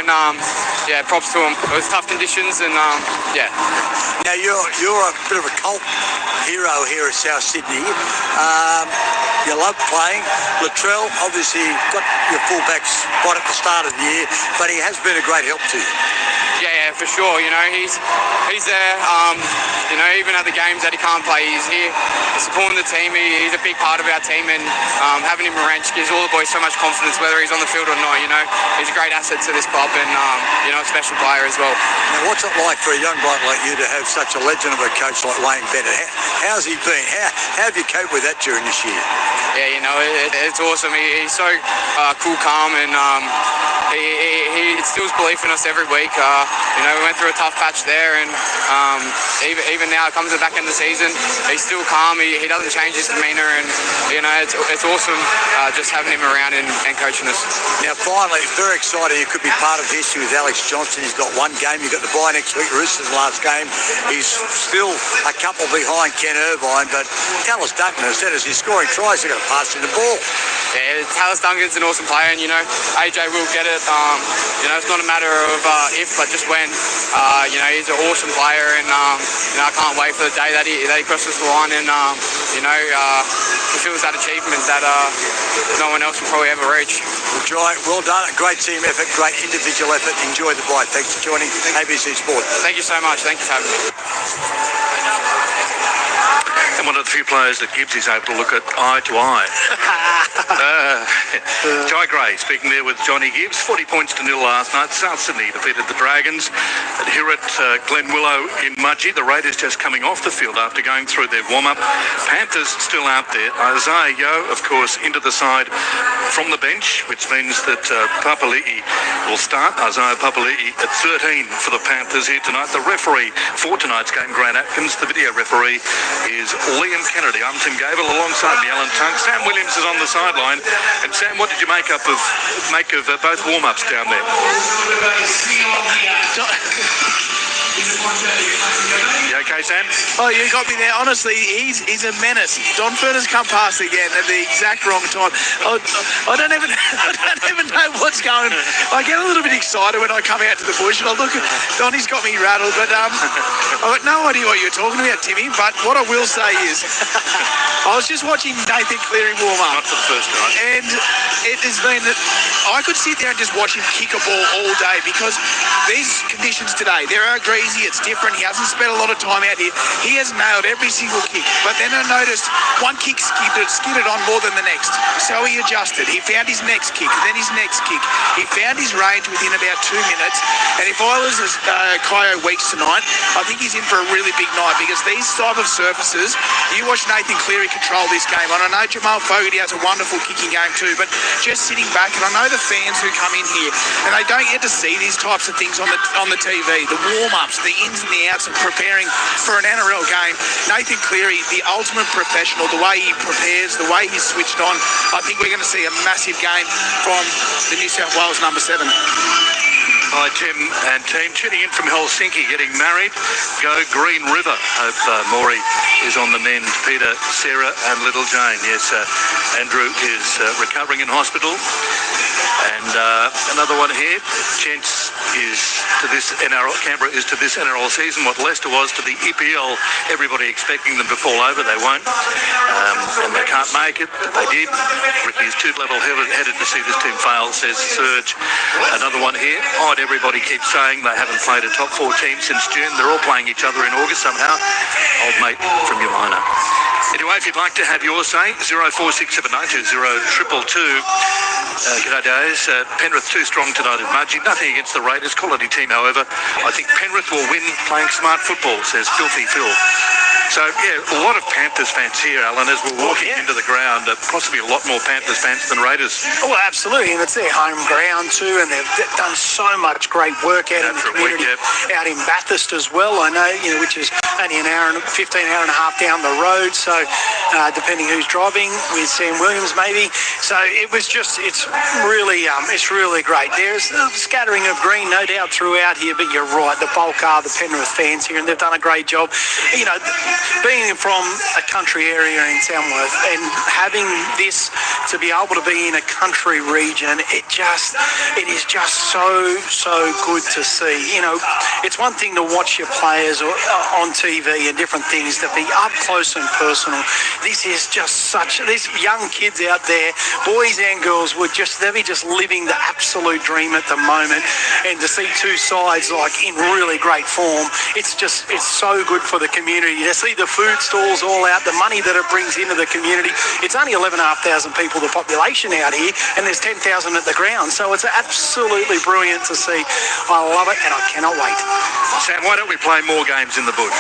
and props to him. It was tough conditions, and yeah. Now you're a bit of a cult hero here at South Sydney. You love playing. Latrell obviously got your fullback spot at the start of the year, but he has been a great help to you. Yeah, for sure. You know, he's there. You know, even at the games that he can't play, he's here supporting the team. He's a big part of our team, and having him around gives all the boys so much confidence, whether he's on the field or not. You know, he's a great asset to this club, and you know, a special player as well. Now, what's it like for a young bloke like you to have such a legend of a coach like Wayne Bennett? How's he been? How have you coped with that during this year? Yeah, you know, it's awesome. He's so cool, calm, and he instills belief in us every week. You know, we went through a tough patch there, and even now, it comes to the back end of the season, he's still calm. He doesn't change his demeanour, and you know, it's awesome just having him around and coaching us. Now, finally, very exciting. You could be part of history with Alex Johnson. He's got one game. You've got the bye next week. Roosters' last game. He's still a couple behind Ken Irvine, but Tallis Duncan has said as he's scoring tries, they're going to pass him the ball. Yeah, Tallis Duncan's an awesome player, and you know, AJ will get it. You know, it's not a matter of if, but just when. You know, he's an awesome player, and you know, I can't wait for the day that he crosses the line and you know, fulfills that achievement that no one else will probably ever reach. Well done, great team effort, great individual effort. Enjoy the bye. Thanks for joining ABC Sport. Thank you so much. Thank you for having me. And one of the few players that Gibbs is able to look at eye to eye. Jai Gray speaking there with Johnny Gibbs. 40 points to 0 last night. South Sydney defeated the Dragons. And here at Glen Willow in Mudgee, the Raiders just coming off the field after going through their warm-up. Panthers still out there. Isaiah Yeo, of course, into the side from the bench, which means that Papali'i will start. Isaiah Papali'i at 13 for the Panthers here tonight. The referee for tonight's game, Grant Atkins. The video referee is Liam Kennedy. I'm Tim Gable alongside me, Alan Tunk. Sam Williams is on the sideline. And Sam, what did you make of both warm-ups down there? You okay, Sam? Oh, you got me there. Honestly, he's a menace. Don Furner's come past again at the exact wrong time. I don't even know what's going on. I get a little bit excited when I come out to the bush and I look at Donny's got me rattled, but I've got no idea what you're talking about, Timmy. But what I will say is, I was just watching Nathan Cleary warm up. Not for the first time. And it has been that I could sit there and just watch him kick a ball all day because these conditions today, they're greasy, it's different. He hasn't spent a lot of time out here. He has nailed every single kick. But then I noticed one kick skidded on more than the next. So he adjusted. He found his next kick, then his next kick. He found his range within about 2 minutes. And if I was Kyo Weeks tonight, I think he's in for a really big night because these type of surfaces, you watch Nathan Cleary control this game. And I know Jamal Fogarty has a wonderful kicking game too, but just sitting back, and I know the fans who come in here, and they don't get to see these types of things on the TV, the warm-ups, the ins and the outs of preparing for an NRL game. Nathan Cleary, the ultimate professional, the way he prepares, the way he's switched on, I think we're going to see a massive game from the New South Wales number 7. Hi, Tim and team. Tuning in from Helsinki, getting married. Go Green River. Hope Maury is on the mend. Peter, Sarah and little Jane. Yes, Andrew is recovering in hospital. And another one here. Gents is to this NRL. Canberra is to this NRL season what Leicester was to the EPL. Everybody expecting them to fall over. They won't. And they can't make it. But they did. Ricky is too level-headed to see this team fail, says Serge. Another one here. Odd, everybody keeps saying they haven't played a top 4 team since June. They're all playing each other in August somehow. Old mate from your minor. Anyway, if you'd like to have your say, 0467920222. G'day, days. Penrith too strong tonight at Mudgee. Nothing against the Raiders. Quality team, however. I think Penrith will win playing smart football, says Filthy Phil. So, yeah, a lot of Panthers fans here, Alan, as we're walking into the ground. Possibly a lot more Panthers fans than Raiders. Oh, absolutely, and it's their home ground too, and they've done so much great work out in the community, out in Bathurst as well, I know, which is only an hour and 15 hour and a half down the road, so depending who's driving, with Sam Williams maybe. So it was just, it's really great. There's a scattering of green, no doubt, throughout here, but you're right, the bulk are the Penrith fans here, and they've done a great job. being from a country area in Tamworth and having this to be able to be in a country region, it is just so good to see. You know, it's one thing to watch your players on TV and different things, to be up close and personal. This is just these young kids out there, boys and girls, they'll be just living the absolute dream at the moment. And to see two sides like in really great form, it's so good for the community. To see the food stalls all out, the money that it brings into the community. It's only 11,500 people, the population out here, and there's 10,000 at the ground. So it's absolutely brilliant to see. I love it, and I cannot wait. Sam, why don't we play more games in the bush?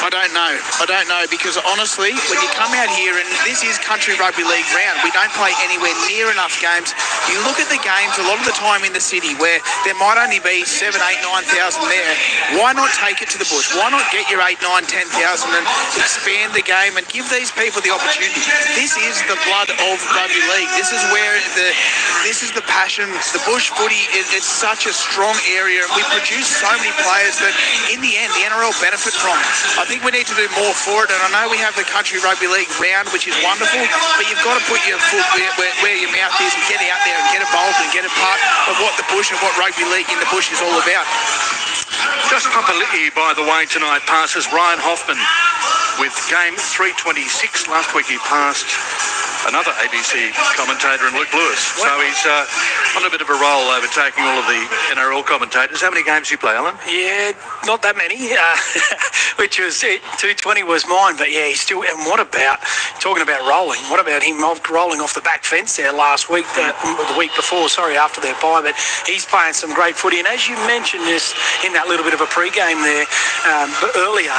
I don't know, because honestly, when you come out here, and this is Country Rugby League round, we don't play anywhere near enough games. You look at the games a lot of the time in the city where there might only be 7, 8, 9,000 there. Why not take it to the bush? Why not get your 8, 9, 10,000 and expand the game and give these people the opportunity? This is the blood of rugby league. This is where this is the passion. The bush footy is such a strong area, and we produce so many players that in the end the NRL benefit from. I think we need to do more for it, and I know we have the Country Rugby League round, which is wonderful, but you've got to put your foot where your mouth is and get out there and get involved and get a part of what the bush and what rugby league in the bush is all about. Just Papali'i, by the way, tonight passes Ryan Hoffman with game 326. Last week he passed another ABC commentator in Luke Lewis. So he's on a bit of a roll, overtaking all of the NRL commentators. How many games do you play, Alan? Yeah, not that many, which was 220 was mine. But yeah, he's still. And what about talking about rolling? What about him rolling off the back fence there last week, the week before? Sorry, after their bye. But he's playing some great footy. And as you mentioned this in that little bit of a pre-game there earlier,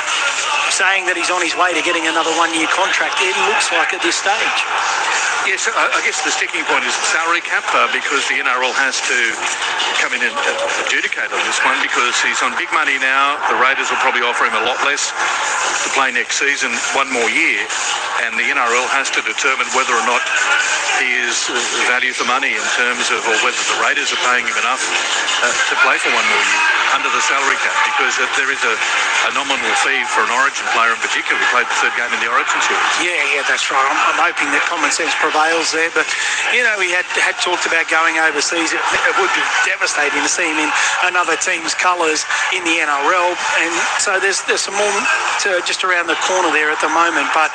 saying that he's on his way to getting another one-year contract, it looks like at this stage. Yes, I guess the sticking point is the salary cap, because the NRL has to come in and adjudicate on this one, because he's on big money now. The Raiders will probably offer him a lot less to play next season, one more year, and the NRL has to determine whether or not he is value for money in terms of, or whether the Raiders are paying him enough to play for one more year under the salary cap, because there is a nominal fee for an Origin player in particular who played the third game in the Origin series. Yeah, that's right. I'm hoping that common sense prevails there, but you know, we had talked about going overseas. It would be devastating to see him in another team's colours in the NRL, and so there's some more just around the corner there at the moment. But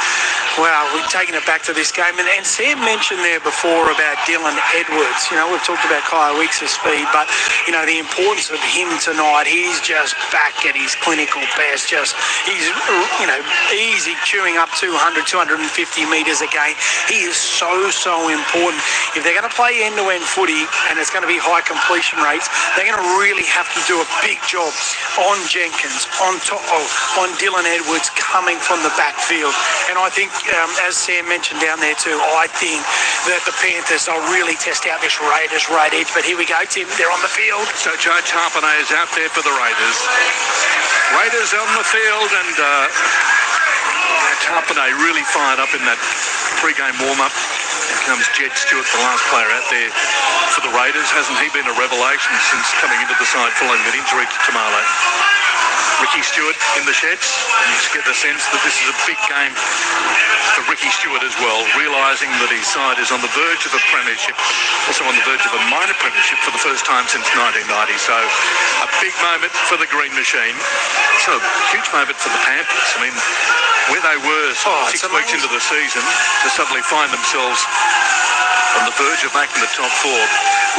wow, we've taken it back to this game, and Sam mentioned there before about Dylan Edwards. You know, we've talked about Kyle Weeks' speed, but you know, the importance of him tonight. He's just back at his clinical best. He's easy chewing up 200, 250 metres a game. He is so important. If they're going to play end-to-end footy and it's going to be high completion rates, they're going to really have to do a big job on Jenkins, on Dylan Edwards coming from the backfield. And I think, as Sam mentioned down there too, I think that the Panthers will really test out this Raiders right edge. But here we go, Tim. They're on the field. So Joe Tarpanay is out there for the Raiders. Raiders on the field, and Tarpanay really fired up in that pre-game warm-up. Here comes Jed Stewart, the last player out there for the Raiders. Hasn't he been a revelation since coming into the side following an injury to Tamale? Ricky Stewart in the sheds. You just get the sense that this is a big game for Ricky Stewart as well, realising that his side is on the verge of a premiership, also on the verge of a minor premiership for the first time since 1990. So a big moment for the Green Machine. So a huge moment for the Panthers. I mean, where they were 6 weeks into the season to suddenly find themselves on the verge of making the top four.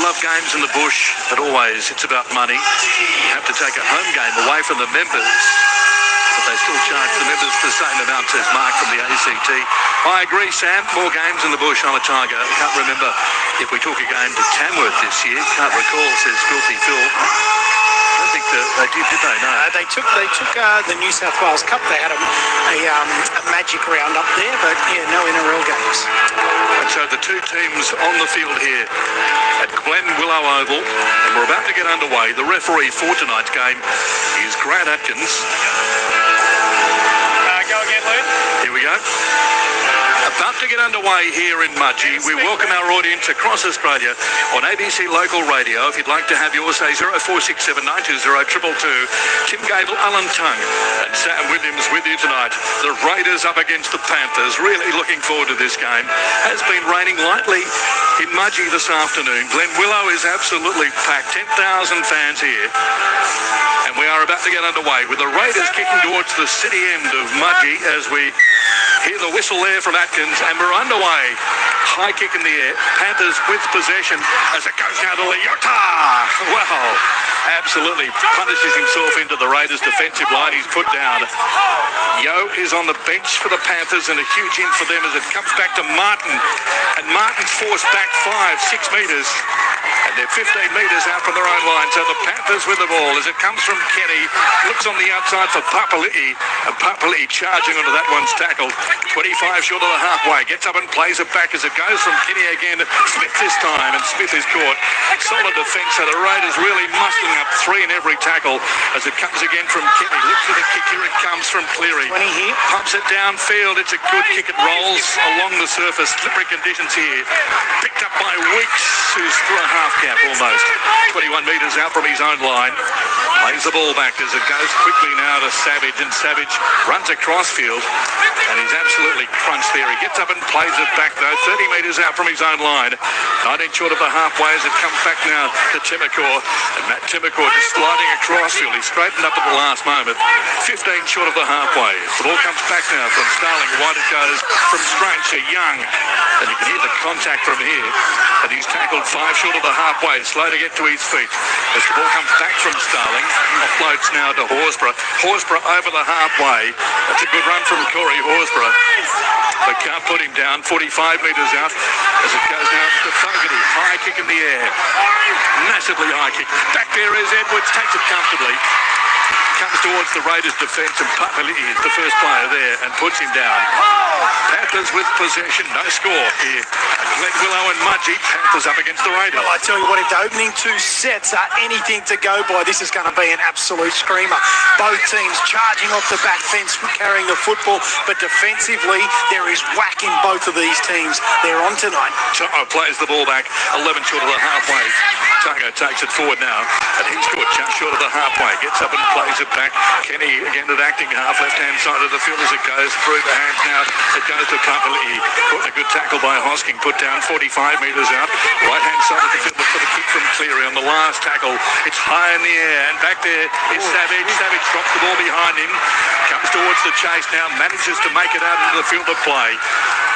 Love games in the bush, but always it's about money. You have to take a home game away from the members, but they still charge the members the same amount as Mark from the ACT. I agree, Sam. More games in the bush. I'm a Tiger. I can't remember if we took a game to Tamworth this year. Can't recall, says Filthy Phil. I don't think they did they? No. They took the New South Wales Cup. They had a magic round up there, but yeah, no NRL games. And so the two teams on the field here at Glen Willow Oval, and we're about to get underway. The referee for tonight's game is Grant Atkins. Go Go again, Luke. Here we go. About to get underway here in Mudgee. We welcome our audience across Australia on ABC Local Radio. If you'd like to have yours, say 0467920222. Tim Gable, Alan Tung and Sam Williams with you tonight. The Raiders up against the Panthers. Really looking forward to this game. Has been raining lightly in Mudgee this afternoon. Glen Willow is absolutely packed. 10,000 fans here. And we are about to get underway with the Raiders kicking towards the city end of Mudgee as we hear the whistle there from Atkins, and we're underway. High kick in the air. Panthers with possession as it goes down to Leota. Wow, absolutely punishes himself into the Raiders' defensive line. He's put down. Yo is on the bench for the Panthers, and a huge in for them as it comes back to Martin. And Martin's forced back 5-6 metres. And they're 15 metres out from their own line. So the Panthers with the ball as it comes from Kenny. Looks on the outside for Papali'i. And Papali'i charging onto that one's tackled. 25 short of the halfway. Gets up and plays it back as it goes from Kenny again. Smith this time, and Smith is caught. Solid defence. So the Raiders really muscling up 3 in every tackle as it comes again from Kenny. Looks for the kick. Here it comes from Cleary. Pumps it downfield. It's a good kick. It rolls along the surface. Slippery conditions here. Picked up by Weeks, who's through a half gap almost. 21 metres out from his own line. Plays the ball back as it goes quickly now to Savage, and Savage runs across field and he's absolutely crunched there. He gets up and plays it back though, 30 metres out from his own line. 19 short of the halfway as it comes back now to Timacor, and Matt Timacor just sliding across field. He straightened up at the last moment. 15 short of the halfway. The ball comes back now from Starling. Wide it goes from Strange to Young, and you can hear the contact from here, and he's tackled 5 short of the halfway. Slow to get to his feet as the ball comes back from Starling. Offloads now to Horsburgh. Horsburgh over the halfway. That's a good run from Corey Horsburgh, but can't put him down. 45 metres out as it goes now to Fogarty. High kick in the air. Massively high kick. Back there is Edwards. Takes it comfortably. Comes towards the Raiders' defence, and Papali'i is the first player there and puts him down. Panthers with possession, no score here. Glen Willow and Mudgee. Panthers up against the Raiders. Well, I tell you what, if the opening 2 sets are anything to go by, this is going to be an absolute screamer. Both teams charging off the back fence, carrying the football, but defensively there is whack in both of these teams. They're on tonight. To'o plays the ball back, 11 short of the halfway. Tango takes it forward now, and he's caught just short of the halfway. Gets up and plays it back. Kenny again at acting half, left-hand side of the field as it goes through the hands now. It goes to Papali'i. Caught a good tackle by Hosking. Put down 45 metres out. Right-hand side of the field for the kick from Cleary on the last tackle. It's high in the air, and back there is Savage. Savage drops the ball behind him. Comes towards the chase now. Manages to make it out into the field of play.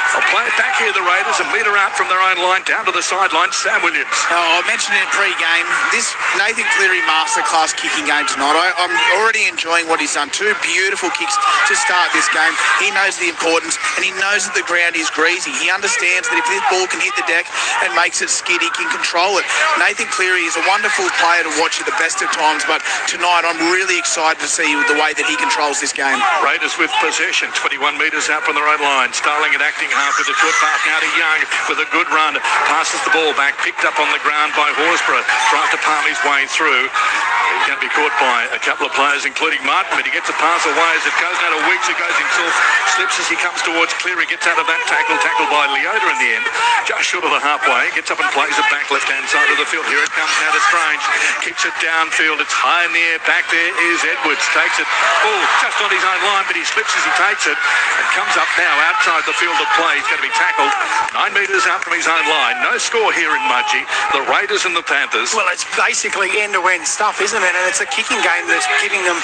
I'll play it back here, the Raiders, a metre out from their own line, down to the sideline, Sam Williams. Oh, I mentioned it in pre-game. This Nathan Cleary masterclass kicking game tonight. I'm already enjoying what he's done. 2 beautiful kicks to start this game. He knows the importance, and he knows that the ground is greasy. He understands that if this ball can hit the deck and makes it skid, he can control it. Nathan Cleary is a wonderful player to watch at the best of times, but tonight I'm really excited to see the way that he controls this game. Raiders with possession, 21 metres out from their own line. Starling at acting half with a short pass now to Young with a good run. Passes the ball back, picked up on the ground by Horsburgh. Tries to palm his way through. He can be caught by a couple of players, including Martin, but he gets a pass away as it goes now to Weeks. It goes himself, slips as he comes towards Cleary, gets out of that tackle, tackled by Leota in the end. Just short of the halfway, gets up and plays it back left-hand side of the field. Here it comes now to Strange. Kicks it downfield. It's high in the air. Back there is Edwards. Takes it. Oh, just on his own line, but he slips as he takes it and comes up now outside the field of play. He's going to be tackled 9 metres out from his own line. No score here in Mudgee. The Raiders and the Panthers. Well, it's basically end-to-end stuff, isn't it? And it's a kicking game that's giving them,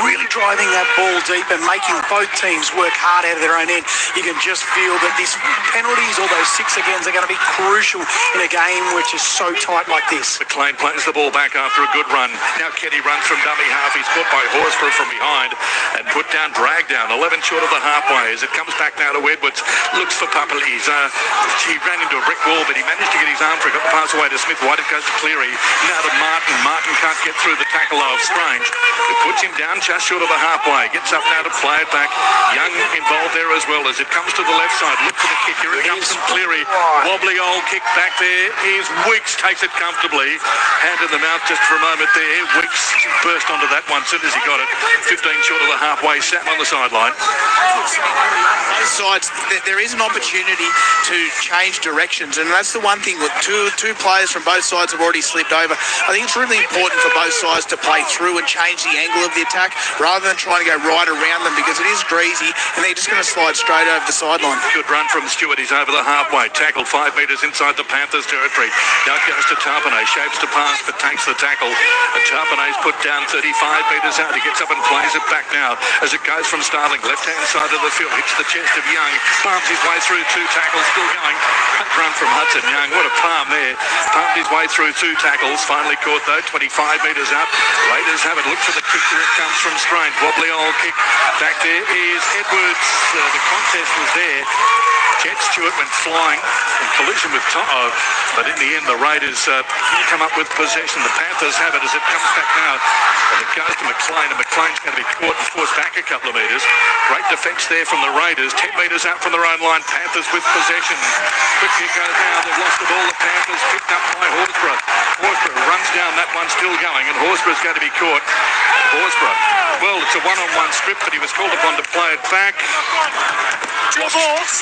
really driving that ball deep and making both teams work hard out of their own end. You can just feel that these penalties or those 6 agains are going to be crucial in a game which is so tight like this. McLean plays the ball back after a good run. Now Kenny runs from dummy half. He's caught by Horsburgh from behind and put down, dragged down, 11 short of the halfway as it comes back now to Edwards. Looks for Papali'i. He ran into a brick wall, but he managed to get his arm free. Got the pass away to Smith. Wide it goes to Cleary. Now to Martin. Martin can't can't get through the tackle of Strange. It puts him down just short of the halfway. Gets up now to play it back. Young involved there as well as it comes to the left side. Look for the kick. Here it comes from Cleary. Wobbly old kick back there. Here's Weeks, takes it comfortably. Hand in the mouth just for a moment there. Weeks burst onto that one as soon as he got it. 15 short of the halfway. Sat on the sideline. Both sides, there is an opportunity to change directions, and that's the one thing that two players from both sides have already slipped over. I think it's really important for both sides to play through and change the angle of the attack rather than trying to go right around them, because it is greasy and they're just going to slide straight over the sideline. Good run from Stewart. He's over the halfway. Tackled 5 metres inside the Panthers territory. Now it goes to Tarpanay. Shapes to pass but takes the tackle. And Tarpanay's put down 35 metres out. He gets up and plays it back now as it goes from Starling. Left-hand side of the field. Hits the chest of Young. Palms his way through 2 tackles. Still going. Great run from Hudson Young. What a palm there. Palmed his way through 2 tackles. Finally caught though. 25 metres up. Raiders have it. Look for the kick. Here it comes from Strange. Wobbly old kick. Back there is Edwards. The contest was there. Jet Stewart went flying in collision with Toto, but in the end the Raiders come up with possession. The Panthers have it as it comes back now, and it goes to McLean, and McLean's going to be caught and forced back a couple of metres. Great defence there from the Raiders. 10 metres out from their own line. Panthers with possession. Quick kick goes now. They've lost the ball. The Panthers picked up by Horsburgh. Horsburgh runs down. That one's still going, and Horsburgh's going to be caught. Horsburgh. Well, it's a one-on-one strip, but he was called upon to play it back.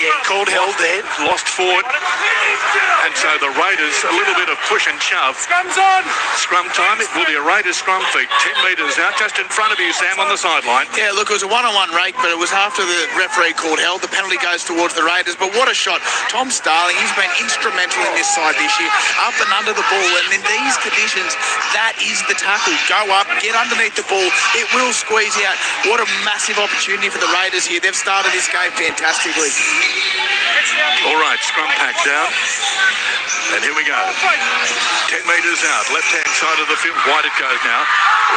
Yeah, called held there. Lost forward. And so the Raiders, a little bit of push and shove. Scrum's on. Scrum time. It will be a Raiders scrum feed. 10 metres out, just in front of you, Sam, on the sideline. Yeah, look, it was a one-on-one rake, but it was after the referee called held. The penalty goes towards the Raiders, but what a shot. Tom Starling, he's been instrumental in this side this year, up and under the ball, and in these conditions, that is the tackle. Go up, get underneath the ball. It will squeeze out. What a massive opportunity for the Raiders here. They've started this game fantastically. All right, scrum packed down. And here we go. 10 metres out, left-hand side of the field. Wide it goes now.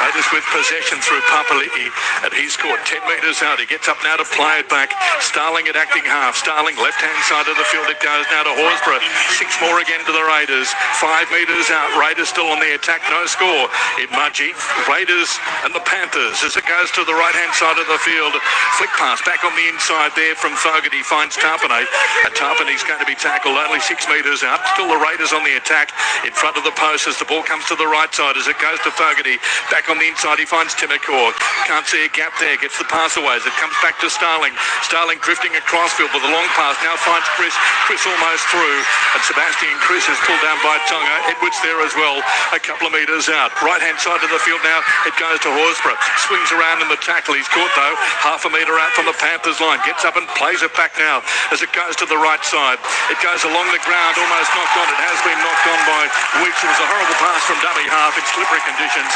Raiders with possession through Papali'i, and he's caught 10 metres out. He gets up now to play it back. Starling at acting half. Starling, left-hand side of the field. It goes now to Horsburgh. 6 more again to the Raiders. 5 metres out. Raiders still on the attack. No score in Mudgee. Raiders and the Panthers as it goes to the right-hand side of the field. Flick pass back on the inside there from Fogarty. Finds Tarpanay. And Tarpanay's going to be tackled only 6 metres out. Still the Raiders on the attack in front of the post as the ball comes to the right side as it goes to Fogarty. Back on the inside, he finds Timmercore. Can't see a gap there. Gets the pass away as it comes back to Starling. Starling drifting across field with a long pass. Now finds Chris. Chris almost through. And Sebastian Chris is pulled down by Tonga. Edwards there as well. A couple of metres out. Right-hand side of the field now. It goes to Horsburgh. Swings around in the tackle. He's caught though. Half a metre out from the Panthers line. Gets up and plays it back now as it goes to the right side. It goes along the ground. Almost knocked on. It has been knocked on by Weeks. It was a horrible pass from dummy half in slippery conditions.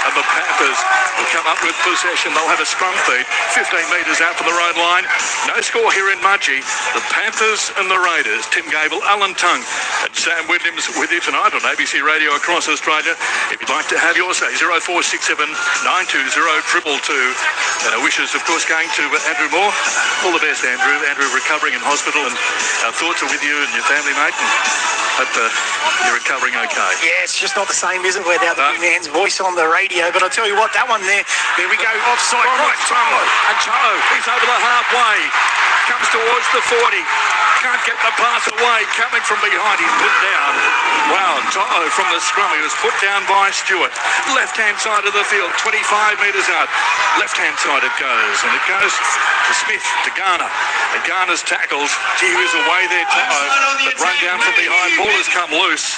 And the Panthers will come up with possession. They'll have a scrum feed. 15 metres out from their own line. No score here in Mudgee. The Panthers and the Raiders. Tim Gable, Alan Tung and Sam Williams with you tonight on ABC Radio across Australia. If you'd like to have your say, 0467 920 222. And our wishes, of course, going to Andrew Moore. All the best, Andrew. Andrew recovering in hospital, and our thoughts are with you and your family, mate. And hope you're recovering okay. Yeah, it's just not the same, is it, without the big man's voice on the radio. But I'll tell you what, that one there we go, offside. Right, and Toto, he's over the halfway. Comes towards the 40. Can't get the pass away. Coming from behind, he's put down. Wow, Toto from the scrum. He was put down by Stewart. Left-hand side of the field, 25 metres out. Left-hand side it goes, and it goes to Smith, to Garner. And Garner's tackles. Gee, he was away there, Toto. But run down from behind. Ball has come loose.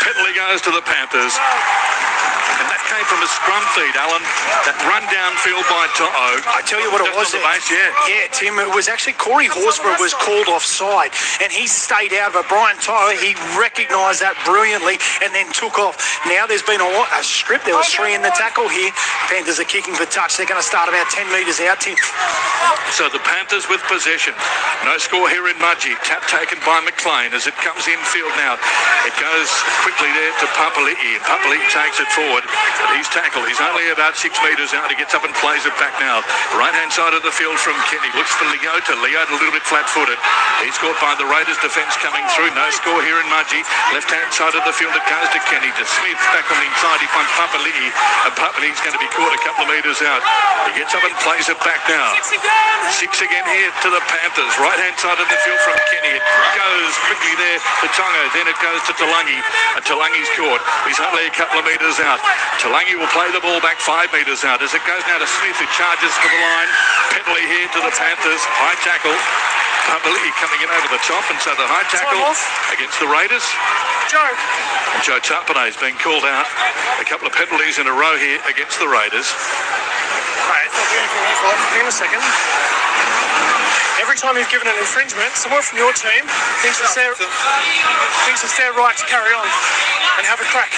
Penalty goes to the Panthers. And that came from a scrum feed, Alan. That run downfield by Toto. I tell you what it was. The base, Yeah, Tim, it was actually Corey Horsburgh was called offside, and he stayed out. But Brian Toto, he recognised that brilliantly and then took off. Now there's been a script. There was 3 in the tackle here. Panthers are kicking for touch. They're going to start about 10 metres out, Tim. So the Panthers with possession. No score here in Mudgee. Tap taken by McLean as it comes infield now. It goes quickly there to Papali'i. Papali'i takes it forward. But he's tackle. He's only about 6 metres out. He gets up and plays it back now. Right-hand side of the field from Kenny. Looks for Leota. Leota a little bit flat-footed. He's caught by the Raiders defence coming through. No score here in Mudgee. Left-hand side of the field it goes to Kenny. To Smith. Back on the inside. He finds Papali'i. And Papali'i's going to be caught a couple of metres out. He gets up and plays it back now. 6 again here to the Panthers. Right-hand side of the field from Kenny. It goes quickly there to Tongo. Then it goes to Talangi. And Talangi's caught. He's only a couple of metres out. Talangi will play the ball back 5 metres out. As it goes now to Smith, who charges for the line. Penalty here to the Panthers. High tackle. Papali'i coming in over the top. And so the high tackle against the Raiders. Joe Tapane has been called out. A couple of penalties in a row here against the Raiders. Right, hang on a second. Every time you've given an infringement, someone from your team thinks it's their right to carry on and have a crack.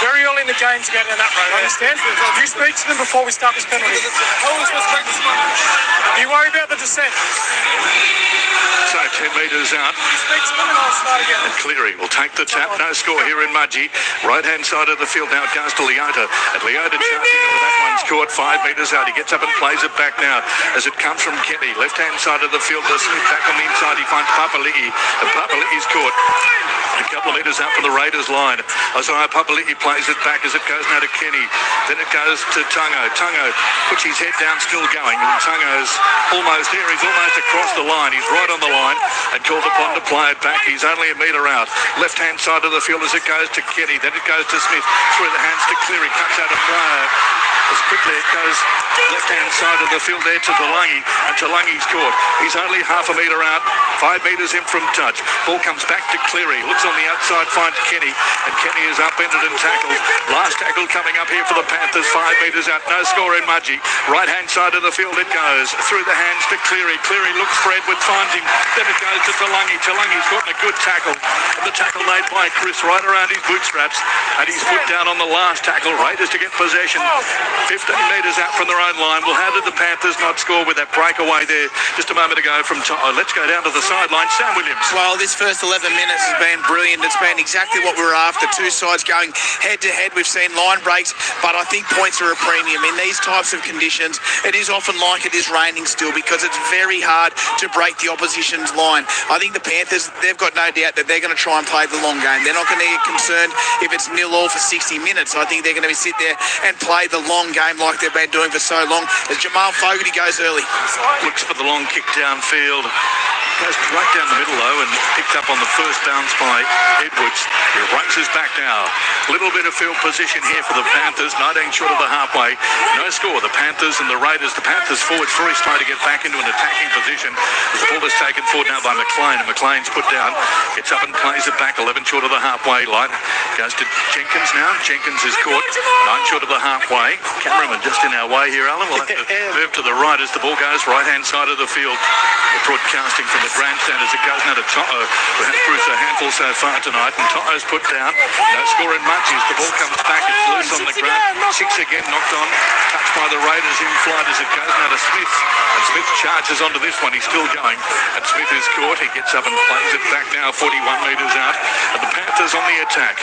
Very early in the game to get down that road, understand? You speak to them before we start this penalty. You worry about the descent. So 10 metres out. And Cleary will take the tap. No score here in Mudgee. Right-hand side of the field now it goes to Leota. And Leota charging over that one's caught 5 metres out. He gets up and plays it back now as it comes from Kenny. Left-hand side of the field to Smith. Back on the inside he finds Papali'i. And Papali'i's caught a couple of metres out from the Raiders line. Isaiah Papali'i plays it back as it goes now to Kenny. Then it goes to Tungo. Tungo puts his head down, still going. And Tungo's almost there. He's almost across the line. He's right on the line and called upon to play it back. He's only a metre out. Left-hand side of the field as it goes to Kenny. Then it goes to Smith. Through the hands to Cleary. Cuts out a player. As quickly it goes left-hand side of the field there to Talangi. And Talangi's caught. He's only half a metre out. 5 metres in from touch. Ball comes back to Cleary. Looks on the outside, finds Kenny. And Kenny is upended and tackled. Last tackle coming up here for the Panthers. 5 metres out. No score in Mudgee. Right-hand side of the field it goes. Through the hands to Cleary. Cleary looks for Edward, finds him. Then it goes to Talangi. Talangi's caught in a good tackle. And the tackle made by Chris right around his bootstraps. And he's put down on the last tackle. Raiders to get possession. 15 metres out from their own line. Well, how did the Panthers not score with that breakaway there just a moment ago from let's go down to the sideline. Sam Williams. Well, this first 11 minutes has been brilliant. It's been exactly what we were after. Two sides going head-to-head. We've seen line breaks, but I think points are a premium. In these types of conditions, it is often like it is raining still because it's very hard to break the opposition's line. I think the Panthers, they've got no doubt that they're going to try and play the long game. They're not going to get concerned if it's 0-0 for 60 minutes. I think they're going to sit there and play the long game like they've been doing for so long. As Jamal Fogarty goes early. Looks for the long kick downfield. Goes right down the middle though and picked up on the first bounce by Edwards. He races back now. Little bit of field position here for the Panthers. 19 short of the halfway. No score. The Panthers and the Raiders. The Panthers forwards very slow to get back into an attacking position. As the ball is taken forward now by McLean. And McLean's put down. Gets up and plays it back. 11 short of the halfway line. Goes to Jenkins now. Jenkins is caught. 9 short of the halfway. Cameraman just in our way here, Alan. We'll have to move to the right as the ball goes right-hand side of the field. We're broadcasting from the grandstand as it goes now to Toto. We have Bruce a handful so far tonight, and Toto's put down. No score in Mudgee. The ball comes back. It's loose on the ground. 6 again knocked on. Touched by the Raiders in flight as it goes now to Smith. And Smith charges onto this one. He's still going. And Smith is caught. He gets up and plays it back now 41 metres out. And the Panthers on the attack.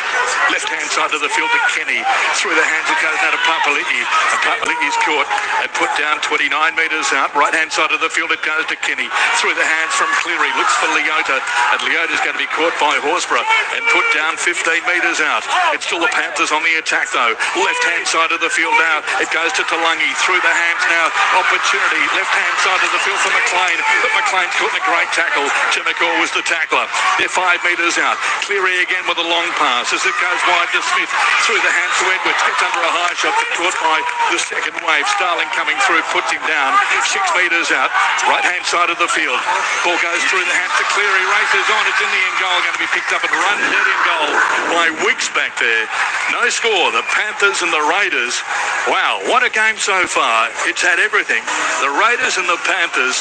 Left-hand side of the field to Kenny. Through the hands it goes now to Papali'i. And Papali'i's caught and put down 29 metres out. Right-hand side of the field it goes to Kenny. Through the hands from Cleary. Looks for Leota. And Leota's going to be caught by Horsburgh and put down 15 metres out. It's still the Panthers on the attack though. Left-hand side of the field now. It goes to Talangi. Through the hands now. Opportunity. Left-hand side of the field for McLean. But McLean's caught in a great tackle. Timacor was the tackler. They're 5 metres out. Cleary again with a long pass as it goes wide to Smith. Through the hands to Edwards. Gets under a high shot. But caught by the second wave. Starling coming through. Puts him down. 6 metres out. Right-hand side of the field. Ball goes through the hands to Cleary. Races on. It's in the end goal. Going to be picked up and run dead in goal by Wicks back there. No score. The Panthers and the Raiders. Wow, what a game so far. It's had everything. The Raiders and the Panthers.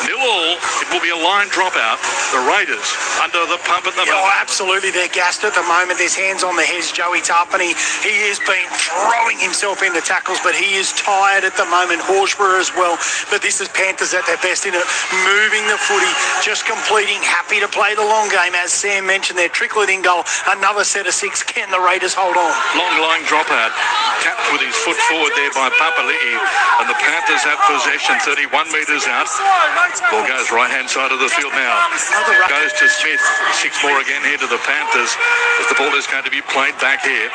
0-0. It will be a line dropout. The Raiders under the pump at the moment. Oh, absolutely. They're gassed at the moment. There's hands on the heads. Joey Tarpany, he has been throwing himself into tackles, but he is tired at the moment. Horsburgh as well. But this is Panthers at their best in it. Moving the footy, just completing, happy to play the long game. As Sam mentioned, they're trickling in goal. Another set of 6. Can the Raiders hold on? Long line dropout. tapped with his foot forward there by Papali'i, and the Panthers have possession 31 metres out. Ball goes right-hand side of the field now. Goes to Smith. 6 more again here to the Panthers as the ball is going to be played back here.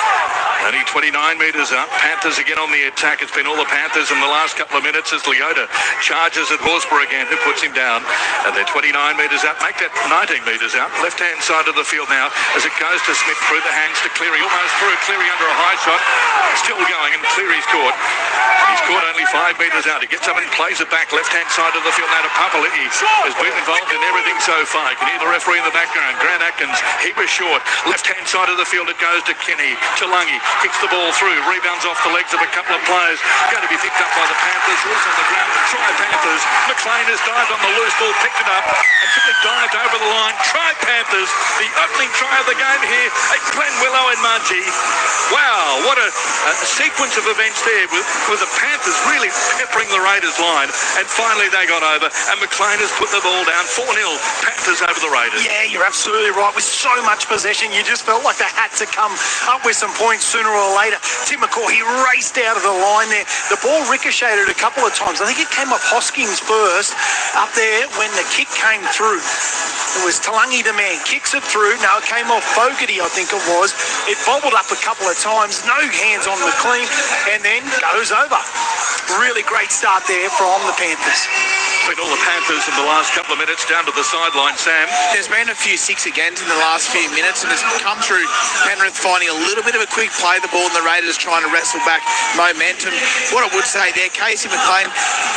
Only 29 metres up. Panthers again on the attack. It's been all the Panthers in the last couple of minutes as Leota charges at Horsburgh again, who puts him down. And they're 29 metres out. Make that 19 metres out. Left-hand side of the field now as it goes to Smith through the hands to Cleary. Almost through. Cleary under a high shot. Still going, and Cleary's caught. He's caught only 5 metres out. He gets up and plays it back left-hand side of the field now to Papali'i, who's been involved in everything so far. You can hear the referee in the background. Grant Atkins, he was short. Left-hand side of the field it goes to Kenny. Talangi kicks the ball through. Rebounds off the legs of a couple of players. Going to be picked up by the Panthers. Loose on the ground. Try Panthers. McLean has dived on the loose ball, picked it up, and simply dived over the line. Try Panthers. The opening try of the game here at Glen Willow and Mudgee. Wow, what a sequence of events there with the Panthers really peppering the Raiders line. And finally they got over, and McLean has put the ball down. 4-0, Panthers over the Raiders. Yeah, you're absolutely right. With so much possession, you just felt like they had to come up with some points sooner or later. Tim McCaw, he raced out of the line there. The ball ricocheted a couple of times. I think it came off Hoskins first up there when the kick came through. It was Talangi the man, kicks it through. No, it came off Fogarty, I think it was. It bobbled up a couple of times, no hands on McLean, and then goes over. Really great start there from the Panthers. Been all the Panthers in the last couple of minutes down to the sideline, Sam. There's been a few 6-agains in the last few minutes, and it's come through Penrith finding a little bit of a quick play the ball, and the Raiders trying to wrestle back momentum. What I would say there, Casey McLean,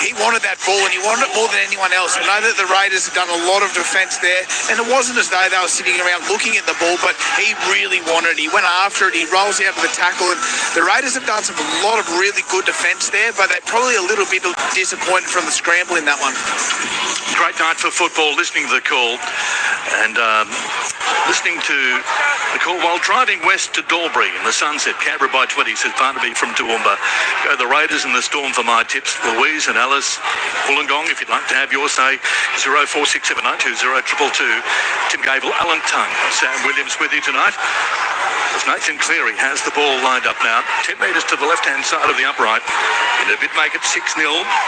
he wanted that ball, and he wanted it more than anyone else. I know that the Raiders have done a lot of defence there, and it wasn't as though they were sitting around looking at the ball, but he really wanted it. He went after it, he rolls out of the tackle, and the Raiders have done a lot of really good defence there, but they're probably a little bit disappointed from the scramble in that one. Great night for football, listening to the call and listening to the call while driving west to Dalbury in the sunset. Canberra by 20, says Barnaby from Toowoomba. Go the Raiders in the Storm for my tips. Louise and Alice Wollongong, if you'd like to have your say, 0467920222. Tim Gable, Alan Tung, Sam Williams with you tonight. As Nathan Cleary has the ball lined up now, 10 metres to the left-hand side of the upright. It'll make it 6-0,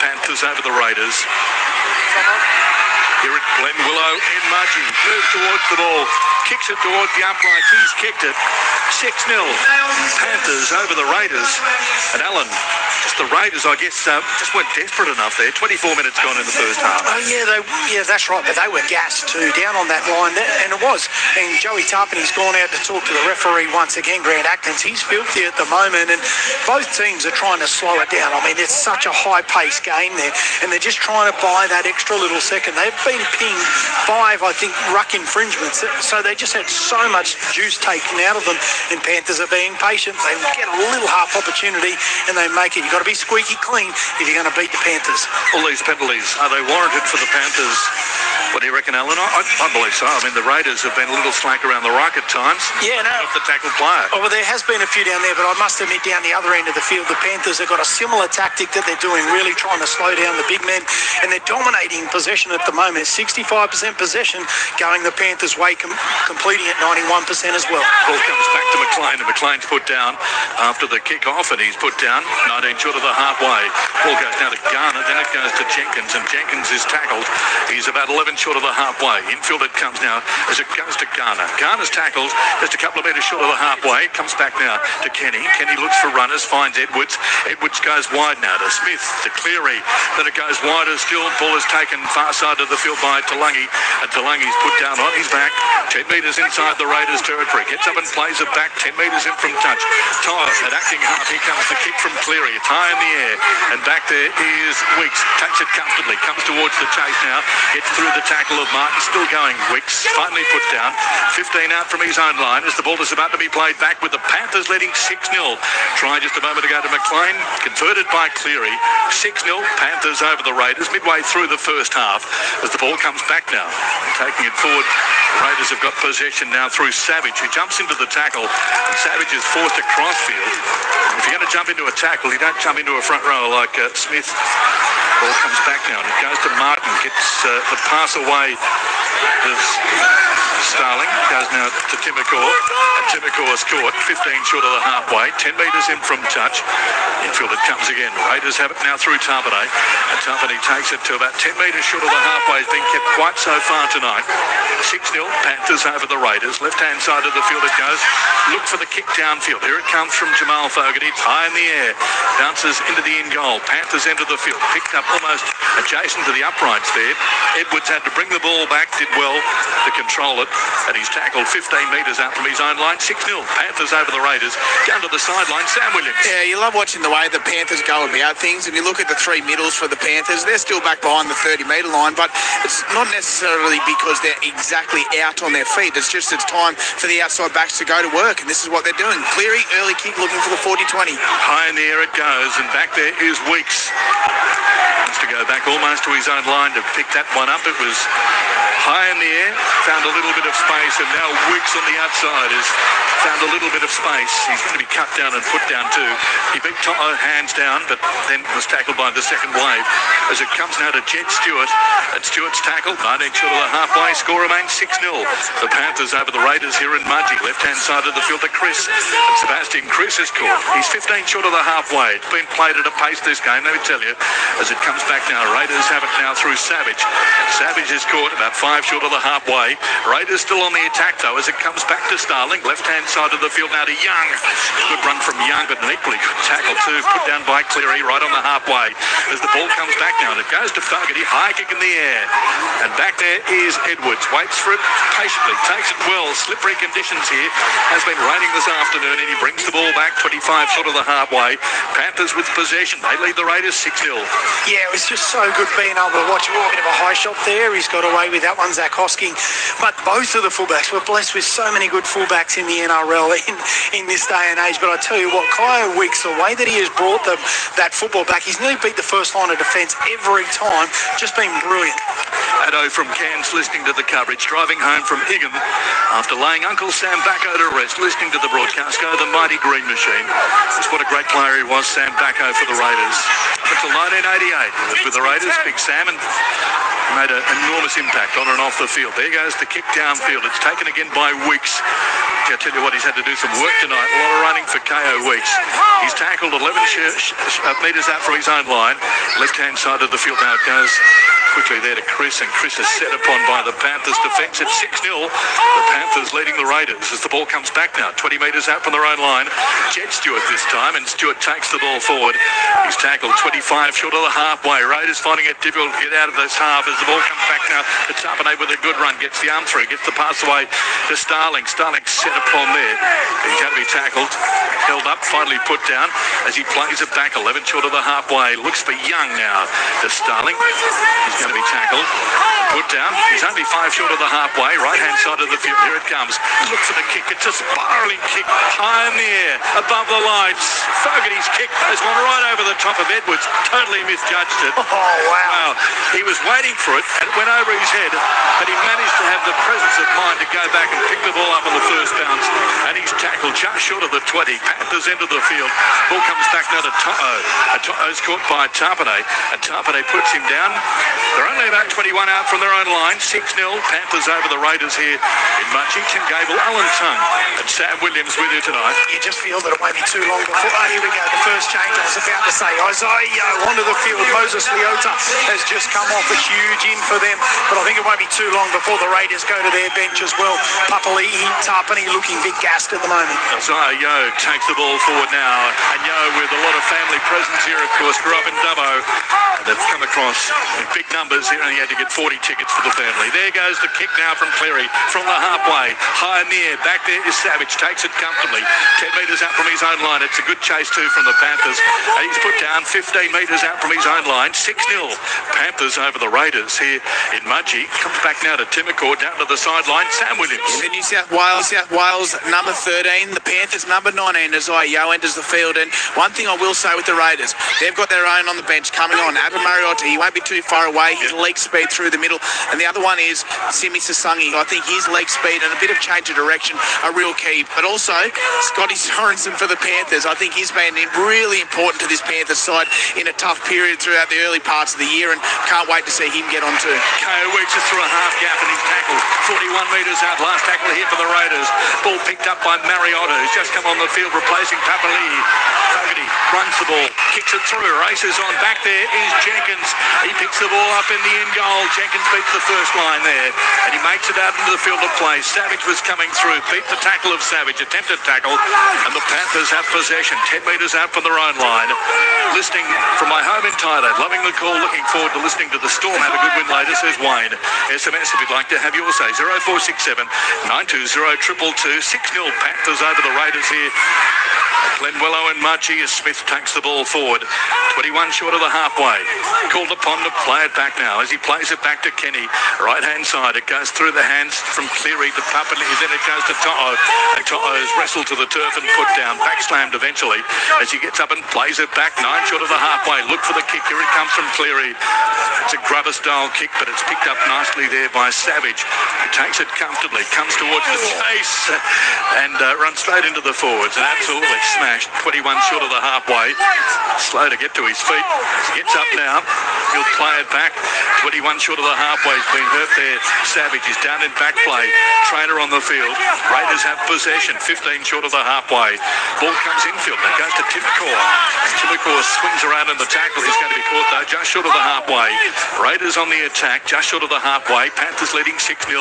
Panthers over the Raiders. Here at Glen Willow in Mudgee, moves towards the ball, kicks it towards the upright, he's kicked it. 6-0, Panthers over the Raiders. And Alan, just the Raiders, I guess, just weren't desperate enough there. 24 minutes gone in the first half. Oh, yeah, that's right. But they were gassed too, down on that line. And it was. And Joey Tarpany's gone out to talk to the referee once again, Grant Atkins. He's filthy at the moment. And both teams are trying to slow it down. I mean, it's such a high-paced game there. And they're just trying to buy that extra little second. They've been pinged 5, I think, ruck infringements. So they just had so much juice taken out of them. And Panthers are being patient. They get a little half opportunity and they make it. You've got to be squeaky clean if you're going to beat the Panthers. All these penalties, are they warranted for the Panthers? What do you reckon, Alan? I believe so. I mean, the Raiders have been a little slack around the ruck at times. Yeah, no. Off the tackle player. Oh, well, there has been a few down there, but I must admit, down the other end of the field, the Panthers have got a similar tactic that they're doing, really trying to slow down the big men, and they're dominating possession at the moment. 65% possession going the Panthers' way, completing at 91% as well. Ball comes back to McLean, and McLean's put down after the kick-off, and he's put down 19 short of the halfway. Ball goes down to Garner, then it goes to Jenkins, and Jenkins is tackled. He's about 11 short of the halfway. Infield it comes now as it goes to Garner. Garner's tackled just a couple of metres short of the halfway. Comes back now to Kenny. Kenny looks for runners, finds Edwards. Edwards goes wide now to Smith, to Cleary. Then it goes wider still. Ball is taken far side of the field by Talangi, and Talangi's put down on his back. 10 metres inside the Raiders' territory. Gets up and plays it back 10 metres in from touch. Tyler at acting half. Here comes the kick from Cleary. It's high in the air, and back there is Weeks. Takes it comfortably. Comes towards the chase now. Gets through the tackle of Martin. Still going. Weeks finally put down. 15 out from his own line as the ball is about to be played back with the Panthers leading 6-0. Try just a moment ago to McLean. Converted by Cleary. 6-0. Panthers over the Raiders midway through the first half as the ball comes back now. Taking it forward. The Raiders have got possession now through Savage, who jumps into the tackle. And Savage is forced across field. If you're going to jump into a tackle, you don't jump into a front row like Smith. Ball comes back now and it goes to Martin. Gets the pass away. Starling goes now to Timokor. And Timokor's caught 15 short of the halfway. 10 metres in from touch. Infield it comes again. Raiders have it now through Tapane. And Tapane takes it to about 10 metres short of the halfway. It's been kept quite so far tonight. 6-0. Panthers over the Raiders. Left-hand side of the field it goes. Look for the kick downfield. Here it comes from Jamal Fogarty. It's high in the air. Bounces into the in goal. Panthers enter the field. Picked up almost adjacent to the uprights there. Edwards had to bring the ball back. Did well to control it. And he's tackled 15 metres out from his own line. 6-0. Panthers over the Raiders. Down to the sideline. Sam Williams. Yeah, you love watching the way the Panthers go about things. If you look at the three middles for the Panthers, they're still back behind the 30-metre line, but it's not necessarily because they're exactly out on their feet. It's just it's time for the outside backs to go to work, and this is what they're doing. Cleary, early kick, looking for the 40-20. High in the air it goes, and back there is Weeks. Wants to go back almost to his own line to pick that one up. It was high in the air, found a little bit of space, and now Weeks on the outside has found a little bit of space. He's going to be cut down and put down too. He beat Toto hands down, but then was tackled by the second wave. As it comes now to Jed Stewart, and Stewart's tackled, 19 short of the halfway. Score remains 6-0. The Panthers over the Raiders here in Mudgee. Left-hand side of the field to Chris. And Sebastian Chris is caught. He's 15 short of the halfway. It's been played at a pace this game, let me tell you. As it comes back now, Raiders have it now through Savage. Savage is caught about 5 short of the halfway. Raiders still on the attack though as it comes back to Starling. Left-hand side of the field now to Young. Good run from Young, but an equally good tackle too. Put down by Cleary right on the halfway. As the ball comes back now, and it goes to Fogarty. High kick in the air. And back there is Edwards. Waits for it patiently. Takes it well. Slippery conditions here. Has been raining this afternoon, and he brings the ball back 25 short of the halfway. Panthers with possession. They lead the Raiders 6-0. Yeah, it was just so good being able to watch a little bit of a high shot there. He's got away with that one, Zach Hosking. But both of the fullbacks were blessed with so many good fullbacks in the NRL in this day and age. But I tell you what, Kyo Weeks, the way that he has brought that football back, he's nearly beat the first line of defence every time. Just been brilliant. Addo from Cairns listening to the coverage, driving home from Higham after laying Uncle Sam Backo to rest, listening to the broadcast go, the mighty Green Machine. Just what a great player he was, Sam Backo for the Raiders. Until 1988, he was with the Raiders, Big Sam, and made an enormous impact on and off the field. There goes the kick downfield. It's taken again by Weeks. I tell you what, he's had to do some work tonight. A lot of running for KO Weeks. He's tackled 11 metres out from his own line. Left-hand side of the field now it goes quickly there to Chris, and Chris is set upon by the Panthers defence at 6-0. The Panthers leading the Raiders as the ball comes back now, 20 metres out from their own line. Jed Stewart this time, and Stewart takes the ball forward. He's tackled 25 short of the halfway. Raiders finding it difficult to get out of this half as the ball comes back now to Tapane with a good run, gets the arm through, gets the pass away to Starling. Starling set upon there. He's going to be tackled, held up, finally put down as he plays it back 11 short of the halfway. Looks for Young now to Starling. He's going to be tackled, put down. He's only 5 short of the halfway. Right-hand side of the field. Here it comes. Look for the kick. It's a spiralling kick high in the air above the lights. Fogarty's kick has gone right over the top of Edwards. Totally misjudged it. Oh, wow. He was waiting for it, and it went over his head, but he managed to have the presence of mind to go back and pick the ball up on the first bounce, and he's tackled just short of the 20. Panthers into the field. Ball comes back now to Toto. Toto's caught by Tapane, and Tapane puts him down. They're only about 21 out from their own line. 6-0. Panthers over the Raiders here in Mudgee. Tim Gable, Alan Tung, and Sam Williams with you tonight. You just feel that it won't be too long before... Oh, here we go. The first change I was about to say. Isaiah onto the field. Moses Leota has just come off a huge in for them. But I think it won't be too long before the Raiders go to their bench as well. Papali'i, Tapane looking big gassed at the moment. Isaiah Yo takes the ball forward now. And Yo with a lot of family presence here, of course, grew up in Dubbo. They've come across in big numbers here, and he had to get 40 tickets for the family. There goes the kick now from Cleary from the halfway. High in the air. Back there is Savage. Takes it comfortably. 10 metres out from his own line. It's a good chase too from the Panthers. And he's put down 15 metres out from his own line. 6-0. Panthers over the Raiders here in Mudgee. Comes back now to Timokor, down to the sideline. Sam Williams. In the New South Wales number 13, the Panthers number 19 as Yo enters the field. And one thing I will say with the Raiders, they've got their own on the bench coming on. Adam Mariotta, he won't be too far away. His leg speed through the middle. And the other one is Simi Sasangi. I think his leg speed and a bit of change of direction are real key. But also, Scotty Sorensen for the Panthers. I think he's been really important to this Panthers Panthers side in a tough period throughout the early parts of the year, and can't wait to see him get on too. Ko reaches through a half gap and he's tackled 41 metres out. Last tackle here for the Raiders. Ball picked up by Mariotto, who's just come on the field replacing Papali'i. Fogarty runs the ball, kicks it through, races on. Back there is Jenkins. He picks the ball up in the end goal. Jenkins beats the first line there and he makes it out into the field of play. Savage was coming through, beat the tackle of Savage, attempted tackle, and the Panthers have possession 10 metres out from their own line. Listening from my home in Thailand, loving the call, looking forward to listening to the Storm have a good win later, says Wayne. SMS if you'd like to have your say, 0467 920 222. 6-0 Panthers over the Raiders here. Glenwello and Mudgee as Smith takes the ball forward. 21 short of the halfway. Called upon to play it back now as he plays it back to Kenny. Right-hand side, it goes through the hands from Cleary to Papali'i, then it goes to To'o. And To'o's wrestled to the turf and put down. Back slammed eventually as he gets up and plays it back. 9 short of the halfway. Look for the kick. Here it comes from Cleary. It's a grubber-style kick, but it's picked up nicely there by Savage. He takes it comfortably, comes towards the chase and runs straight into the forwards. And absolutely smashed. 21 short of the halfway. Slow to get to his feet. Gets up now. He'll play it back. 21 short of the halfway. He's been hurt there. Savage is down in back play. Trainer on the field. Raiders have possession. 15 short of the halfway. Ball comes infield. It goes to Timacor. Timacor swings around in the tackle. He's going to be caught though just short of the halfway. Raiders on the attack just short of the halfway. Panthers leading 6-0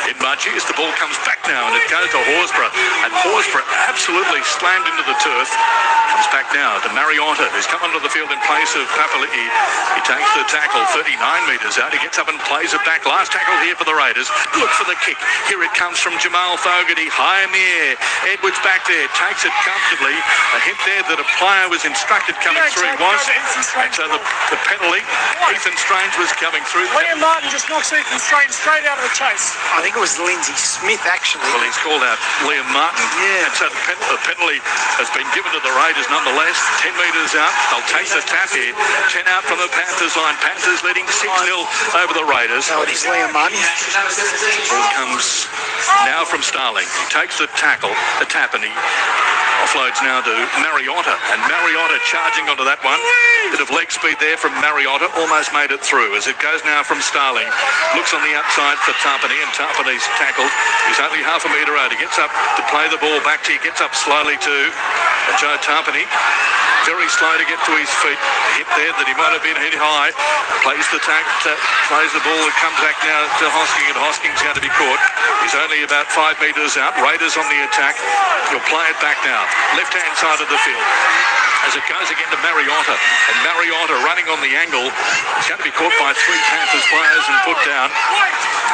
in Mudgee as the ball comes back now and it goes to Horsburgh. And Horsburgh absolutely slammed into the turf. Comes back now to Mariotto, who's come onto the field in place of Papali'i. He takes the tackle 39 metres out. He gets up and plays it back. Last tackle here for the Raiders. Look for the kick. Here it comes from Jamal Fogarty. High in the air. Edwards back there. Takes it comfortably. A hint there that a player was instructed coming through. He was. And so the penalty, Ethan Strange was coming through. Liam Martin just knocks Ethan Strange straight out of the chase. I think it was Lindsay Smith, actually. Well, he's called out Liam Martin. Yeah. And so the penalty has been given to the Raiders nonetheless. 10 metres out. They'll take the tap here. 10 out from the Panthers line. Panthers leading 6-0 over the Raiders. Oh, it is Liam Martin. Ball comes now from Starling. He takes the tackle, the tap, and he offloads now to Mariotto. And Mariotto charging onto that one. Bit of leg speed there from Mariotto. Almost made it through as it goes now from Starling. Looks on the outside for Tarpany, and Tarpany's tackled. He's only half a metre out. He gets up to play the ball back to. He gets up slowly to Joe Tarpany. Very slow to get to his feet. Hit there that he might have been hit high. Plays the plays the ball. It comes back now to Hosking, and Hosking's going to be caught. He's only about 5 metres out. Raiders on the attack. He'll play it back now. Left-hand side of the field. As it goes again to Mariotto. And Mariotto running on the angle. He's going to be caught by 3 Panthers players and put down.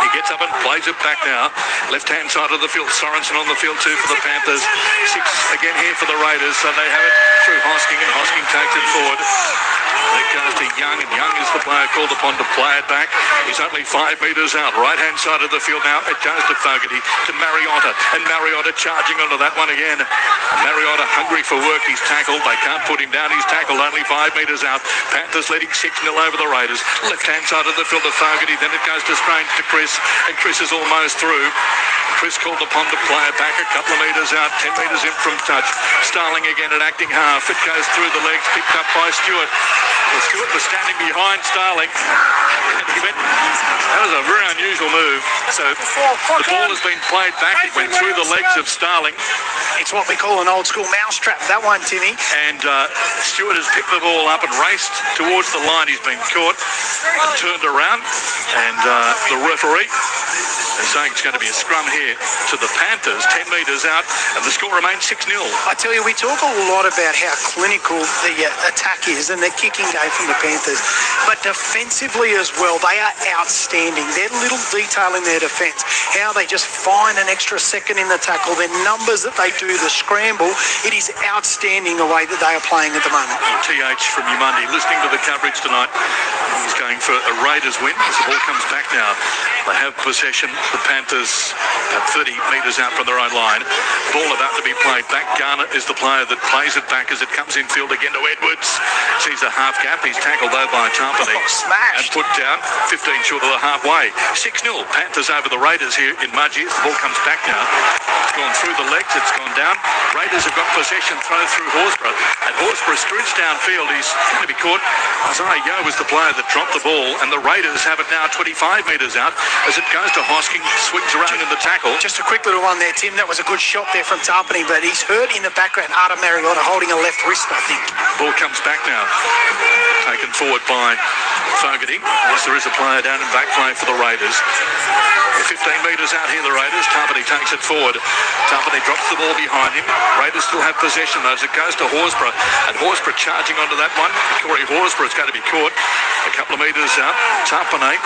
He gets up and plays it back now. Left-hand side of the field. Sorensen on the field too for the Panthers. 6 again here for the Raiders. So they have it through Hosking, and Hosking takes it forward. It goes to Young, and Young is the player called upon to play it back. He's only 5 metres out. Right-hand side of the field now. It goes to Fogarty, to Mariotto. And Mariotto charging onto that one again. And Mariotto hungry for work. He's tackled. They can't put him down. He's tackled only 5 metres out. Panthers leading 6-0 over the Raiders. Left-hand side of the field to Fogarty. Then it goes to Strange to Chris. And Chris is almost through. Chris called upon to play it back a couple of metres out, 10 metres in from touch. Starling again at acting half. It goes through the legs, picked up by Stewart. Well, Stewart was standing behind Starling. That was a very unusual move. So the ball has been played back. It went through the legs of Starling. It's what we call an old school mousetrap, that one, Timmy. And Stewart has picked the ball up and raced towards the line. He's been caught and turned around. And the referee is saying it's going to be a scrum here to the Panthers, 10 metres out, and the score remains 6-0. I tell you, we talk a lot about how clinical the attack is and the kicking game from the Panthers, but defensively as well, they are outstanding. Their little detail in their defence, how they just find an extra second in the tackle, their numbers that they do, the scramble, it is outstanding the way that they are playing at the moment. TH from Umundi, listening to the coverage tonight, he's going for a Raiders win as the ball comes back now. They have possession The Panthers at 30 metres out from their own line. Ball about to be played back. Garnett is the player that plays it back as it comes in field again to Edwards. Sees a half gap. He's tackled though by Tarpany. And put down 15 short of the halfway. 6-0. Panthers over the Raiders here in Mudgee. The ball comes back now. It's gone through the legs. It's gone down. Raiders have got possession. Throw through Horsburgh. And Horsburgh screws downfield. He's going to be caught. Isaiah Yeo was the player that dropped the ball. And the Raiders have it now 25 metres out as it goes to Hosking. Swings around in the tackle. Just a quick little one there, Tim. That was a good shot there from Tarpany, but he's hurt in the background. Artem Mariota holding a left wrist, I think. Ball comes back now. Taken forward by Fogarty. Yes, there is a player down in back play for the Raiders. 15 metres out here, the Raiders. Tarpany takes it forward. Tarpany drops the ball behind him. Raiders still have possession though as it goes to Horsburgh. And Horsburgh charging onto that one. Corey Horsburgh is going to be caught a couple of metres out. Tarpany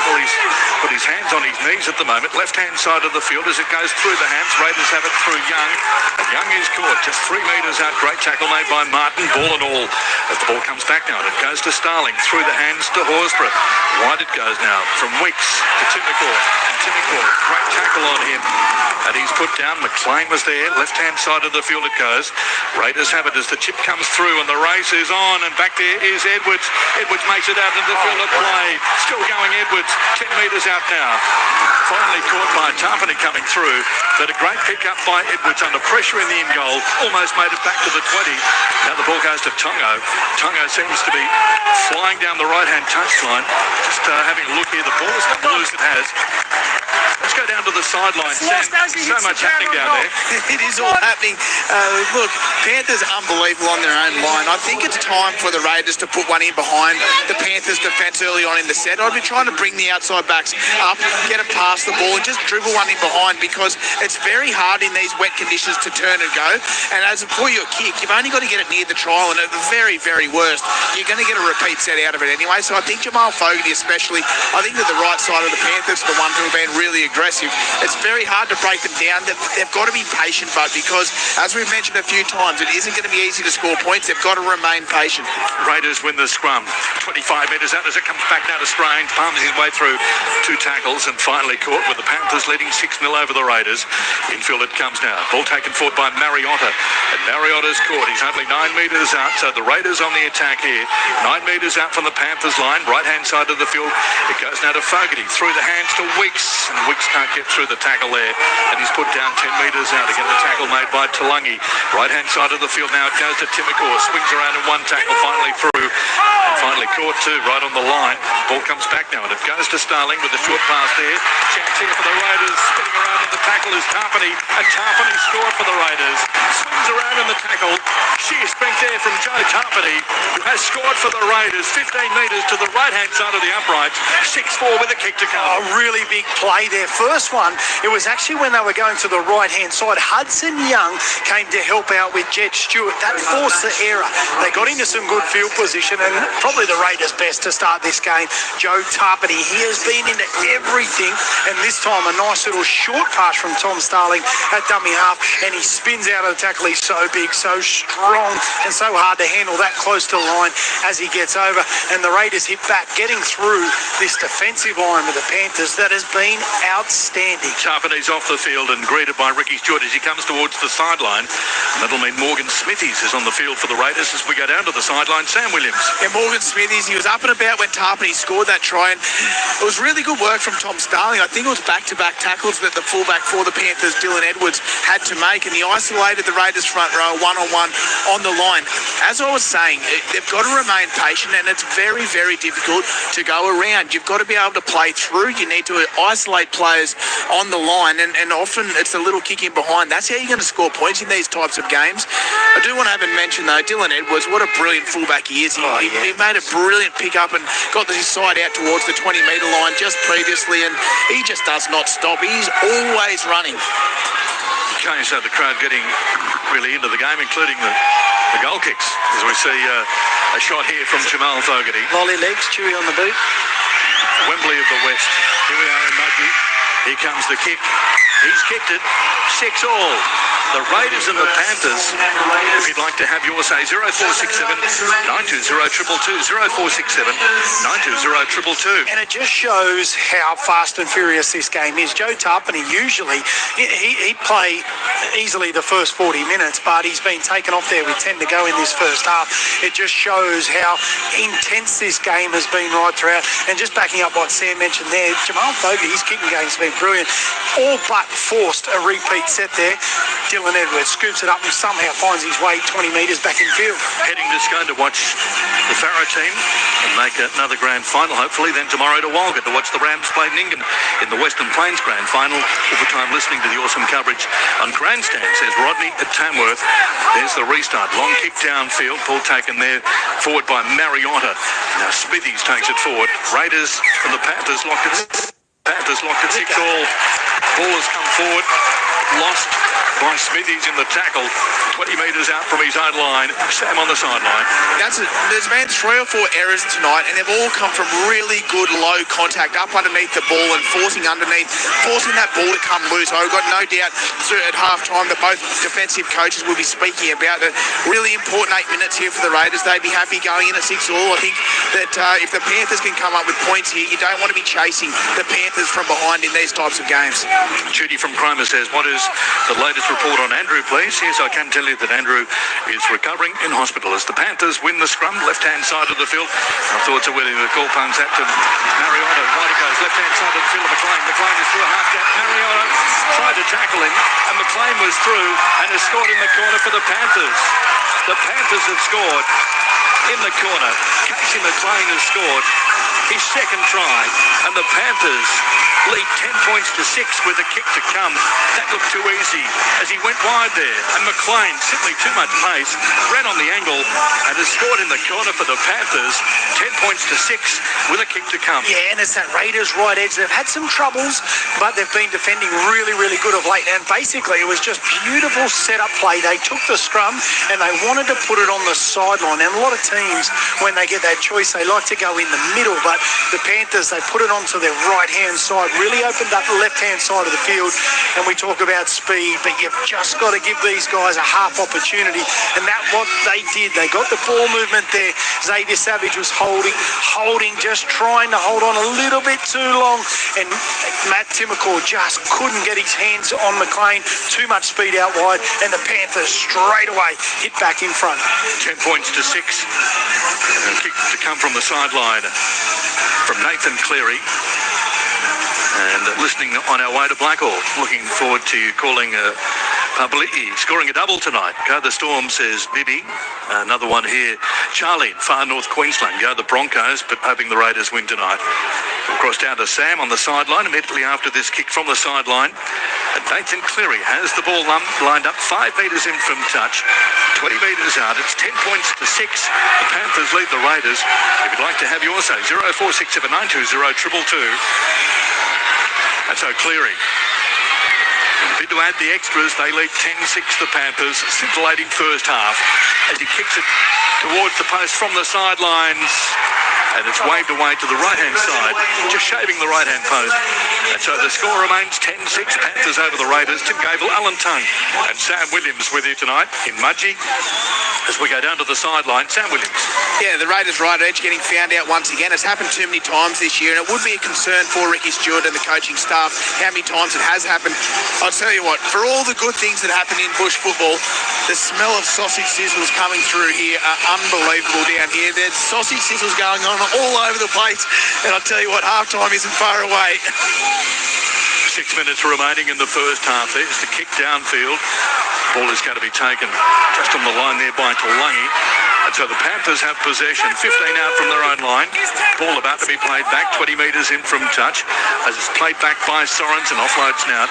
put his hands on his knees at the moment. Left-hand side of the field as it goes through the hands. Raiders have it through Young. And Young is caught just 3 metres out. Great tackle made by Martin. Ball and all. As the ball comes back now, and it goes to Starling. Through the hands to Horsburgh. Wide it goes now from Weeks to Timmercourt. And Timmercourt, great tackle on him. And he's put down. McLean was there. Left-hand side of the field it goes. Raiders have it as the chip comes through and the race is on. And back there is Edwards. Edwards makes it out into the field of play. Still going Edwards. 10 metres out now. Finally caught by Tarpany coming through. But a great pick up by Edwards under pressure in the in goal. Almost made it back to the 20. Now the ball goes to Tongo. Tongo seems to be flying down the right-hand touchline. Just having a look here. The ball is not loose. It has. Let's go down to the sideline. Sam, so much happening down there. It is all happening. Look, Panthers unbelievable on their own line. I think it's time for the Raiders to put one in behind the Panthers defence early on in the set. I'd be trying to bring the outside backs up, get it past the ball and just dribble one in behind because it's very hard in these wet conditions to turn and go. And as for your kick, you've only got to get it near the trial and at the very, very worst, you're going to get a repeat set out of it anyway. So I think Jamal Fogarty especially, I think that the right side of the Panthers are the ones who have been really aggressive. It's very hard to break them down. They've got to be patient, but because, as we've mentioned a few times, it isn't going to be easy to score points. They've got to remain patient. Raiders win the scrum. 25 metres out as it comes back now to Strange. Palms his way through 2 tackles and finally caught with the Panthers leading 6-0 over the Raiders. Infield it comes now. Ball taken forward by Mariota. And Mariota's caught. He's only 9 metres out, so the Raiders on the attack here. 9 metres out from the Panthers line. Right-hand side of the field. It goes now to Fogarty. Through the hands to Weeks. And Weeks can't get through the tackle there. And he's put down 10 metres out. Again, the tackle made by Talangi. Right-hand side of the field now. It goes to Timmercourt. Swings around in one tackle. Finally through. And finally caught too. Right on the line. Ball comes back now. And it goes to Starling with a short pass there. Chance here for the Raiders. Spinning around in the tackle is Tarpany. And Tarpany scored for the Raiders. Swings around in the tackle. Sheer strength there from Joe Tarpany, who has scored for the Raiders. 15 metres to the right-hand side of the uprights. 6-4 with a kick to come. A really big play there. First one, it was actually when they were going to the right-hand side. Hudson Young came to help out with Jed Stewart. That forced the error. They got into some good field position and probably the Raiders' best to start this game. Joe Tarpany, he has been into everything, and this time a nice little short pass from Tom Starling at dummy half, and he spins out of the tackle. He's so big, so strong, and so hard to handle that close to the line as he gets over. And the Raiders hit back, getting through this defensive line with the Panthers that has been outstanding. Tarpany's off the field and greeted by Ricky Stewart as he comes towards the sideline. That'll mean Morgan Smithies is on the field for the Raiders as we go down to the sideline. Sam Williams. Yeah, Morgan Smithies, he was up and about when Tarpany scored that try, and it was really good work from Tom Starling. I think it was back-to-back tackles that the fullback for the Panthers, Dylan Edwards, had to make, and he isolated the Raiders front row one-on-one on the line. As I was saying, they've got to remain patient, and it's very, very difficult to go around. You've got to be able to play through. You need to isolate players on the line, and often it's a little kick in behind. That's how you're going to score points in these types of games. I do want to have a mention, though, Dylan Edwards, what a brilliant fullback he is. He made a brilliant pick-up and got his side out towards the 20-metre line just previously, and he just does not stop. He's always running. Okay, so the crowd getting really into the game, including the goal kicks, as we see a shot here from Jamal Fogarty. Lolly legs, Chewy on the boot. Wembley of the West. Here we are in Mudgee. Here comes the kick. He's kicked it 6-all. The Raiders and the Panthers, if you'd like to have your say, 0467 920 222, 0467 920 222. And it just shows how fast and furious this game is. Joe Tarpany usually, he'd play easily the first 40 minutes, but he's been taken off there with 10 to go in this first half. It just shows how intense this game has been right throughout. And just backing up what Sam mentioned there, Jamal Fogarty, his kicking game's been brilliant. All but forced a repeat set there. Dylan Edwards scoops it up and somehow finds his way 20 metres back in field. Heading to Scone to watch the Farrow team and make another grand final, hopefully. Then tomorrow to Walgett to watch the Rams play Ningen in the Western Plains grand final. All the time listening to the awesome coverage on Grandstand, says Rodney at Tamworth. There's the restart. Long kick downfield. Ball taken there forward by Mariotta. Now Smithies takes it forward. Raiders and the Panthers locked it. 6-all. Ball has come forward. Lost by Smithies in the tackle. 20 metres out from his own line. Sam on the sideline. There's been 3 or 4 errors tonight, and they've all come from really good low contact up underneath the ball and forcing that ball to come loose. I've got no doubt at half-time that both defensive coaches will be speaking about it. Really important 8 minutes here for the Raiders. They'd be happy going in at 6-all. I think that if the Panthers can come up with points here, you don't want to be chasing the Panthers from behind in these types of games. Judy from Cromer says, what is the latest report on Andrew, please? Yes, I can tell you that Andrew is recovering in hospital as the Panthers win the scrum, left-hand side of the field. Our thoughts are with him. The call pungs that to Mariotta. Right he goes, left-hand side of the field of McLean. McLean is through a half gap. Mariotta tried to tackle him, and McLean was through and has scored in the corner for the Panthers. The Panthers have scored in the corner. Casey McLean has scored his second try, and the Panthers lead 10 points to 6 with a kick to come. That looked too easy as he went wide there, and McLean, simply too much pace, ran on the angle and has scored in the corner for the Panthers. 10 points to 6 with a kick to come. Yeah, and it's that Raiders right edge. They've had some troubles, but they've been defending really, really good of late. And basically, it was just beautiful setup play. They took the scrum and they wanted to put it on the sideline. And a lot of teams, when they get that choice, they like to go in the middle. But the Panthers, they put it onto their right-hand side, really opened up the left-hand side of the field. And we talk about speed, but you've just got to give these guys a half opportunity. And that's what they did. They got the ball movement there. Xavier Savage was holding, just trying to hold on a little bit too long. And Matt Timmercore just couldn't get his hands on McLean. Too much speed out wide. And the Panthers straight away hit back in front. 10 points to 6. And a kick to come from the sideline from Nathan Cleary. And listening on our way to Blackall. Looking forward to you calling Publici, scoring a double tonight. Go the Storm, says Bibby. Another one here. Charlie, far north Queensland. Go the Broncos, but hoping the Raiders win tonight. We'll cross down to Sam on the sideline immediately after this kick from the sideline. And Nathan Cleary has the ball lined up 5 metres in from touch. 20 metres out. It's 10 points to 6. The Panthers lead the Raiders. If you'd like to have your say, 0467 920 222. That's O'Cleary. Bid to add the extras, they lead 10-6 the Panthers. Scintillating first half as he kicks it towards the post from the sidelines. And it's waved away to the right-hand side, just shaving the right-hand post. And so the score remains 10-6, Panthers over the Raiders. Tim Gable, Alan Tung and Sam Williams with you tonight in Mudgee. As we go down to the sideline, Sam Williams. Yeah, the Raiders right edge getting found out once again. It's happened too many times this year, and it would be a concern for Ricky Stewart and the coaching staff how many times it has happened. I'll tell you what, for all the good things that happen in bush football, the smell of sausage sizzles coming through here are unbelievable down here. There's sausage sizzles going on all over the place, and I'll tell you what, halftime isn't far away. 6 minutes remaining in the first half. There's the kick downfield. Ball is going to be taken just on the line there by Talangi. And so the Panthers have possession, 15 out from their own line. Ball about to be played back, 20 metres in from touch. As it's played back by Sorens and offloads now.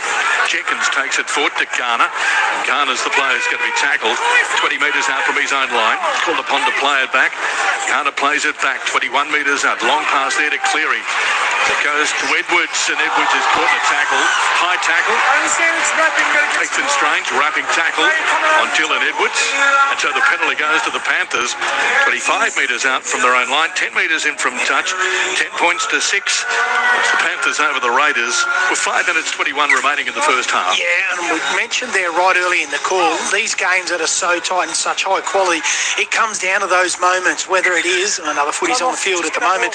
Jenkins takes it forward to Garner. And Garner's the player who's going to be tackled. 20 metres out from his own line. Called upon to play it back. Garner plays it back, 21 metres out. Long pass there to Cleary. It goes to Edwards, and Edwards is caught in a tackle. High tackle. Nathan Strange, wrapping tackle on Dylan Edwards. And so the penalty goes to the Panthers. 25 metres out from their own line, 10 metres in from touch, 10 points to 6. It's the Panthers over the Raiders with 5 minutes 21 remaining in the first half. Yeah, and we mentioned there right early in the call, these games that are so tight and such high quality, it comes down to those moments, whether it is, another footy's on the field at the moment,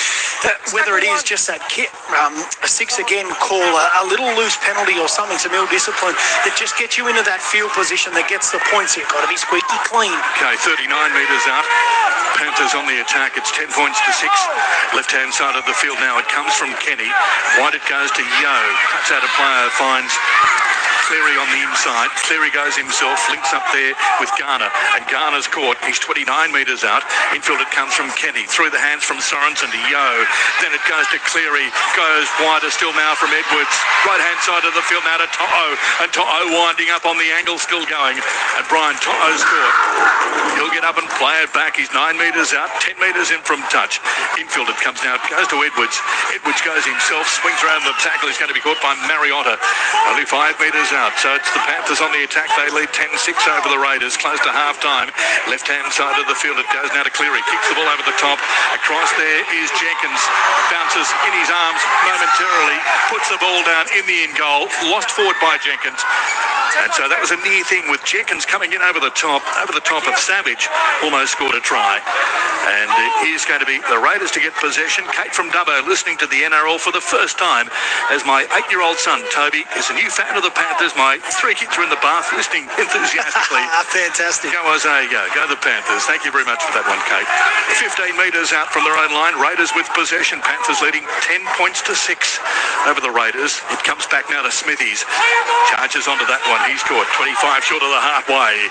whether it is just that kit, a 6 again call, a little loose penalty or something, some ill discipline that just gets you into that field position that gets the points. You've got to be squeaky clean. Okay, 39 metres out. Panthers on the attack. It's 10 points to 6. Left-hand side of the field now. It comes from Kenny. Wide it goes to Yo. Cuts out a player, finds Cleary on the inside. Cleary goes himself, links up there with Garner, and Garner's caught. He's 29 metres out. Infield it comes from Kenny. Through the hands from Sorensen to Yo. Then it goes to Cleary. Goes wider still now from Edwards. Right-hand side of the field now to To'o. And To'o winding up on the angle, still going. And Brian To'o's caught. He'll get up and play it back. He's 9 metres out, 10 metres in from touch. Infield it comes now. It goes to Edwards. Edwards goes himself, swings around the tackle. He's going to be caught by Mariotta. Only 5 metres out. So it's the Panthers on the attack. They lead 10-6 over the Raiders. Close to half-time. Left-hand side of the field. It goes now to Cleary. Kicks the ball over the top. Across there is Jenkins. Bounces in his arms momentarily. Puts the ball down in the in-goal. Lost forward by Jenkins. And so that was a near thing with Jenkins coming in over the top of Savage. Almost scored a try. And it is going to be the Raiders to get possession. Kate from Dubbo listening to the NRL for the first time as my 8-year-old son, Toby, is a new fan of the Panthers. My 3 kids are in the bath listening enthusiastically. Fantastic. Go Isaiah, go. Go the Panthers. Thank you very much for that one, Kate. 15 metres out from their own line. Raiders with possession. Panthers leading 10 points to 6 over the Raiders. It comes back now to Smithies. Charges onto that one. He's caught 25 short of the halfway.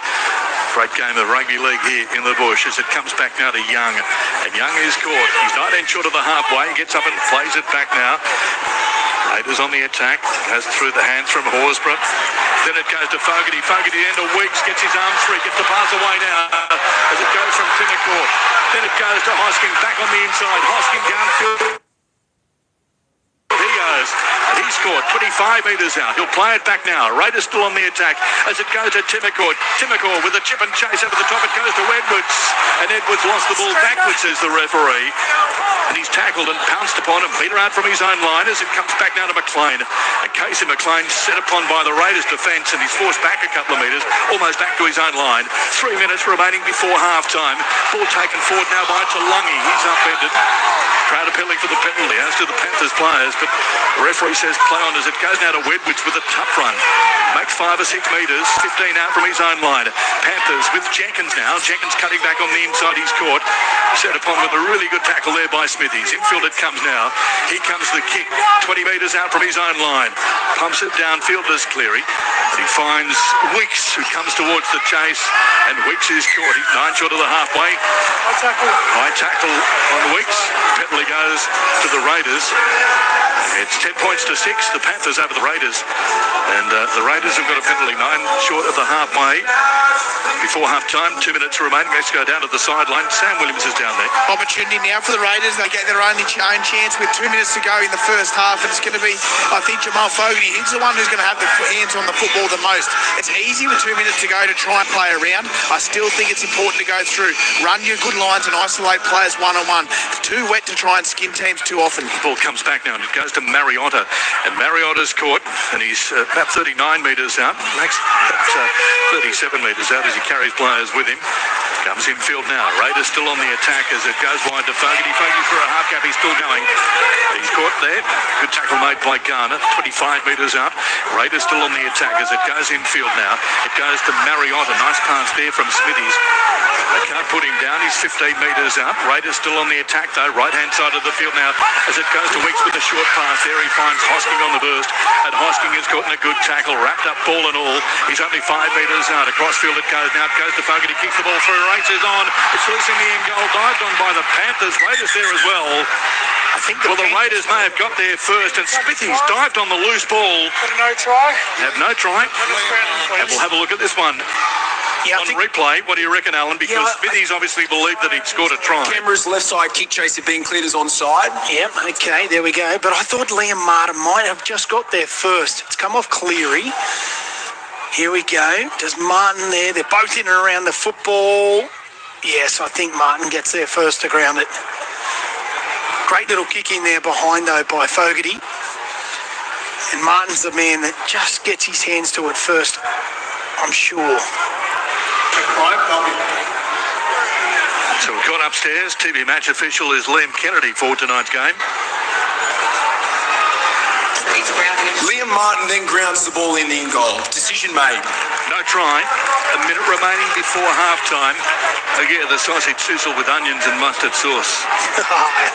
Great game of rugby league here in the bush as it comes back now to Young. And Young is caught. He's 19 short of the halfway. Gets up and plays it back now. Raiders on the attack. Goes through the hands from Horsburgh. Then it goes to Fogarty. Fogarty into Weeks. Gets his arms free. Gets the pass away now as it goes from Timmercourt. Then it goes to Hosking. Back on the inside. Hosking downfield. He goes. And he scored 25 metres out. He'll play it back now. Raiders still on the attack as it goes to Timmercourt. Timmercourt with a chip and chase over the top. It goes to Edwards. And Edwards lost the ball backwards, says the referee. And he's tackled and pounced upon him. Peter out from his own line as it comes back now to McLean. And Casey McLean set upon by the Raiders defence and he's forced back a couple of metres, almost back to his own line. 3 minutes remaining before half-time. Ball taken forward now by Talangi. He's upended. Crowd appealing for the penalty, as do the Panthers players, but the referee says play on as it goes now to Wedwich with a tough run. Makes 5 or 6 metres, 15 out from his own line. Panthers with Jenkins now. Jenkins cutting back on the inside. He's caught. Set upon with a really good tackle there by Smithies. Infield it comes now. Here comes the kick. 20 metres out from his own line. Pumps it downfield as Cleary. And he finds Weeks, who comes towards the chase. And Weeks is caught. He's 9 short of the halfway. High tackle on Weeks. Penalty goes to the Raiders. It's 10 points to 6. The Panthers over the Raiders. And the Raiders have got a penalty 9 short of the halfway. Before half-time, 2 minutes remaining. Let's go down to the sideline. Sam Williams is down there. Opportunity now for the Raiders. They get their own chance with 2 minutes to go in the first half. And it's going to be, I think, Jamal Fogarty. He's the one who's going to have the hands on the football the most. It's easy with 2 minutes to go to try and play around. I still think it's important to go through. Run your good lines and isolate players one-on-one. It's too wet to try and skin teams too often. The ball comes back now and it goes to Mariotta. And Mariotta's caught and he's about 39 metres out. Makes 37 metres out as he carries players with him. Comes infield now. Raiders still on the attack as it goes wide to Fogarty. Fogarty for a half gap. He's still going. He's caught there. Good tackle made by Garner. 25 metres out. Raiders still on the attack as it goes infield now. It goes to Mariotta. Nice pass there from Smithies. They can't put him down. He's 15 metres out. Raiders still on the attack though. Right-hand side of the field now as it goes to Weeks with a short pass there. He finds Hosking on the burst. And Hosking is caught in a good tackle. Wrapped up ball and all. He's only 5 metres out. Across field it goes now. It goes to Fogarty. Kicks the ball through. Races on. It's loose in the end goal. Dived on by the Panthers. Raiders there as well. I think the Raiders may have got there first, and Smithies dived on the loose ball. No try. Have no try. And we'll have a look at this one. Yeah, On replay, what do you reckon, Alan? Because Smithies obviously believed that he'd scored a try. Canberra's left side kick chaser being cleared as onside. Yep, okay, there we go. But I thought Liam Martin might have just got there first. It's come off Cleary. Here we go. Does Martin there? They're both in and around the football. Yes, I think Martin gets there first to ground it. Great little kick in there behind, though, by Fogarty. And Martin's the man that just gets his hands to it first, I'm sure. So we've gone upstairs. TV match official is Liam Kennedy for tonight's game. Liam Martin then grounds the ball in goal. Decision made. No try. A minute remaining before half-time. Again, the sausage sizzle with onions and mustard sauce.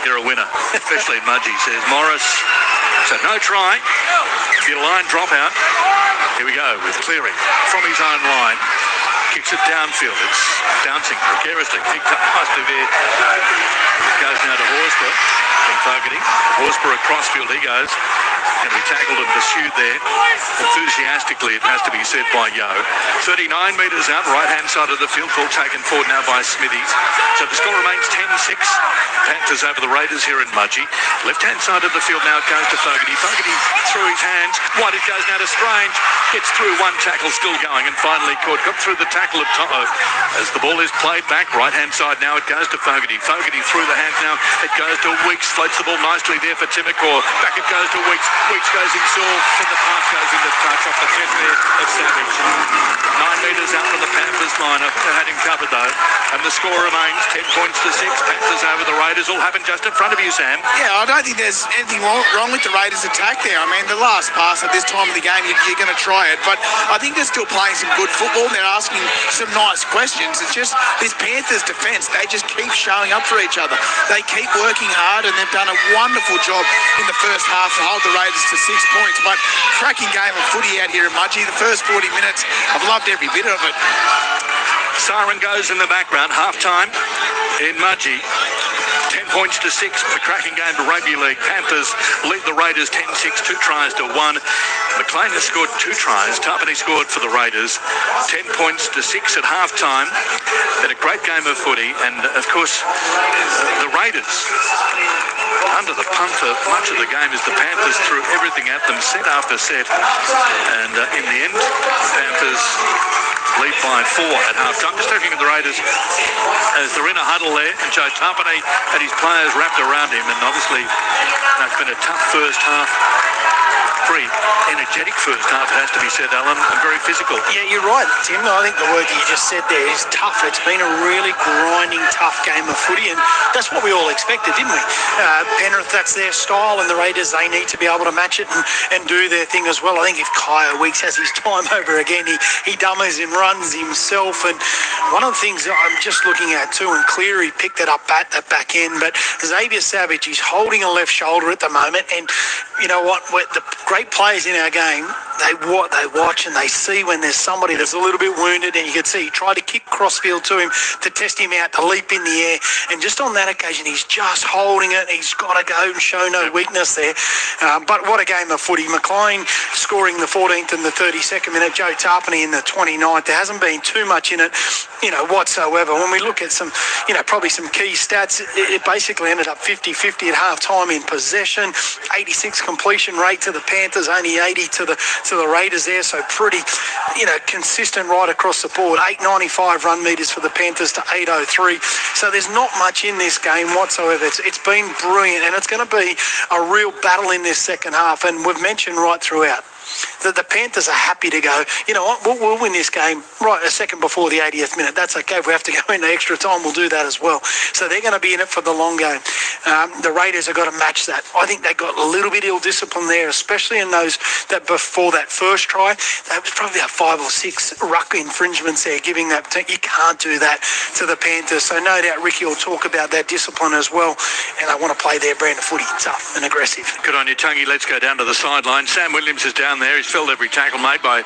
You're a winner, especially in Mudgee, says Morris. So no try. Your line drop out. Here we go with Cleary from his own line. Kicks it downfield. It's bouncing precariously. Picked up nicely there. Goes now to Horsburgh. From Fogarty. Horsburgh across field he goes. And we tackled and pursued there enthusiastically, it has to be said, by Yo. 39 metres out, right-hand side of the field. Ball taken forward now by Smithies. So the score remains 10-6. Panthers over the Raiders here in Mudgee. Left-hand side of the field now it goes to Fogarty. Fogarty through his hands. Wide it goes now to Strange. Gets through one tackle, still going, and finally caught. Got through the tackle of Toto. As the ball is played back, right-hand side now it goes to Fogarty. Fogarty through the hands now. It goes to Weeks. Floats the ball nicely there for Timacor. Back it goes to Weeks. Weeks goes himself, and the pass goes into touch off the chest there of Savage. 9 metres out from the Panthers line. Had him covered though. And the score remains 10 points to 6. Panthers over the Raiders. All happened just in front of you, Sam. Yeah, I don't think there's anything wrong with the Raiders' attack there. I mean, the last pass at this time of the game, you're going to try it. But I think they're still playing some good football. They're asking some nice questions. It's just this Panthers defence, they just keep showing up for each other. They keep working hard, and they've done a wonderful job in the first half to hold the Raiders to 6 points. But cracking game of footy out here in Mudgee. The first 40 minutes, I've loved every bit of it. Siren goes in the background. Half-time in Mudgee. 10 points to 6. A cracking game of rugby league. Panthers lead the Raiders 10-6. 2 tries to 1. McLean has scored 2 tries. Tarpany scored for the Raiders. 10 points to 6 at half-time. Been a great game of footy. And, of course, the Raiders under the pump for much of the game as the Panthers threw everything at them, set after set. And in the end, the Panthers lead by 4 at half-time. Just looking at the Raiders as they're in a huddle there, and Joe Tarpany and his players wrapped around him, and obviously it's been a tough first half. Very energetic first half, it has to be said, Alan, and very physical. Yeah, you're right, Tim. I think the word that you just said there is tough. It's been a really grinding, tough game of footy, and that's what we all expected, didn't we? Penrith, that's their style, and the Raiders, they need to be able to match it and do their thing as well. I think if Kaya Weeks has his time over again, he dummies and runs himself. And one of the things that I'm just looking at too, and Cleary picked it up at the back end, but Xavier Savage, he's holding a left shoulder at the moment, and you know what? The great players in our game, they watch and they see when there's somebody that's a little bit wounded, and you can see he tried to kick crossfield to him to test him out, to leap in the air, and just on that occasion he's just holding it. He's got to go and show no weakness there. But what a game of footy. McLean scoring the 14th and the 32nd minute, Joe Tarpany in the 29th. There hasn't been too much in it, whatsoever. When we look at some, probably some key stats, it basically ended up 50-50 at half-time in possession, 86 completion rate to the Panthers, only 80 to the Raiders there, so pretty, consistent right across the board. 895 run meters for the Panthers to 803. So there's not much in this game whatsoever. It's been brilliant, and it's going to be a real battle in this second half, and we've mentioned right throughout that the Panthers are happy to go, you know what, we'll win this game right a second before the 80th minute. That's okay. If we have to go into extra time, we'll do that as well. So they're going to be in it for the long game. The Raiders have got to match that. I think they got a little bit ill-discipline there, especially in those that before that first try. There was probably about 5 or 6 ruck infringements there, giving that. You can't do that to the Panthers. So no doubt Ricky will talk about that discipline as well. And they want to play their brand of footy, tough and aggressive. Good on you, Tungy. Let's go down to the sideline. Sam Williams is down there. He's filled every tackle made by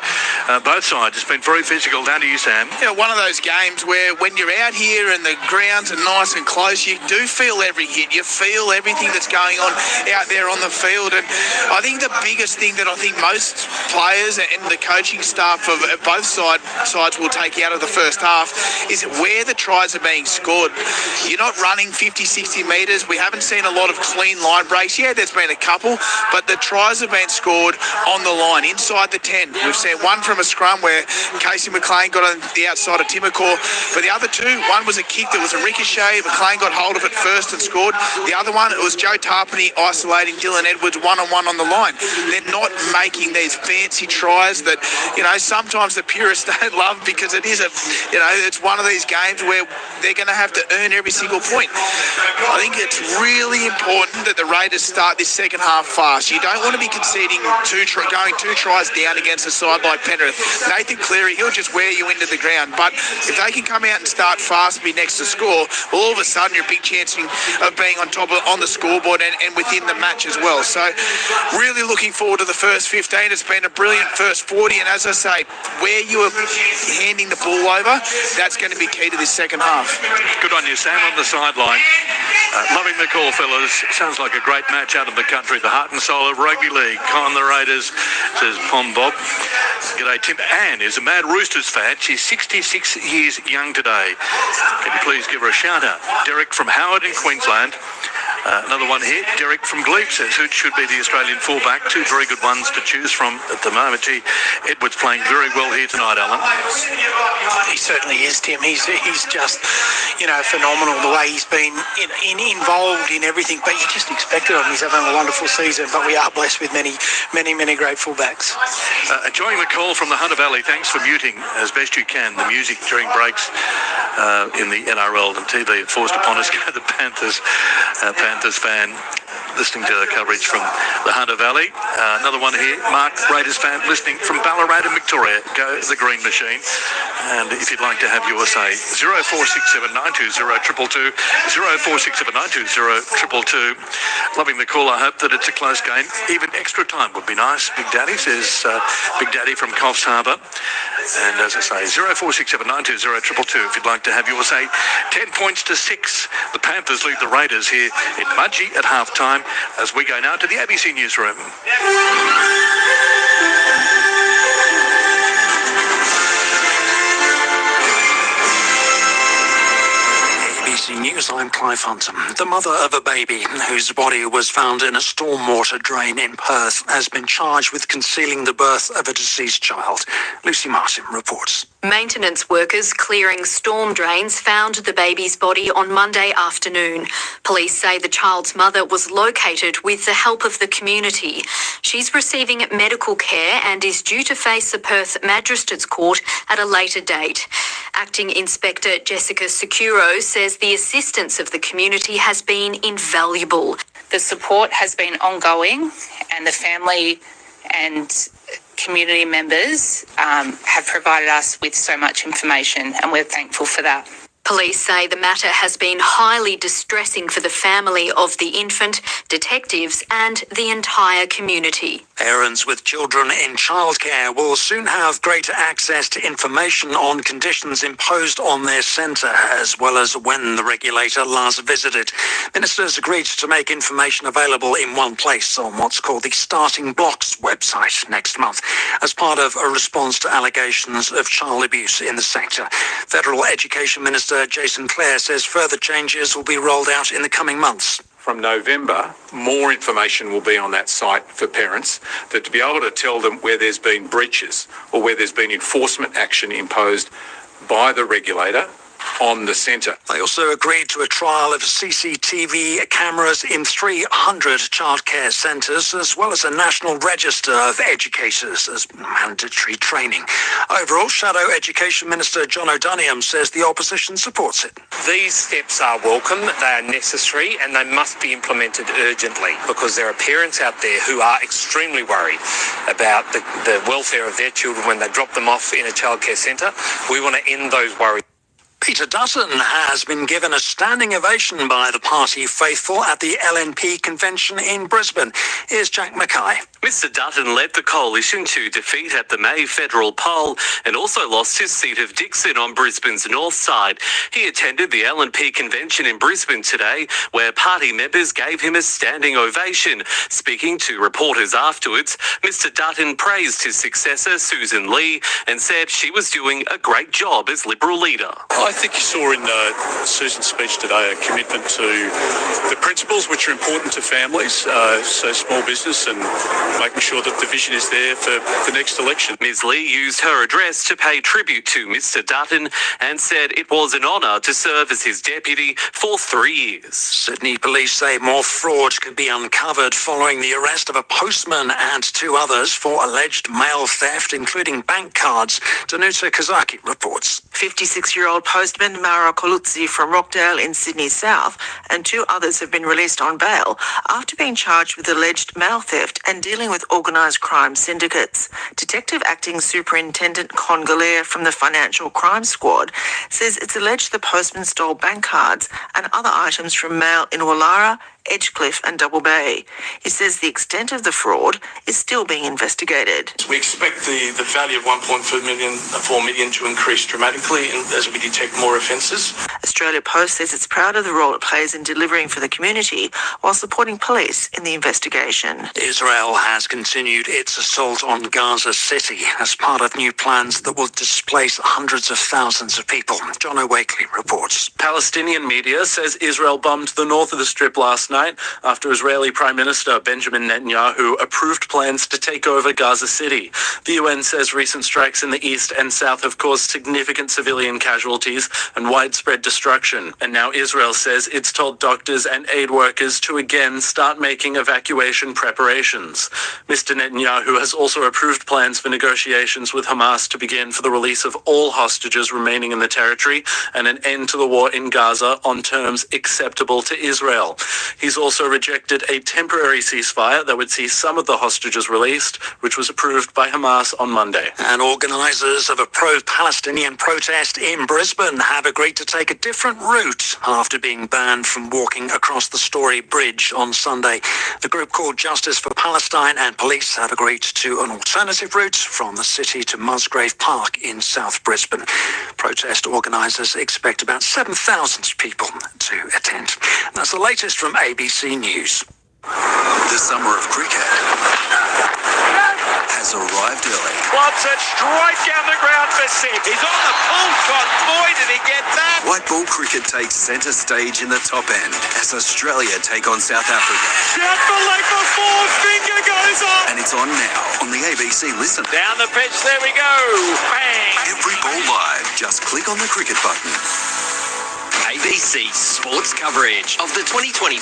both sides. It's been very physical. Down to you, Sam. Yeah, one of those games where when you're out here and the grounds are nice and close, you do feel every hit. You feel everything that's going on out there on the field. And I think the biggest thing that I think most players and the coaching staff of both sides will take out of the first half is where the tries are being scored. You're not running 50, 60 metres. We haven't seen a lot of clean line breaks. Yeah, there's been a couple, but the tries have been scored on the line, inside the 10. We've seen one from a scrum where Casey McLean got on the outside of Timacor, but the other two, one was a kick that was a ricochet. McLean got hold of it first and scored. The other one, it was Joe Tarpany isolating Dylan Edwards one-on-one on the line. They're not making these fancy tries that, sometimes the purists don't love, because it is it's one of these games where they're going to have to earn every single point. I think it's really important that the Raiders start this second half fast. You don't want to be conceding going two tries down against a side like Penrith. Nathan Cleary, he'll just wear you into the ground. But if they can come out and start fast and be next to score, well, all of a sudden you're a big chance of being on top on the scoreboard and within the match as well. So really looking forward to the first 15. It's been a brilliant first 40, and as I say, where you are handing the ball over, that's going to be key to this second half. Good on you, Sam, on the sideline. Loving the call, fellas. Sounds like a great match out of the country. The heart and soul of rugby league. Con the Raiders, says Pom Bob. G'day, Tim. Anne is a Mad Roosters fan. She's 66 years young today. Can you please give her a shout out? Derek from Howard in Queensland. Another one here, Derek from Glebe says, who should be the Australian fullback? Two very good ones to choose from at the moment. Gee, Edwards playing very well here tonight, Alan. He certainly is, Tim. He's just, phenomenal the way he's been involved in everything. But you just expect it of him. He's having a wonderful season, but we are blessed with many, many, many great fullbacks. Enjoying the call from the Hunter Valley. Thanks for muting as best you can the music during breaks in the NRL and TV. It forced upon us. The Panthers fan listening to the coverage from the Hunter Valley. Another one here, Mark, Raiders fan, listening from Ballarat in Victoria. Go the Green Machine. And if you'd like to have your say, 0467920222, 0467920222. Loving the call. I hope that it's a close game. Even extra time would be nice. Big Daddy says, Big Daddy from Coffs Harbour. And as I say, 0467920222 if you'd like to have your say. 10 points to 6. The Panthers lead the Raiders here in Mudgee at half-time as we go now to the ABC Newsroom. ABC News, I'm Clive Hunter. The mother of a baby whose body was found in a stormwater drain in Perth has been charged with concealing the birth of a deceased child. Lucy Martin reports. Maintenance workers clearing storm drains found the baby's body on Monday afternoon. Police say the child's mother was located with the help of the community. She's receiving medical care and is due to face the Perth Magistrates Court at a later date. Acting Inspector Jessica Securo says the assistance of the community has been invaluable. The support has been ongoing, and the family and community members have provided us with so much information, and we're thankful for that. Police say the matter has been highly distressing for the family of the infant, detectives and the entire community. Parents with children in childcare will soon have greater access to information on conditions imposed on their centre, as well as when the regulator last visited. Ministers agreed to make information available in one place on what's called the Starting Blocks website next month, as part of a response to allegations of child abuse in the sector. Federal Education Minister Jason Clare says further changes will be rolled out in the coming months. From November, more information will be on that site for parents, that to be able to tell them where there's been breaches or where there's been enforcement action imposed by the regulator on the centre. They also agreed to a trial of CCTV cameras in 300 childcare centres, as well as a national register of educators as mandatory training. Overall, Shadow Education Minister John O'Doniam says the opposition supports it. These steps are welcome, they are necessary, and they must be implemented urgently, because there are parents out there who are extremely worried about the welfare of their children when they drop them off in a childcare centre. We want to end those worries. Peter Dutton has been given a standing ovation by the party faithful at the LNP convention in Brisbane. Here's Jack Mackay. Mr Dutton led the coalition to defeat at the May federal poll and also lost his seat of Dixon on Brisbane's north side. He attended the LNP convention in Brisbane today, where party members gave him a standing ovation. Speaking to reporters afterwards, Mr Dutton praised his successor, Susan Lee, and said she was doing a great job as Liberal leader. I think you saw in Susan's speech today a commitment to the principles which are important to families, so small business, and making sure that the vision is there for the next election. Ms Lee used her address to pay tribute to Mr Dutton and said it was an honour to serve as his deputy for 3 years. Sydney police say more fraud could be uncovered following the arrest of a postman and 2 others for alleged mail theft, including bank cards. Danuta Kazaki reports. 56-year-old postman Mara Kolutzi from Rockdale in Sydney South and 2 others have been released on bail after being charged with alleged mail theft and dealing with organised crime syndicates. Detective Acting Superintendent Con Galea from the Financial Crime Squad says it's alleged the postman stole bank cards and other items from mail in Wallara, Edgecliff and Double Bay. He says the extent of the fraud is still being investigated. We expect the value of 1.4 million to increase dramatically as we detect more offences. Australia Post says it's proud of the role it plays in delivering for the community while supporting police in the investigation. Israel has continued its assault on Gaza City as part of new plans that will displace hundreds of thousands of people. John O'Wakely reports. Palestinian media says Israel bombed the north of the Strip last night after Israeli Prime Minister Benjamin Netanyahu approved plans to take over Gaza City. The UN says recent strikes in the east and south have caused significant civilian casualties and widespread destruction. And now Israel says it's told doctors and aid workers to again start making evacuation preparations. Mr. Netanyahu has also approved plans for negotiations with Hamas to begin for the release of all hostages remaining in the territory and an end to the war in Gaza on terms acceptable to Israel. He's also rejected a temporary ceasefire that would see some of the hostages released, which was approved by Hamas on Monday. And organisers of a pro-Palestinian protest in Brisbane have agreed to take a different route after being banned from walking across the Story Bridge on Sunday. The group called Justice for Palestine and police have agreed to an alternative route from the city to Musgrave Park in South Brisbane. Protest organisers expect about 7,000 people to attend. That's the latest from ABC News. The summer of cricket has arrived early. Lobs it straight down the ground for 6. He's on the pull shot. Boy, did he get that! White ball cricket takes centre stage in the top end as Australia take on South Africa. Shout for leg before finger goes up! And it's on now on the ABC Listen. Down the pitch, there we go. Bang! Every ball live. Just click on the cricket button. ABC sports coverage of the 2025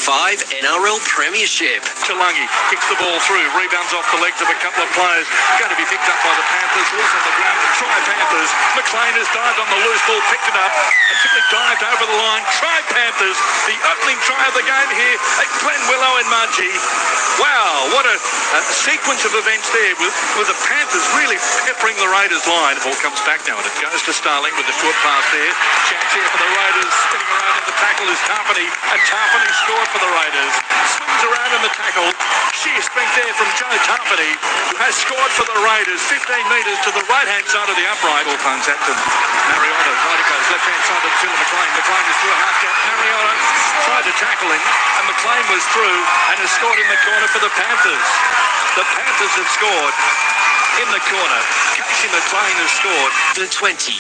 NRL Premiership. Talangi kicks the ball through, rebounds off the legs of a couple of players. Going to be picked up by the Panthers. Loose on the ground. Try Panthers. McLean has dived on the loose ball, picked it up, and simply dived over the line. Try Panthers. The opening try of the game here at Glen Willow and Mudgee. Wow, what a sequence of events there with the Panthers really peppering the Raiders line. Ball comes back now and it goes to Starling with a short pass there. Chance here for the Raiders. Spinning around in the tackle is Tarpany, and Tarpany scored for the Raiders. Swings around in the tackle. Sheer strength there from Joe Tarpany, who has scored for the Raiders. 15 metres to the right-hand side of the upright. Ball comes out to Mariota. Right it goes, left-hand side to Phil McLean. McLean is through a half gap. Mariota tried to tackle him, and McLean was through and has scored in the corner for the Panthers. The Panthers have scored in the corner. Casey McLean has scored. The 2025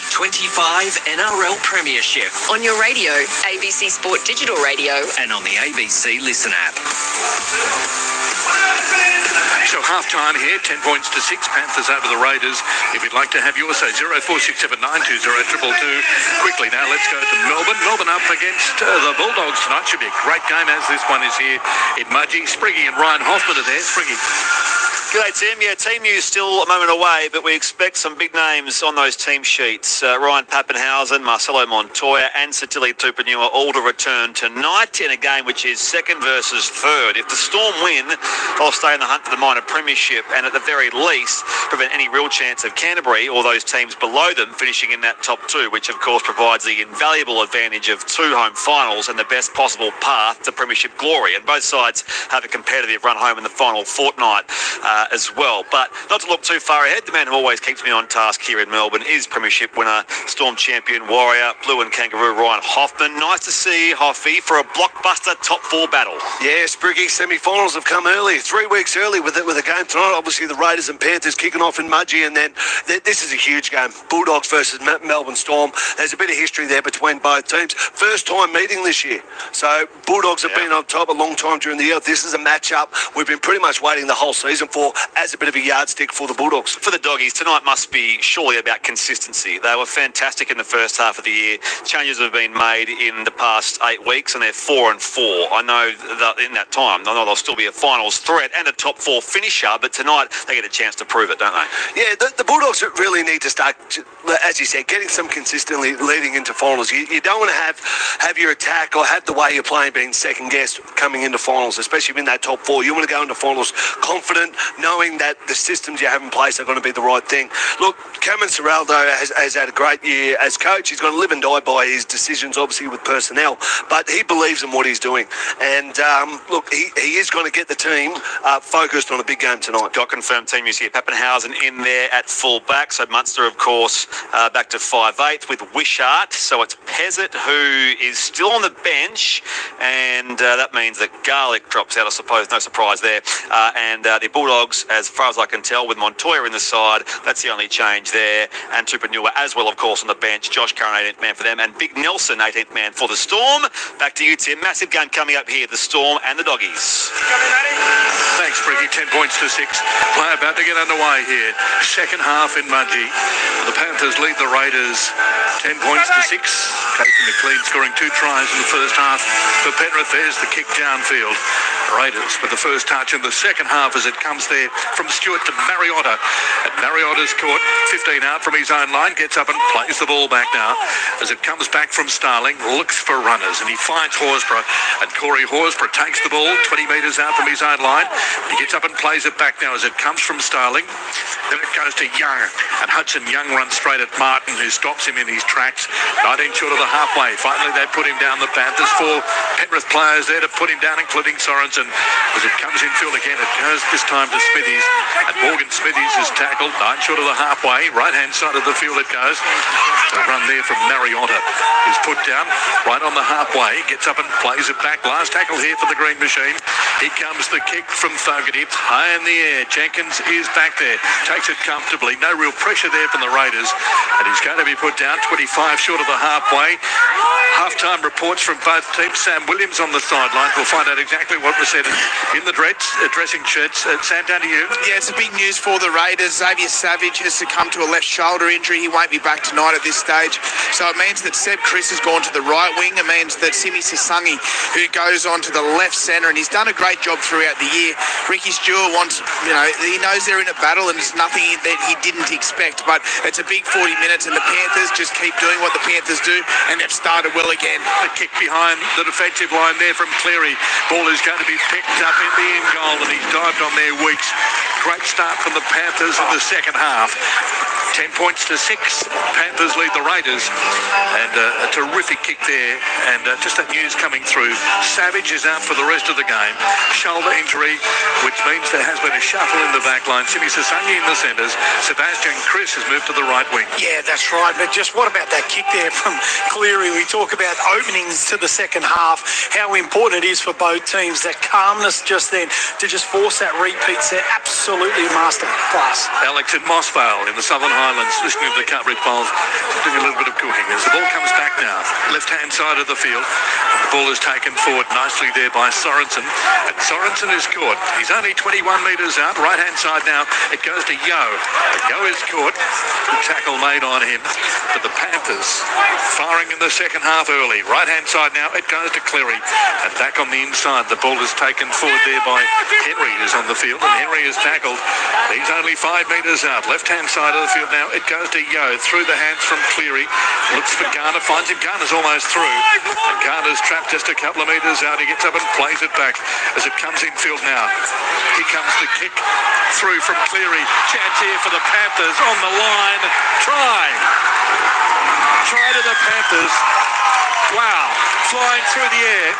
NRL Premiership. On your radio, ABC Sport Digital Radio, and on the ABC Listen app. So half-time here, 10 points to 6, Panthers over the Raiders. If you'd like to have yours, say 0467920222. Quickly now, let's go to Melbourne. Melbourne up against the Bulldogs tonight. Should be a great game as this one is here in Mudgee. Spriggy and Ryan Hoffman are there. Spriggy G'day, Tim. Yeah, Team U's still a moment away, but we expect some big names on those team sheets. Ryan Pappenhausen, Marcelo Montoya and Satili Tupanua all to return tonight in a game which is second versus third. If the Storm win, they'll stay in the hunt for the minor premiership and at the very least prevent any real chance of Canterbury or those teams below them finishing in that top two, which of course provides the invaluable advantage of 2 home finals and the best possible path to premiership glory. And both sides have a competitive run home in the final fortnight as well. But not to look too far ahead, the man who always keeps me on task here in Melbourne is premiership winner, Storm champion, Warrior, Blue and Kangaroo Ryan Hoffman. Nice to see Hoffy for a blockbuster top 4 battle. Yeah, Spriggy, semi-finals have come early, 3 weeks early with a game tonight. Obviously the Raiders and Panthers kicking off in Mudgee, and then this is a huge game. Bulldogs versus Melbourne Storm. There's a bit of history there between both teams. First time meeting this year. So Bulldogs have been on top a long time during the year. This is a matchup we've been pretty much waiting the whole season for as a bit of a yardstick for the Bulldogs. For the Doggies, tonight must be surely about consistency. They were fantastic in the first half of the year. Changes have been made in the past 8 weeks and they're 4-4. I know that in that time, I know they'll still be a finals threat and a top 4 finisher, but tonight they get a chance to prove it, don't they? Yeah, the Bulldogs really need to start, as you said, getting some consistently leading into finals. You don't want to have your attack or have the way you're playing being second guessed coming into finals, especially in that top 4. You want to go into finals confident, knowing that the systems you have in place are going to be the right thing. Look, Cameron Ciraldo has had a great year as coach. He's going to live and die by his decisions, obviously, with personnel, but he believes in what he's doing. And look, he is going to get the team focused on a big game tonight. Got confirmed team use here. Pappenhausen in there at full back. So Munster, of course, back to 5'8" with Wishart. So it's Pezzett who is still on the bench, and that means that Garlic drops out, I suppose. No surprise there. And the Bulldogs, as far as I can tell, with Montoya in the side, that's the only change there. And Tupanua as well, of course, on the bench. Josh Curran, 18th man for them, and Big Nelson, 18th man for the Storm. Back to you, Tim. Massive game coming up here, the Storm and the Doggies. Thanks, Briggy. 10 points to 6. Play about to get underway here. Second half in Mudgee. The Panthers lead the Raiders 10 points to 6. Casey McLean scoring 2 tries in the first half. For Penrith, there's the kick downfield. Raiders with the first touch in the second half as it comes there from Stewart to Mariotta. And Mariotta's caught 15 out from his own line, gets up and plays the ball back now. As it comes back from Starling, looks for runners and he finds Horsburgh. And Corey Horsburgh takes the ball 20 metres out from his own line. He gets up and plays it back now as it comes from Starling. Then it goes to Young, and Hudson Young runs straight at Martin, who stops him in his tracks. 19 short of the halfway. Finally, they put him down. The Panthers, 4 Penrith players there to put him down, including Sorensen. As it comes infield again, it goes this time to Smithies. And Morgan Smithies is tackled 9 short of the halfway. Right-hand side of the field it goes. The run there from Mariotta is put down right on the halfway. Gets up and plays it back. Last tackle here for the Green Machine. Here comes the kick from Fogarty. High in the air. Jenkins is back there. Takes it comfortably. No real pressure there from the Raiders. And he's going to be put down 25 short of the halfway. Half-time reports from both teams. Sam Williams on the sideline. We'll find out exactly what was said in the dressing shirts. Sam, down to you. Yeah, it's a big news for the Raiders. Xavier Savage has succumbed to a left shoulder injury. He won't be back tonight at this stage. So it means that Seb Chris has gone to the right wing. It means that Simi Sasangi, who goes on to the left centre, and he's done a great job throughout the year. Ricky Stewart wants, he knows they're in a battle and it's nothing that he didn't expect, but it's a big 40 minutes and the Panthers just keep doing what the Panthers do, and they've started well again. A kick behind the defensive line there from Cleary. Ball is going to be picked up in the end goal, and he's dived on there Weeks. Great start from the Panthers in the second half. 10 points to 6. Panthers lead the Raiders, and a terrific kick there. And just that news coming through. Savage is out for the rest of the game. Shoulder injury, which means there has been a shuffle in the back line. Simi Sasangi in the centres. Sebastian Chris has moved to the right wing. Yeah, that's right. But just what about that kick there from Cleary? We talk about openings to the second half, how important it is for both teams. That calmness just then to just force that repeat set. Absolutely masterclass. Alex in Mossvale in the Southern Highlands Islands, listening to the coverage bowls, doing a little bit of cooking. As the ball comes back now, left-hand side of the field, and the ball is taken forward nicely there by Sorensen, and Sorensen is caught. He's only 21 metres out, right-hand side now, it goes to Yo. Yo is caught, good tackle made on him, but the Panthers firing in the second half early. Right-hand side now, it goes to Cleary, and back on the inside, the ball is taken forward there by Henry, who's on the field, and Henry is tackled. He's only 5 metres out. Left-hand side of the field now, it goes to Yo, through the hands from Cleary, looks for Garner, finds him, Garner's almost through, and Garner's trapped just a couple of metres out. He gets up and plays it back as it comes infield now. Here comes the kick through from Cleary. Chance here for the Panthers on the line. Try to the Panthers. Wow, flying through the air.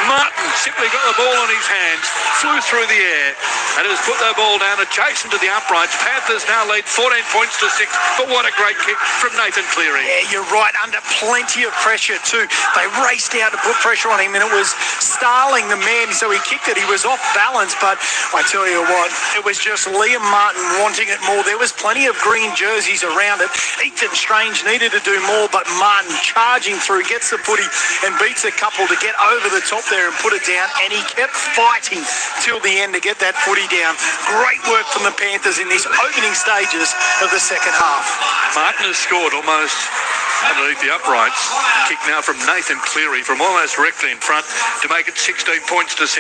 Martin simply got the ball on his hands, flew through the air, and has put their ball down adjacent to the uprights. Panthers now lead 14 points to 6, but what a great kick from Nathan Cleary. Yeah, you're right, under plenty of pressure too. They raced out to put pressure on him, and it was Starling, the man, so he kicked it. He was off balance, but I tell you what, it was just Liam Martin wanting it more. There was plenty of green jerseys around it. Ethan Strange needed to do more, but Martin charging through, gets the footy and beats a couple to get over the top there and put it down, and he kept fighting till the end to get that footy down. Great work from the Panthers in these opening stages of the second half. Martin has scored almost underneath the uprights. Kick now from Nathan Cleary from almost directly in front to make it 16 points to 6.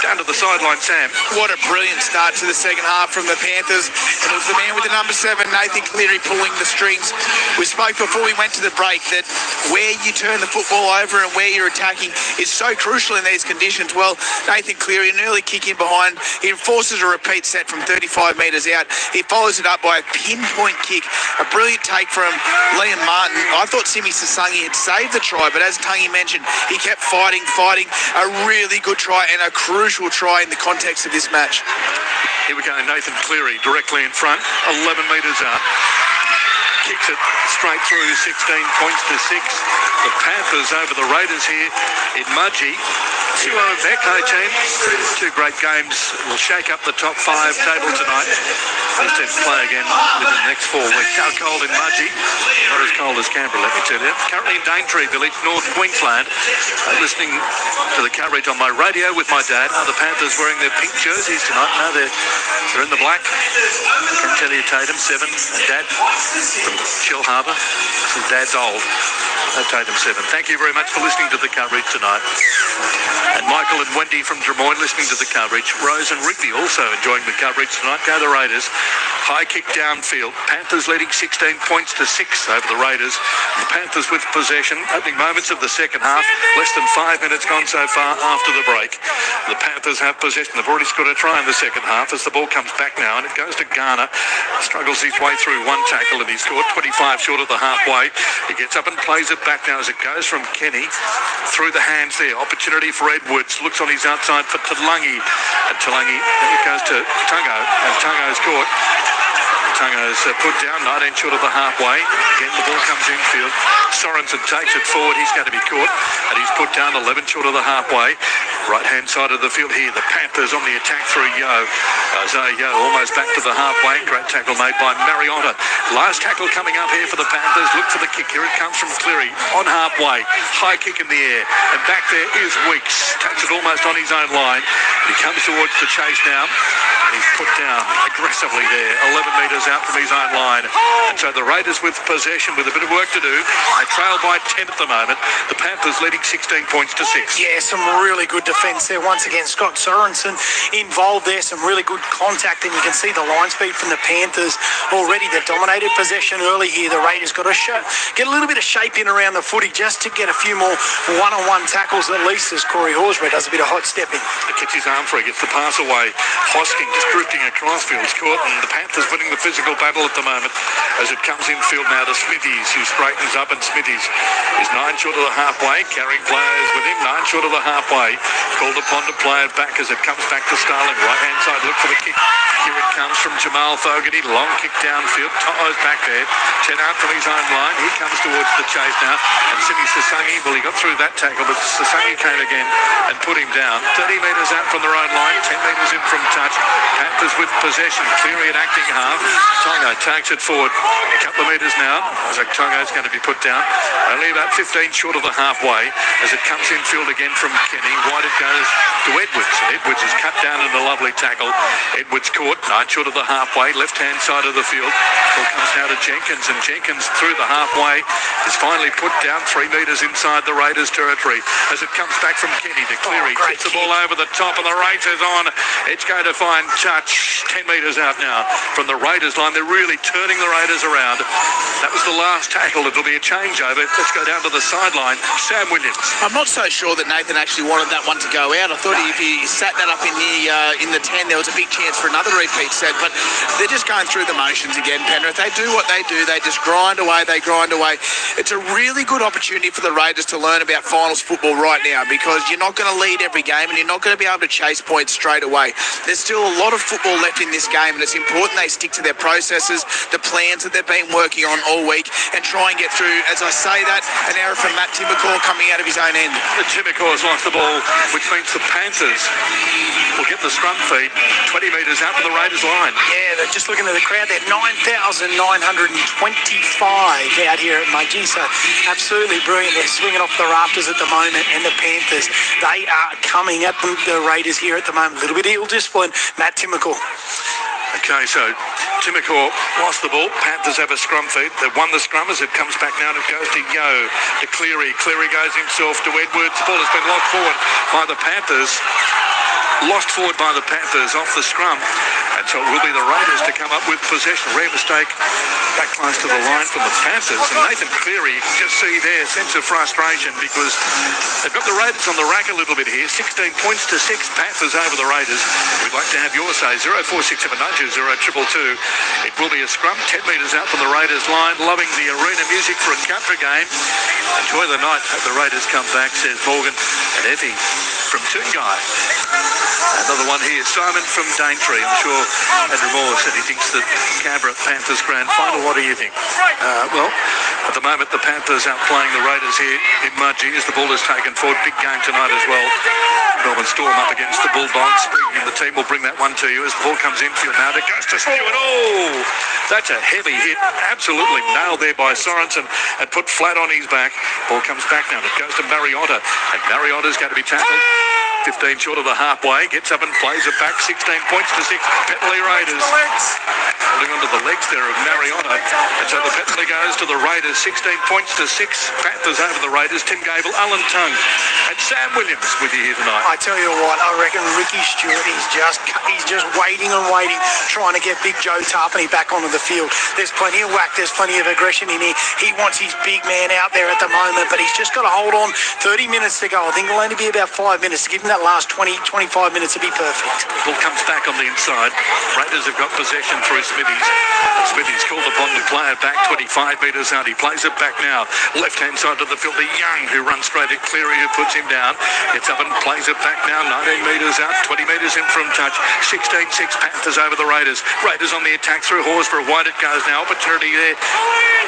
Down to the sideline, Sam. What a brilliant start to the second half from the Panthers. It was the man with the number 7, Nathan Cleary, pulling the strings. We spoke before we went to the break that where you turn the football over and where you're attacking is so crucial in these conditions. Well, Nathan Cleary, an early kick in behind. He forces a repeat set from 35 metres out. He follows it up by a pinpoint kick. A brilliant take from Liam Martin. I thought Simi Sasangi had saved the try, but as Tungy mentioned, he kept fighting. A really good try and a crucial try in the context of this match. Here we go, Nathan Cleary directly in front, 11 metres out. Kicks it straight through, 16 points to 6. The Panthers over the Raiders here in Mudgee. Echo team, 2 great games will shake up the top 5 table tonight. Those teams play again within the next 4 weeks. How cold in Mudgee? Not as cold as Canberra, let me tell you. Currently in Daintree Village, North Queensland. Listening to the coverage on my radio with my dad. The Panthers wearing their pink jerseys tonight. No, they're in the black. I can tell you, Tatum, 7, and Dad from Shell Harbour. So Dad's old. Tatum 7. Thank you very much for listening to the coverage tonight. And Michael and Wendy from Drummoyne listening to the coverage. Rose and Rigby also enjoying the coverage tonight. Go the Raiders. High kick downfield. Panthers leading 16 points to 6 over the Raiders. The Panthers with possession. Opening moments of the second half. Less than 5 minutes gone so far after the break. The Panthers have possession. They've already scored a try in the second half as the ball comes back now, and it goes to Garner. Struggles his way through one tackle, and he scored 25 short of the halfway. He gets up and plays it back now as it goes from Kenny through the hands there. Opportunity for Edwards. Looks on his outside for Talangi. And Talangi, then it goes to Tungo. And Tungo's caught. Tungo's put down, 19 short of the halfway. Again, the ball comes infield. Sorensen takes it forward. He's going to be caught. And he's put down 11 short of the halfway. Right-hand side of the field here. The Panthers on the attack through Yo. Isaiah Yo almost back to the halfway. Great tackle made by Mariota. Last tackle coming up here for the Panthers. Look for the kick. Here it comes from Cleary on halfway. High kick in the air. And back there is Weeks. Takes it almost on his own line. He comes towards the chase now. And he's put down aggressively there. 11 metres out from his own line. And so the Raiders with possession with a bit of work to do. They trail by 10 at the moment. The Panthers leading 16 points to 6. Yeah, some really good defence there. Once again, Scott Sorensen involved there. Some really good contact, and you can see the line speed from the Panthers already. They've dominated possession early here. The Raiders got to get a little bit of shape in around the footy just to get a few more one-on-one tackles at least, as Corey Horsburgh does a bit of hot stepping. He kicks his arm free, gets the pass away. Hosking just drifting across field's caught, and the Panthers winning the physical battle at the moment as it comes infield now to Smithies, who straightens up, and Smithies is 9 short of the halfway, carrying players with him, 9 short of the halfway. Called upon to play it back as it comes back to Starling. Right-hand side, look for the kick. Here it comes from Jamal Fogarty. Long kick downfield. To'o's back there. 10 out from his own line. He comes towards the chase now. And Simi Sasangi, well, he got through that tackle, but Sasangi came again and put him down. 30 metres out from their own line. 10 metres in from touch. Panthers with possession. Cleary at acting half. Tonga takes it forward. A couple of metres now. Tonga's going to be put down. Only about 15 short of the halfway as it comes infield again from Kenny. Wide it goes to Edwards. And Edwards is cut down in a lovely tackle. Edwards caught 9 short of the halfway. Left-hand side of the field. Ball comes now to Jenkins. And Jenkins through the halfway is finally put down 3 metres inside the Raiders territory as it comes back from Kenny to Cleary. Gets the ball over the top and the race is on. It's going to find touch 10 metres out now from the Raiders line. They're really turning the Raiders around. That was the last tackle. It'll be a changeover. Let's go down to the sideline. Sam Williams. I'm not so sure that Nathan actually wanted that one to go out. I thought if he sat that up in the 10, there was a big chance for another repeat set. But they're just going through the motions again, Penrith. They do what they do. They just grind away. They grind away. It's a really good opportunity for the Raiders to learn about finals football right now, because you're not going to lead every game and you're not going to be able to chase points straight away. There's still a lot of football left in this game, and it's important they stick to their processes, the plans that they've been working on all week, and try and get through. As I say that, an error from Matt Timbercore coming out of his own end. Timbercore's lost the ball, which means the Panthers will get the scrum feed 20 metres out from the Raiders line. Yeah, they're just looking at the crowd there. 9,925 out here at Mudgee, so absolutely brilliant. They're swinging off the rafters at the moment, and the Panthers, they are coming at the Raiders here at the moment. A little bit ill-disciplined. Matt Timbercore. Okay, so Timbercore lost the ball. Panthers have a scrum feed. They've won the scrum as it comes back now and it goes to Yo, to Cleary. Cleary goes himself to Edwards. The ball has been locked forward by the Panthers. Lost forward by the Panthers off the scrum. And so it will be the Raiders to come up with possession. Rare mistake back close to the line from the Panthers. And Nathan Cleary, you can just see their sense of frustration because they've got the Raiders on the rack a little bit here. 16 points to 6, Panthers over the Raiders. We'd like to have your say. 0467900222. It will be a scrum 10 metres out from the Raiders line. Loving the arena music for a country game. Enjoy the night. Hope the Raiders come back, says Morgan and Effie from Toongai. Another one here, Simon from Daintree. I'm sure Andrew Moore said he thinks that Canberra Panthers grand final. What do you think? Well, at the moment the Panthers outplaying the Raiders here in Mudgee as the ball is taken forward. Big game tonight as well. Melbourne Storm up against the Bulldogs. And the team will bring that one to you as the ball comes infield now. It goes to Stewart. Oh, that's a heavy hit. Absolutely nailed there by Sorensen and put flat on his back. Ball comes back now. It goes to Mariotta. And Mariotta's going to be tackled. 15 short of the halfway, gets up and plays it back, 16 points to 6, Petley Raiders. Holding onto the legs there of Mariotta. And so the Petley goes to the Raiders, 16 points to 6, Panthers over the Raiders, Tim Gable, Alan Tongue, and Sam Williams with you here tonight. I tell you what, I reckon Ricky Stewart, he's just waiting and waiting, trying to get Big Joe Tarpany back onto the field. There's plenty of whack, there's plenty of aggression in here. He wants his big man out there at the moment, but he's just got to hold on. 30 minutes to go. I think it'll only be about 5 minutes to give him that last 20-25 minutes to be perfect. Ball comes back on the inside. Raiders have got possession through Smithies. Smithies called upon to play it back 25 metres out. He plays it back now. Left-hand side of the field to Young, who runs straight at Cleary, who puts him down. Gets up and plays it back now. 19 metres out, 20 metres in from touch. 16-6 Panthers over the Raiders. Raiders on the attack through Horsburgh. Wide it goes now. Opportunity there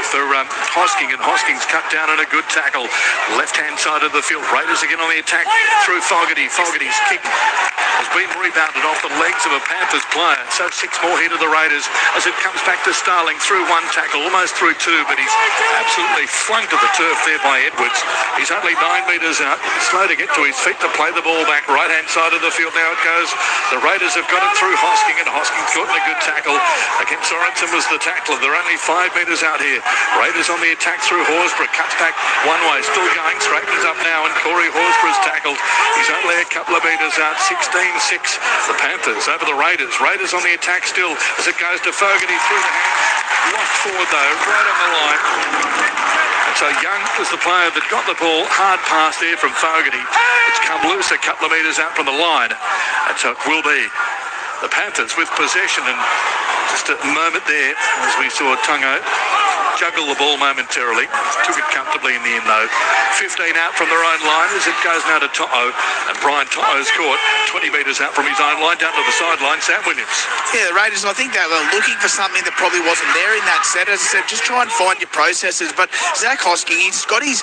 for Hosking, and Hosking's cut down and a good tackle. Left-hand side of the field. Raiders again on the attack through Fogarty. Fogarty's kick has been rebounded off the legs of a Panthers player. So 6 more here to the Raiders as it comes back to Starling through one tackle, almost through 2, but he's absolutely flung to the turf there by Edwards. He's only 9 metres out, slow to get to his feet to play the ball back. Right-hand side of the field now it goes. The Raiders have got it through Hosking, and Hosking caught in a good tackle. Again, Sorensen was the tackler. They're only 5 metres out here. Raiders on the attack through Horsburgh. Cuts back one way, still going, straightens up now, and Corey Horsburgh's tackled. He's only a couple of metres out, 16-6. The Panthers over the Raiders. Raiders on the attack still as it goes to Fogarty through the hands. Locked forward though, right on the line. And so Young was the player that got the ball. Hard pass there from Fogarty. It's come loose a couple of metres out from the line. And so it will be the Panthers with possession. And just a moment there as we saw Tungo juggled the ball momentarily. Took it comfortably in the end, though. 15 out from their own line as it goes now to To'o. And Brian To'o's caught 20 metres out from his own line, down to the sideline, Sam Williams. Yeah, the Raiders, I think they were looking for something that probably wasn't there in that set. As I said, just try and find your processes. But Zach Hosking, he's got his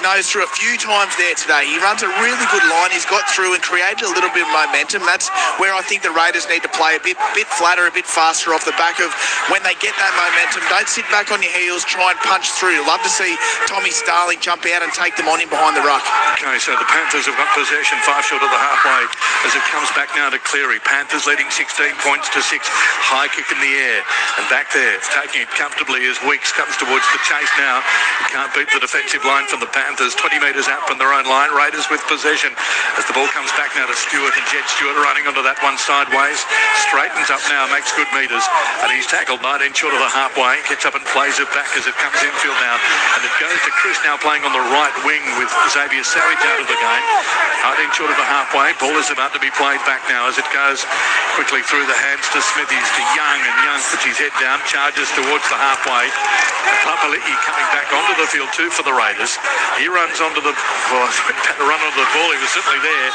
nose through a few times there today. He runs a really good line. He's got through and created a little bit of momentum. That's where I think the Raiders need to play a bit flatter, a bit faster off the back of when they get that momentum. Don't sit back on your heels, try and punch through. Love to see Tommy Starling jump out and take them on in behind the ruck. Okay, so the Panthers have got possession 5 short of the halfway as it comes back now to Cleary. Panthers leading 16 points to 6. High kick in the air. And back there, taking it comfortably as Weeks comes towards the chase now. He can't beat the defensive line from the Panthers. 20 metres out from their own line. Raiders with possession as the ball comes back now to Stewart, and Jed Stewart running onto that one sideways. Straightens up now, makes good metres. And he's tackled 19 short of the halfway. Gets up and plays it back as it comes infield now. And it goes to Chris now playing on the right wing with Xavier Savage out of the game. 19 short of the halfway. Ball is about to be played back now as it goes quickly through the hands to Smithies to Young, and Young puts his head down, charges towards the halfway. Papali'i coming back onto the field too for the Raiders. He runs onto the run onto the ball. He was certainly there.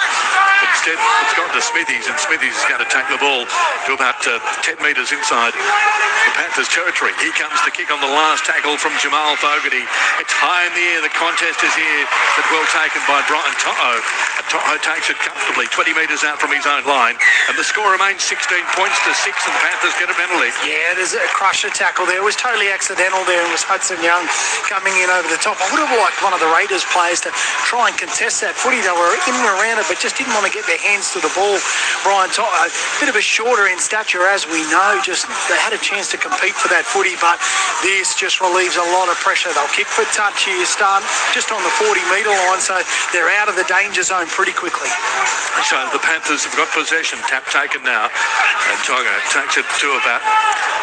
But instead, it's gone to Smithies, and Smithies is going to take the ball to about 10 metres inside the Panthers territory. He comes to kick on the last tackle from Jamal Fogarty. It's high in the air. The contest is here, but well taken by Brian To'o. And To'o takes it comfortably 20 metres out from his own line, and the score remains 16 points to 6, and the Panthers get a penalty. Yeah, there's a crusher tackle there. It was totally accidental there. It was Hudson Young coming in over the top. I would have liked one of the Raiders players to try and contest that footy. They were in and around it, but just didn't want to get their hands to the ball. Brian To'o, a bit of a shorter in stature, as we know. Just they had a chance to compete for that footy, but this just relieves a lot of pressure. They'll kick for touch here, start just on the 40-metre line, so they're out of the danger zone pretty quickly. So the Panthers have got possession. Tap taken now, and Togo takes it to about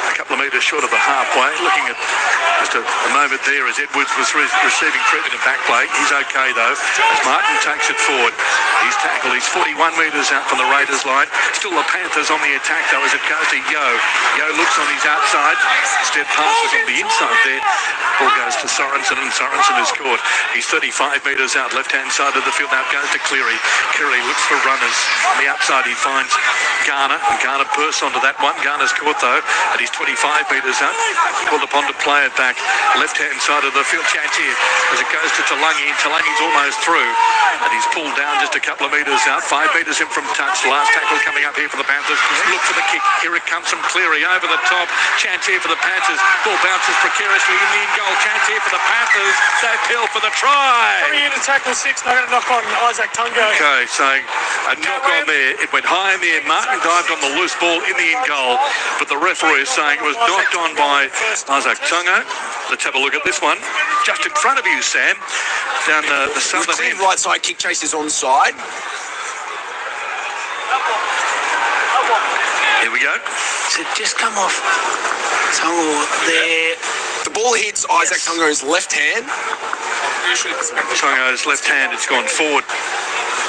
a couple of metres short of the halfway. Looking at just a moment there as Edwards was receiving treatment in back play. He's okay though as Martin takes it forward. He's tackled. He's 41 metres out from the Raiders line. Still the Panthers on the attack though as it goes to Yo. Yo looks on his outside. Instead passes on the inside there. Ball goes to Sorensen, and Sorensen is caught. He's 35 metres out, left-hand side of the field. Now it goes to Cleary. Cleary looks for runners. On the outside he finds Garner, and Garner bursts onto that one. Garner's caught though, and he's 25 metres out. Called upon to play it back. Left-hand side of the field, chance here as it goes to Talangi. Talangi's almost through, and he's pulled down just a couple of metres out. 5 metres in from touch. Last tackle coming up here for the Panthers. Look for the kick. Here it comes from Cleary over the top. Chance here for the Panthers. Ball bounces precariously in the in-goal. Chance here for the Panthers. They appeal for the try. Coming in to tackle 6, not going to knock on Isaac Tungo. Okay, so a knock on there. It went high in the air. Martin dived on the loose ball in the in-goal, but the referee is saying it was knocked on by Isaac Tungo. Let's have a look at this one. Just in front of you, Sam, down the southern end. Right side kick chase is onside. Here we go. So just come off Tungo there. The ball hits Isaac Tungo's left hand. Tungo's left hand, it's gone forward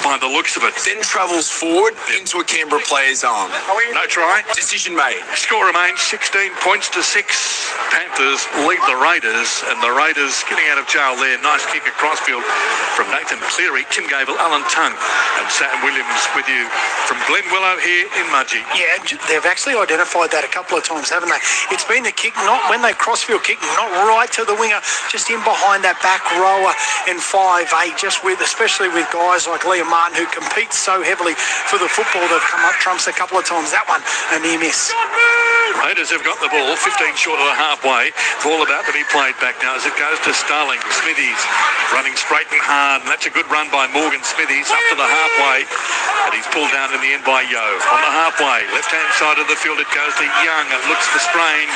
by the looks of it. Then travels forward into a Canberra player's arm. No try. Decision made. Score remains 16 points to 6. Panthers lead the Raiders, and the Raiders getting out of jail there. Nice kick across field from Nathan Cleary, Tim Gable, Alan Tung, and Sam Williams with you from Glen Willow here in Mudgee. Yeah, they've actually identified that a couple of times, haven't they? It's been the kick, not when they crossfield kick, not right to the winger, just in behind that back rower in 5'8", just with, especially with guys like Liam Martin who compete so heavily for the football. They've come up trumps a couple of times. That one, a near miss. Raiders have got the ball 15 short of the halfway. Ball about to be played back now as it goes to Starling. Smithies running straight and hard, and that's a good run by Morgan Smithies up to the halfway, and he's pulled down in the end by Yo. On the halfway, left-hand side of the field, it goes to Young. It looks for Strange.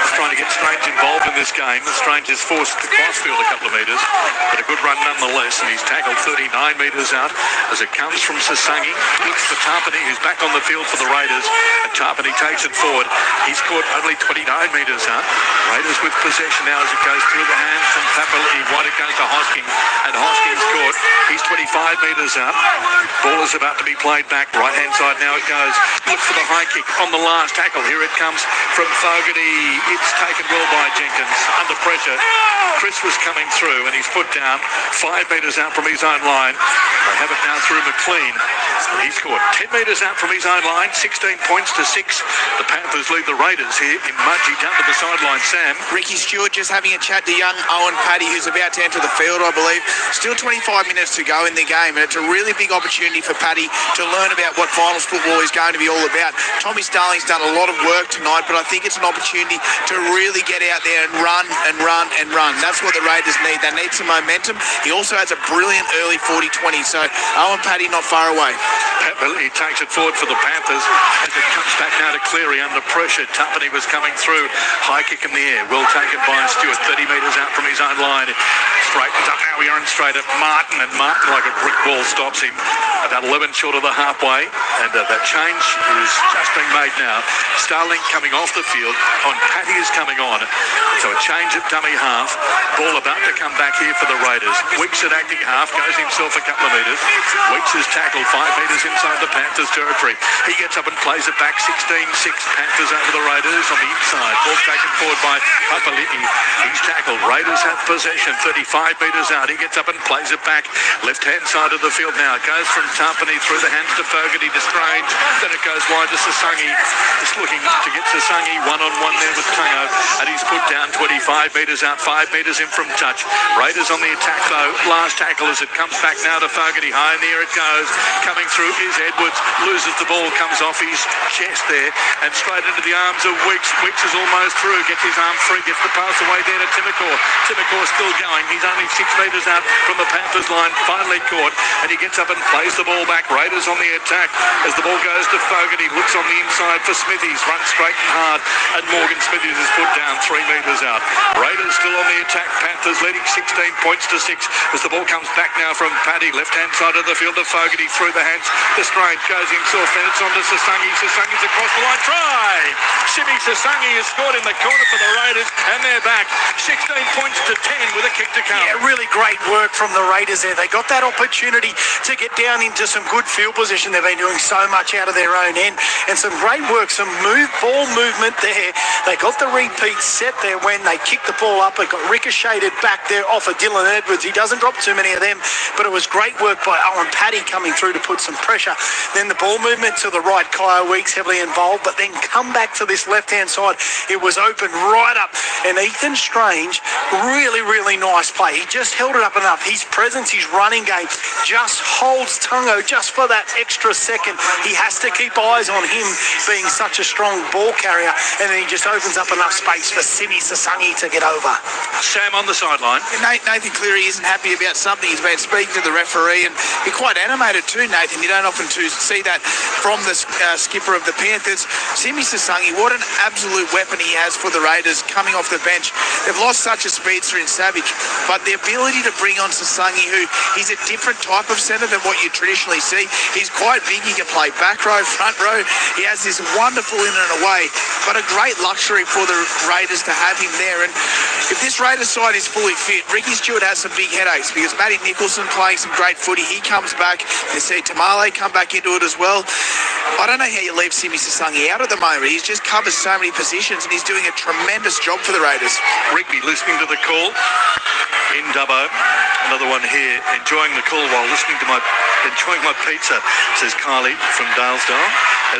He's trying to get Strange involved in this game. Strange is forced to crossfield a couple of metres, but a good run nonetheless, and he's tackled 39 metres out as it comes from Sasangi. Looks for Tarpany, who's back on the field for the Raiders. And Tarpany takes it forward. He's caught only 29 metres out. Raiders with possession now as it goes through the hands from Papali. Wide it goes to Hosking. And Hosking's caught. He's 25 metres out. Ball is about to be played back. Right-hand side now it goes. Look for the high kick on the last tackle. Here it comes from Fogarty. It's taken well by Jenkins. Under pressure. Chris was coming through and he's put down 5 metres out from his own line. They have it now through McLean. He's scored 10 metres out from his own line. 16 points to 6. The Panthers lead the Raiders here in Mudgee down to the sideline. Sam. Ricky Stewart just having a chat to young Owen Paddy, who's about to enter the field, I believe. Still 25 minutes to go in the game, and it's a really big opportunity for Paddy to learn about what finals football is going to be all about. Tommy Starling's done a lot of work tonight, but I think it's an opportunity to really get out there and run and run and run. That's what the Raiders need. They need some momentum. He also has a brilliant early 40-20, so Owen Paddy not far away. He takes it forward for the Panthers as it comes back now to Cleary under pressure. Tuppeny was coming through. High kick in the air. Well taken by Stewart. 30 metres out from his own line. Straightens up now. We are in straight at Martin, and Martin like a brick wall stops him. About 11 short of the halfway, and that change is just being made now. Starling coming off the field. On Paddy is coming on. So a change at dummy half. Ball about to come back here for the Raiders. Weeks at acting half. Goes himself a couple of metres. Weeks is tackled 5 metres inside the Panthers territory. He gets up and plays it back. 16-6 Panthers over the Raiders on the inside. Ball taken forward by Papali'i. He's tackled. Raiders have possession. 35 metres out. He gets up and plays it back. Left-hand side of the field now. It goes from Tarpany through the hands to Fogarty to Strange. Then it goes wide to Sasangi. Just looking to get Sasangi one-on-one there with Tungo. And he's put down 25 metres out. 5 metres in from touch. Raiders on the attack though. Last tackle as it comes back now to Fogarty. High in the air it goes. Coming through is Edwards. Loses the ball. Comes off his chest there. And straight into the arms of Weeks. Weeks is almost through. Gets his arm free. Gets the pass away there to Timokor. Timokor still going. He's only 6 metres out from the Panthers line. Finally caught. And he gets up and plays the ball back. Raiders on the attack as the ball goes to Fogarty. Looks on the inside for Smithies. Runs straight and hard. And Morgan Smithies is put down 3 metres out. Raiders still on the attack. Panthers leading 16 points to 6 as the ball comes back now from Paddy. Left-hand side of the field to Fogarty. Through the hands to Strange. Goes himself. Then it's on to Sasangi. Sasangi's across the line. Try! Simi Sasangi has scored in the corner for the Raiders. And they're back. 16 points to 10 with a kick to come. Yeah, really great work from the Raiders there. They got that opportunity to get down into some good field position. They've been doing so much out of their own end. And some great work, some ball movement there. They got the repeat set there when they kicked the ball up. It got ricocheted back there off of Dylan Edwards. He doesn't drop too many of them, but it was great work by Owen Paddy coming through to put some pressure. Then the ball movement to the right, Kyle Weeks heavily involved, but then come back to this left-hand side. It was open right up, and Ethan Strange, really, really nice play. He just held it up enough. His presence, his running game just holds Tungo just for that extra second. He has to keep eyes on him being such a strong ball carrier, and then he just opens up enough space for Simi Sasangi to get over. Sam on the sideline. Nathan Cleary isn't happy about something. He's been speaking to the referee, and he's quite animated too, Nathan. You don't often see that from the skipper of the Panthers. Simi Sasangi, what an absolute weapon he has for the Raiders coming off the bench. They've lost such a speedster in Savage, but the ability to bring on Sasangi, who he's a different type of centre than what you traditionally see. He's quite big. He can play back row, front row. He has this wonderful in and away, but a great luxury for the Raiders to have him there. And if this Raiders side is fully fit, Ricky Stewart has some big headaches because Matty Nicholson playing some great footy. He comes back. You see Tamale come back into it as well. I don't know how you leave Simi Sasangi out at the moment. He's just covers so many positions and he's doing a tremendous job for the Raiders. Rigby listening to the call in Dubbo. Another one here, enjoying the call while listening to enjoying my pizza, says Kylie from Dalesdale,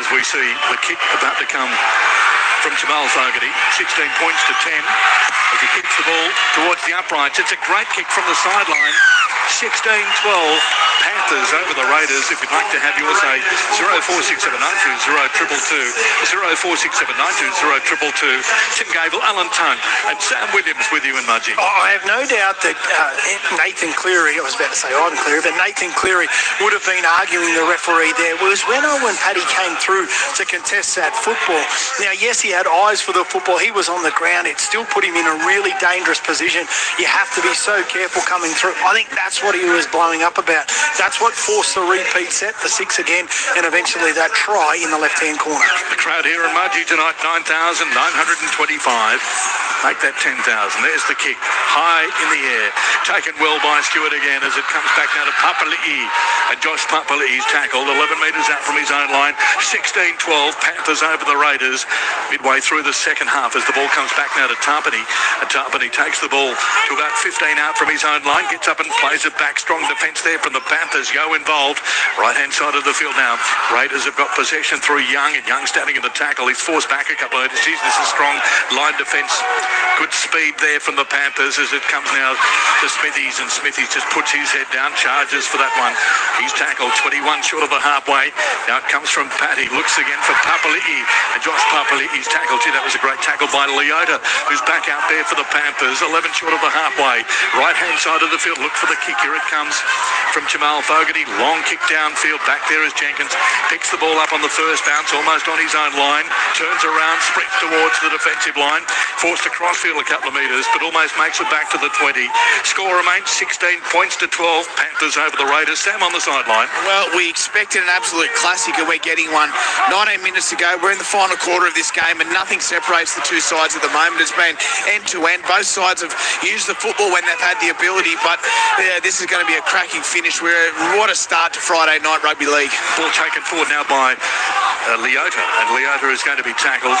as we see the kick about to come from Jamal Fogarty. 16 points to 10 as he kicks the ball towards the uprights. It's a great kick from the sideline. 16-12 Panthers over the Raiders. If you'd like to have yours, say 0467920222, 0467920222. Tim Gable, Alan Tongue and Sam Williams with you in Mudgee. I have no doubt that Nathan Cleary, I was about to say Ivan Cleary, but Nathan Cleary would have been arguing the referee there. Was when Owen Paddy came through to contest that football. Now, yes, he had eyes for the football. He was on the ground. It still put him in a really dangerous position. You have to be so careful coming through. I think that's that's what he was blowing up about. That's what forced the repeat set, the 6 again, and eventually that try in the left-hand corner. The crowd here in Mudgee tonight, 9,925. Make that 10,000. There's the kick. High in the air. Taken well by Stewart again as it comes back now to Papali'i. And Josh Papali'i's tackled 11 metres out from his own line. 16-12. Panthers over the Raiders. Midway through the second half as the ball comes back now to Tarpany. And Tarpany takes the ball to about 15 out from his own line. Gets up and plays it back. Strong defence there from the Panthers. Yo involved. Right-hand side of the field now. Raiders have got possession through Young. And Young standing in the tackle. He's forced back a couple of metres. Jeez, this is strong line defence. Good speed there from the Panthers as it comes now to Smithies, and Smithies just puts his head down, charges for that one. He's tackled 21 short of the halfway. Now it comes from Patty, looks again for Papali'i, and Josh Papali'i's tackled. Gee, that was a great tackle by Leota, who's back out there for the Panthers. 11 short of the halfway. Right-hand side of the field, look for the kick. Here it comes from Jamal Fogarty. Long kick downfield. Back there is Jenkins. Picks the ball up on the first bounce, almost on his own line. Turns around, sprints towards the defensive line. Forced to crossfield a couple of metres, but almost makes it back to the 20. Score remains 16 points to 12. Panthers over the Raiders. Sam on the sideline. Well, we expected an absolute classic and we're getting one. 19 minutes to go. We're in the final quarter of this game and nothing separates the two sides at the moment. It's been end-to-end. Both sides have used the football when they've had the ability, but this is going to be a cracking finish. What a start to Friday night rugby league. Ball taken forward now by Leota, and Leota is going to be tackled.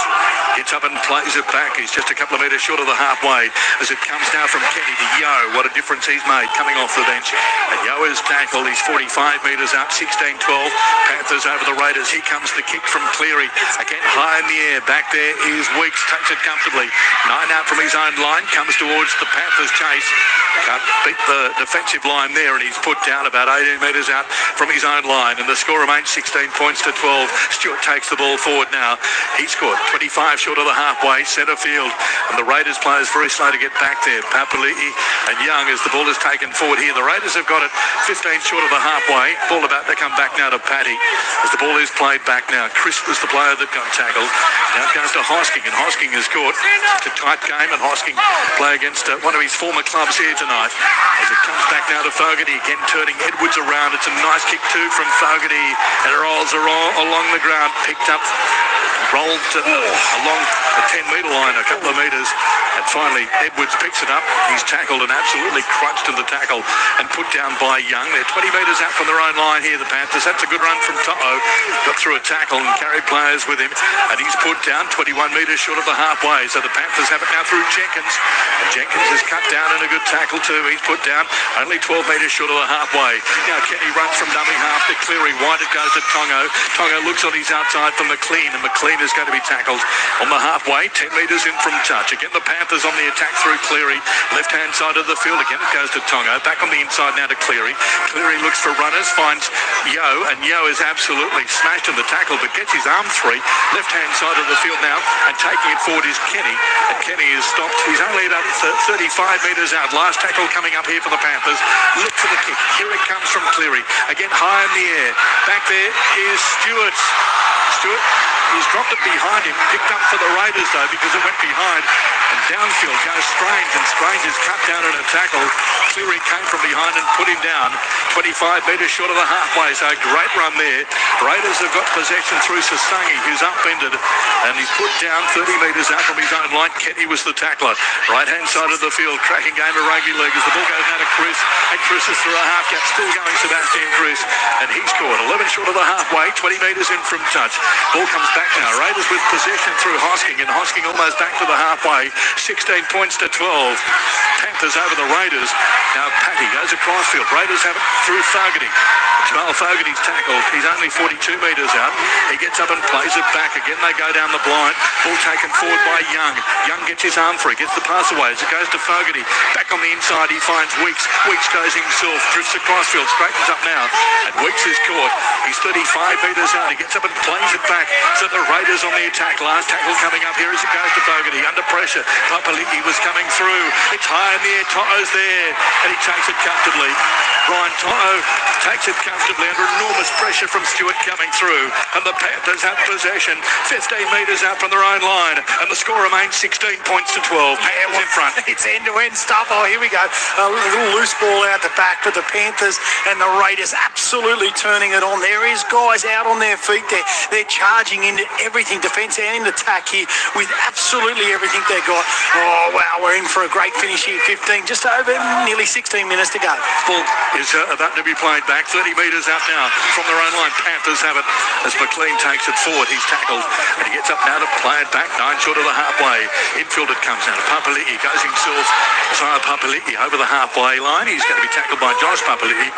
Gets up and plays it back. He's just a couple of metres short of the halfway as it comes now from Kenny to Yo. What a difference he's made coming off the bench. And Yo is tackled. He's 45 metres out, 16-12. Panthers over the Raiders. Here comes the kick from Cleary. Again, high in the air. Back there is Weeks. Takes it comfortably. 9 out from his own line. Comes towards the Panthers chase. Can't beat the defensive line there, and he's put down about 18 metres out from his own line. And the score remains 16 points to 12. Stewart takes the ball forward now. He scored 25 short of the halfway, centre field. And the Raiders players very slow to get back there. Papali'i and Young as the ball is taken forward here. The Raiders have got it 15 short of the halfway. Ball about to come back now to Paddy as the ball is played back now. Chris was the player that got tackled. Now it goes to Hosking, and Hosking is caught. It's a tight game, and Hosking play against one of his former clubs here tonight. As it comes back now to Fogarty, again turning Edwards around. It's a nice kick too from Fogarty, and it rolls along the ground, picked up, rolled along the 10-metre line, a couple of metres, and finally Edwards picks it up. He's tackled and absolutely crunched in the tackle and put down by Young. They're 20 metres out from their own line here, the Panthers. That's a good run from To'o. Got through a tackle and carried players with him, and he's put down 21 metres short of the halfway. So the Panthers have it now through Jenkins, and Jenkins is cut down in a good tackle too. He's put down only 12 metres short of the halfway. Now Kenny runs from dummy half to Cleary. Wide it goes to Tongo. Tongo looks on his outside for McLean, and McLean is going to be tackled on the halfway, 10 metres in from touch. Again, the Panthers on the attack through Cleary. Left-hand side of the field. Again, it goes to Tongo. Back on the inside now to Cleary. Cleary looks for runners, finds Yo, and Yo is absolutely smashed in the tackle, but gets his arm free. Left-hand side of the field now, and taking it forward is Kenny, and Kenny is stopped. He's only about 35 metres out. Last tackle coming up here for the Panthers. Look for the kick. Here it comes from Cleary. Again, high in the air. Back there is Stewart. He's dropped it behind him. Picked up for the Raiders, though, because it went behind. And downfield goes Strange, and Strange is cut down in a tackle. Cleary came from behind and put him down. 25 metres short of the halfway, so great run there. Raiders have got possession through Sasangi, who's upended, and he's put down 30 metres out from his own line. Kenny was the tackler. Right-hand side of the field, cracking game of rugby league as the ball goes now to Chris, and Chris is through a half gap, still going Sebastian Chris, and he's scored 11 short of the halfway, 20 metres in from touch. Ball comes back now. Raiders with possession through Hosking, and Hosking almost back to the halfway. 16 points to 12. Panthers over the Raiders. Now Patty goes across field. Raiders have it through Fogarty. Jamal Fogarty's tackled. He's only 42 metres out. He gets up and plays it back. Again, they go down the blind. Ball taken forward by Young. Young gets his arm free. Gets the pass away as it goes to Fogarty. Back on the inside, he finds Weeks. Weeks goes himself. Drifts across field. Straightens up now. And Weeks is caught. He's 35 metres out. He gets up and plays it back. So the Raiders on the attack. Last tackle coming up here as it goes to Fogarty. Under pressure. Papali'i was coming through. It's high in the air. To'o's there, and he takes it comfortably. Ryan To'o takes it comfortably under enormous pressure from Stewart coming through, and the Panthers have possession 15 metres out from their own line, and the score remains 16 points to 12. Panthers in front. It's end-to-end stuff. Oh, here we go. A little loose ball out the back, but the Panthers and the Raiders absolutely turning it on. There is guys out on their feet. They're charging into everything, defence and attack here, with absolutely everything they've got. Oh, wow, we're in for a great finish here. 15, just over nearly 16 minutes to go. Ball is about to be played back 30 metres out now from their own line. Panthers have it as McLean takes it forward. He's tackled and he gets up now to play it back 9 short of the halfway. Infield it comes now to Papali'i. Goes himself, Isaiah Papali'i over the halfway line. He's going to be tackled by Josh Papali'i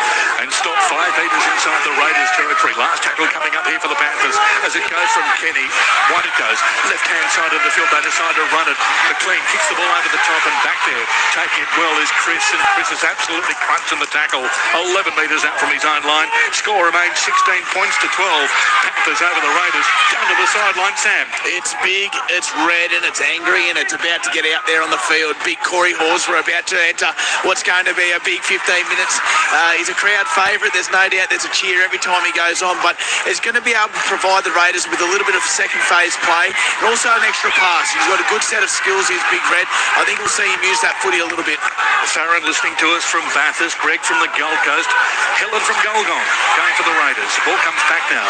and stopped 5 metres inside the Raiders territory. Last tackle coming up here for the Panthers as it goes from Kenny. Wide it goes, left hand side of the field. They decide to run it. McLean kicks the ball over the top and back there. Taking it well is Chris, and Chris is absolutely crunching the tackle 11 metres out from his own line. Score remains 16 points to 12. Panthers over the Raiders. Down to the sideline, Sam. It's big, it's red, and it's angry, and it's about to get out there on the field. Big Corey Horsburgh about to enter what's going to be a big 15 minutes. He's a crowd favourite. There's no doubt there's a cheer every time he goes on, but he's going to be able to provide the Raiders with a little bit of second phase play and also an extra pass. He's got a good set of skills. He's Big Red. I think we'll see him use that footy a little bit. Farron listening to us from Bathurst. Greg from the Gold Coast. Helen from Golgong going for the Raiders. Ball comes back now.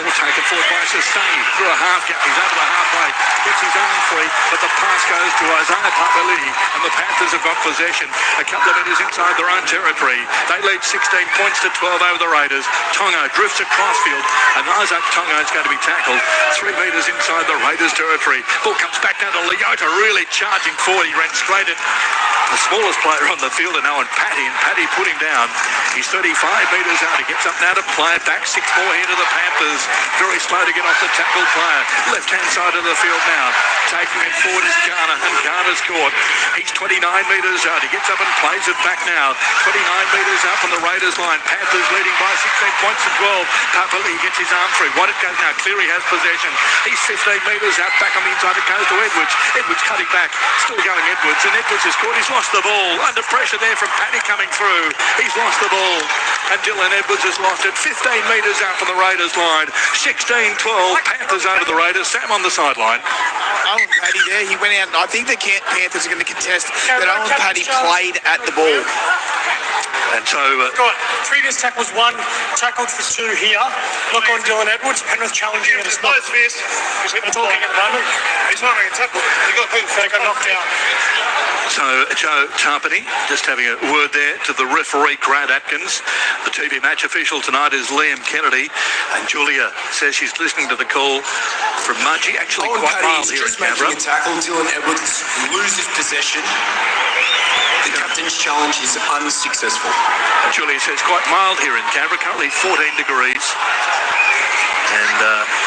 Ball taken forward by Sasani through a half gap. He's over the halfway. Gets his own free, but the pass goes to Isaiah Papali'i, and the Panthers have got possession a couple of metres inside their own territory. They lead 16 points to 12 over the Raiders. Tongo drifts across field, and Isaac Tongo is going to be tackled 3 metres inside the Raiders territory. Ball comes back down to Leota, really charging forward. He ran straight at the smallest player on the field, and Owen Patty, and Patty put him down. He's 35 metres out. He gets up now to play it back. 6 more here to the Panthers. Very slow to get off the tackled player. Left-hand side of the field now. Taking it forward is Garner, and Garner's caught. He's 29 metres out. He gets up and plays it back now. 29 metres out from the Raiders line. Panthers leading by 16 points to 12. Papali'i gets his arm through. What it goes now. Cleary has possession. He's 15 metres out. Back on the inside. It goes to Edwards. Edwards cutting back. Still going Edwards, and Edwards is caught. He's lost the ball. Under pressure there from Paddy coming through. He's lost the ball, and Dylan Edwards has lost it. 15 metres out from the Raiders line. 16-12. Panthers over the Raiders. Sam on the sideline. Owen Paddy there. He went out, and I think the Panthers are going to contest that Owen Paddy played at the ball. And so got previous tackles, 1 tackled for 2 here. Knock on Dylan Edwards. Penrith challenging it as well. We're talking at the moment. He's not making a tackle. He got knocked out. So Joe Tarpany just having a word there to the referee Grant Atkins. The TV match official tonight is Liam Kennedy, and Julia says she's listening to the call from Mudgee. Actually Owen quite Paddy mild here in just making Canberra. a tackle. Dylan Edwards loses possession. The captain's challenge is unsuccessful. And Julia says quite mild here in Canberra, currently 14 degrees. And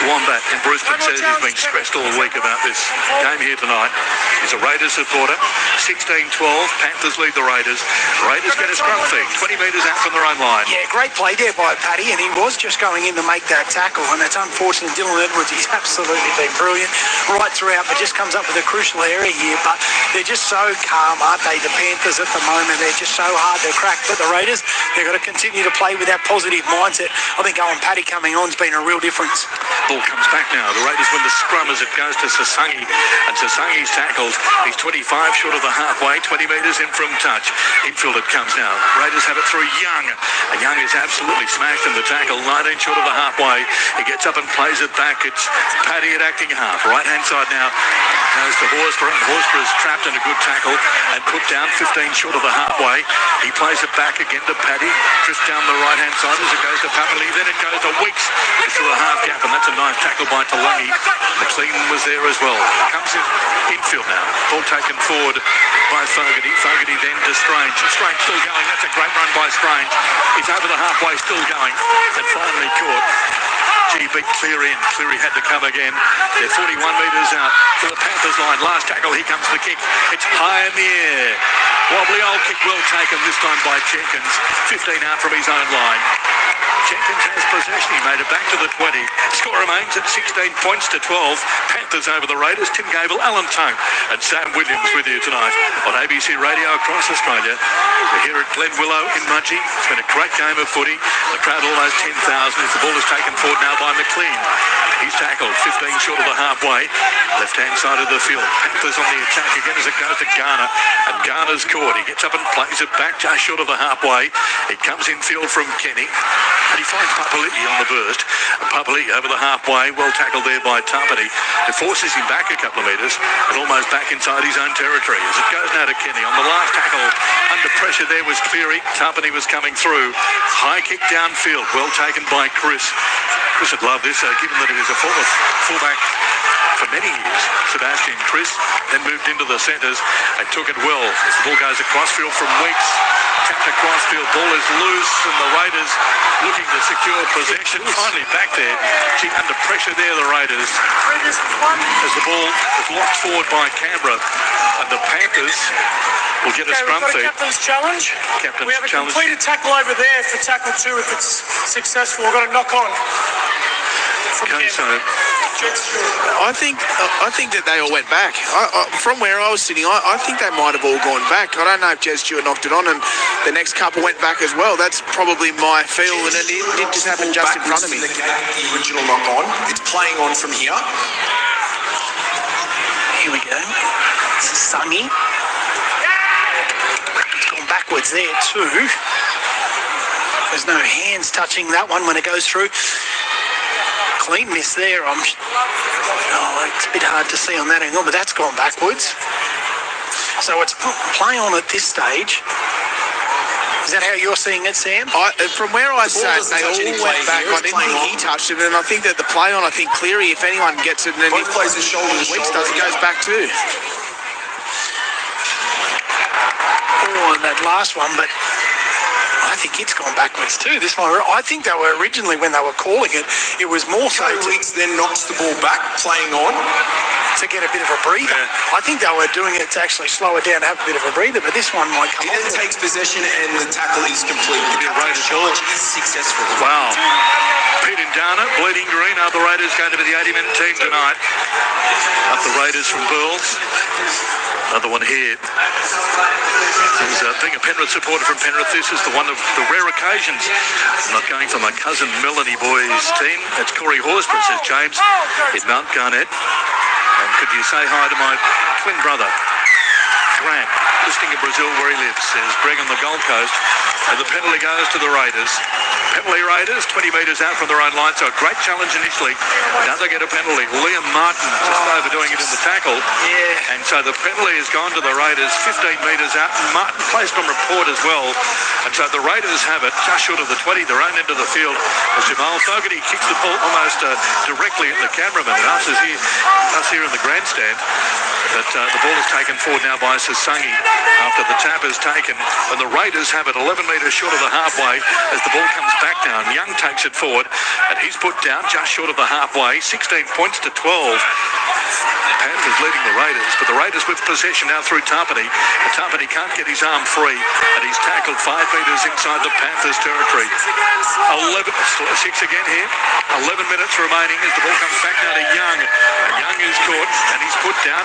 Wombat in Brisbane says he's been stressed all week about this game here tonight. He's a Raiders supporter. 16-12, Panthers lead the Raiders. Raiders get a scrum feed, 20 metres out from their own line. Yeah, great play there by Paddy, and he was just going in to make that tackle, and it's unfortunate. Dylan Edwards, he's absolutely been brilliant right throughout, but just comes up with a crucial area here. But they're just so calm, aren't they, the Panthers at the moment? They're just so hard to crack. But the Raiders, they've got to continue to play with that positive mindset. I think Owen Paddy coming on has been a real difference. Ball comes back now. The Raiders win the scrum as it goes to Sasangi, and Sasangi's tackled. He's 25 short of the halfway, 20 metres in from touch. Infield it comes now. Raiders have it through Young, and Young is absolutely smashed in the tackle, 19 short of the halfway. He gets up and plays it back. It's Paddy at acting half. Right-hand side now goes to Horsburgh, and Horsburgh is trapped in a good tackle and put down 15 short of the halfway. He plays it back again to Paddy. Drifts down the right-hand side as it goes to Papali'i. Then it goes to Weeks through the half gap, and that's a nice tackle by Talangi. McLean was there as well. Comes in infield now. Ball taken forward by Fogarty. Fogarty then to Strange. Strange still going. That's a great run by Strange. He's over the halfway, still going, and finally caught. Gee, beat Cleary in. Cleary had to come again. They're 41 metres out to the Panthers line. Last tackle, here comes the kick. It's high in the air. Wobbly old kick, well taken this time by Jenkins. 15 out from his own line. Jenkins has possession. He made it back to the 20. Score remains at 16 points to 12. Panthers over the Raiders. Tim Gable, Alan Tone and Sam Williams with you tonight on ABC Radio across Australia. We're here at Glen Willow in Mudgee. It's been a great game of footy. The crowd almost 10,000 as the ball is taken forward now by McLean. He's tackled 15 short of the halfway. Left-hand side of the field. Panthers on the attack again as it goes to Garner. And Garner's caught. He gets up and plays it back just short of the halfway. It comes in field from Kenny. And he finds Papali'i on the burst. And Papali'i over the halfway. Well tackled there by Tapani. It forces him back a couple of metres and almost back inside his own territory. As it goes now to Kenny. On the last tackle, under pressure there was Cleary. Tapani was coming through. High kick downfield. Well taken by Chris. Chris would love this, given that he was a former fullback for many years. Sebastian Chris then moved into the centres and took it well as the ball goes across field from Weeks. Tapped across field, ball is loose and the Raiders looking to secure possession. Finally back there. Gee, under pressure there, the Raiders. As the ball is locked forward by Canberra and the Panthers will get a scrum feed. Captain's challenge. We have a completed tackle over there for tackle 2 if it's successful. We've got a knock on. Okay, so I think that they all went back. From where I was sitting, I think they might have all gone back. I don't know if Jez Stewart knocked it on and the next couple went back as well. That's probably my feel, and it did just happen just in front of me. The original knock on. It's playing on from here. Here we go. This is Sunny. It's gone backwards there too. There's no hands touching that one when it goes through. Clean miss there. It's a bit hard to see on that angle, but that's gone backwards. So it's play on at this stage. Is that how you're seeing it, Sam? From where I sat, they all went back. I didn't think he touched it, and I think that the play on, I think Cleary, if anyone gets it, and then plays his shoulder to Weeks shoulder. does, he goes back too. Oh, and that last one, but I think it's gone backwards too. This one, I think they were originally, when they were calling it, it was more so Weeks then knocks the ball back, playing on. To get a bit of a breather. Yeah. I think they were doing it to actually slow it down, have a bit of a breather, but this one might come He then takes possession and the tackle is complete. The captain's challenge is successful. Wow. Pete Ndana, bleeding green. Are the Raiders going to be the 80-minute team tonight? Up the Raiders from Burls. Another one here. Being a Penrith supporter from Penrith, this is one of the rare occasions. I'm not going for my cousin Melanie Boy's team. That's Corey Horsburgh, says James, in Mount Garnett. And could you say hi to my twin brother, Grant, listening in Brazil where he lives, says Greg on the Gold Coast. And the penalty goes to the Raiders. Penalty Raiders, 20 metres out from their own line, so a great challenge initially. Now they get a penalty. Liam Martin just overdoing it in the tackle. Yeah. And so the penalty has gone to the Raiders, 15 metres out. Martin placed on report as well. And so the Raiders have it just short of the 20, their own end of the field. As Jamal Fogarty kicks the ball almost directly at the cameraman. And us here in the grandstand. But the ball is taken forward now by Sasangi after the tap is taken. And the Raiders have it 11 metres short of the halfway as the ball comes back down. Young takes it forward and he's put down just short of the halfway. 16 points to 12. Panthers leading the Raiders, but the Raiders with possession now through Tapani. And Tapani can't get his arm free and he's tackled 5 metres inside the Panthers territory. 6 again here. 11 minutes remaining as the ball comes back now to Young. And Young is caught and he's put down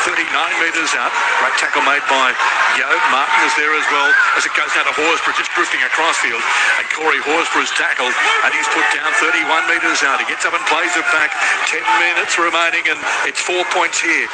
39 metres out. Great tackle made by Yo. Martin is there as well as it goes now to Horsburgh, just drifting across field. And Corey Horsburgh's tackled and he's put down 31 metres out. He gets up and plays it back. 10 minutes remaining and it's 4 points here.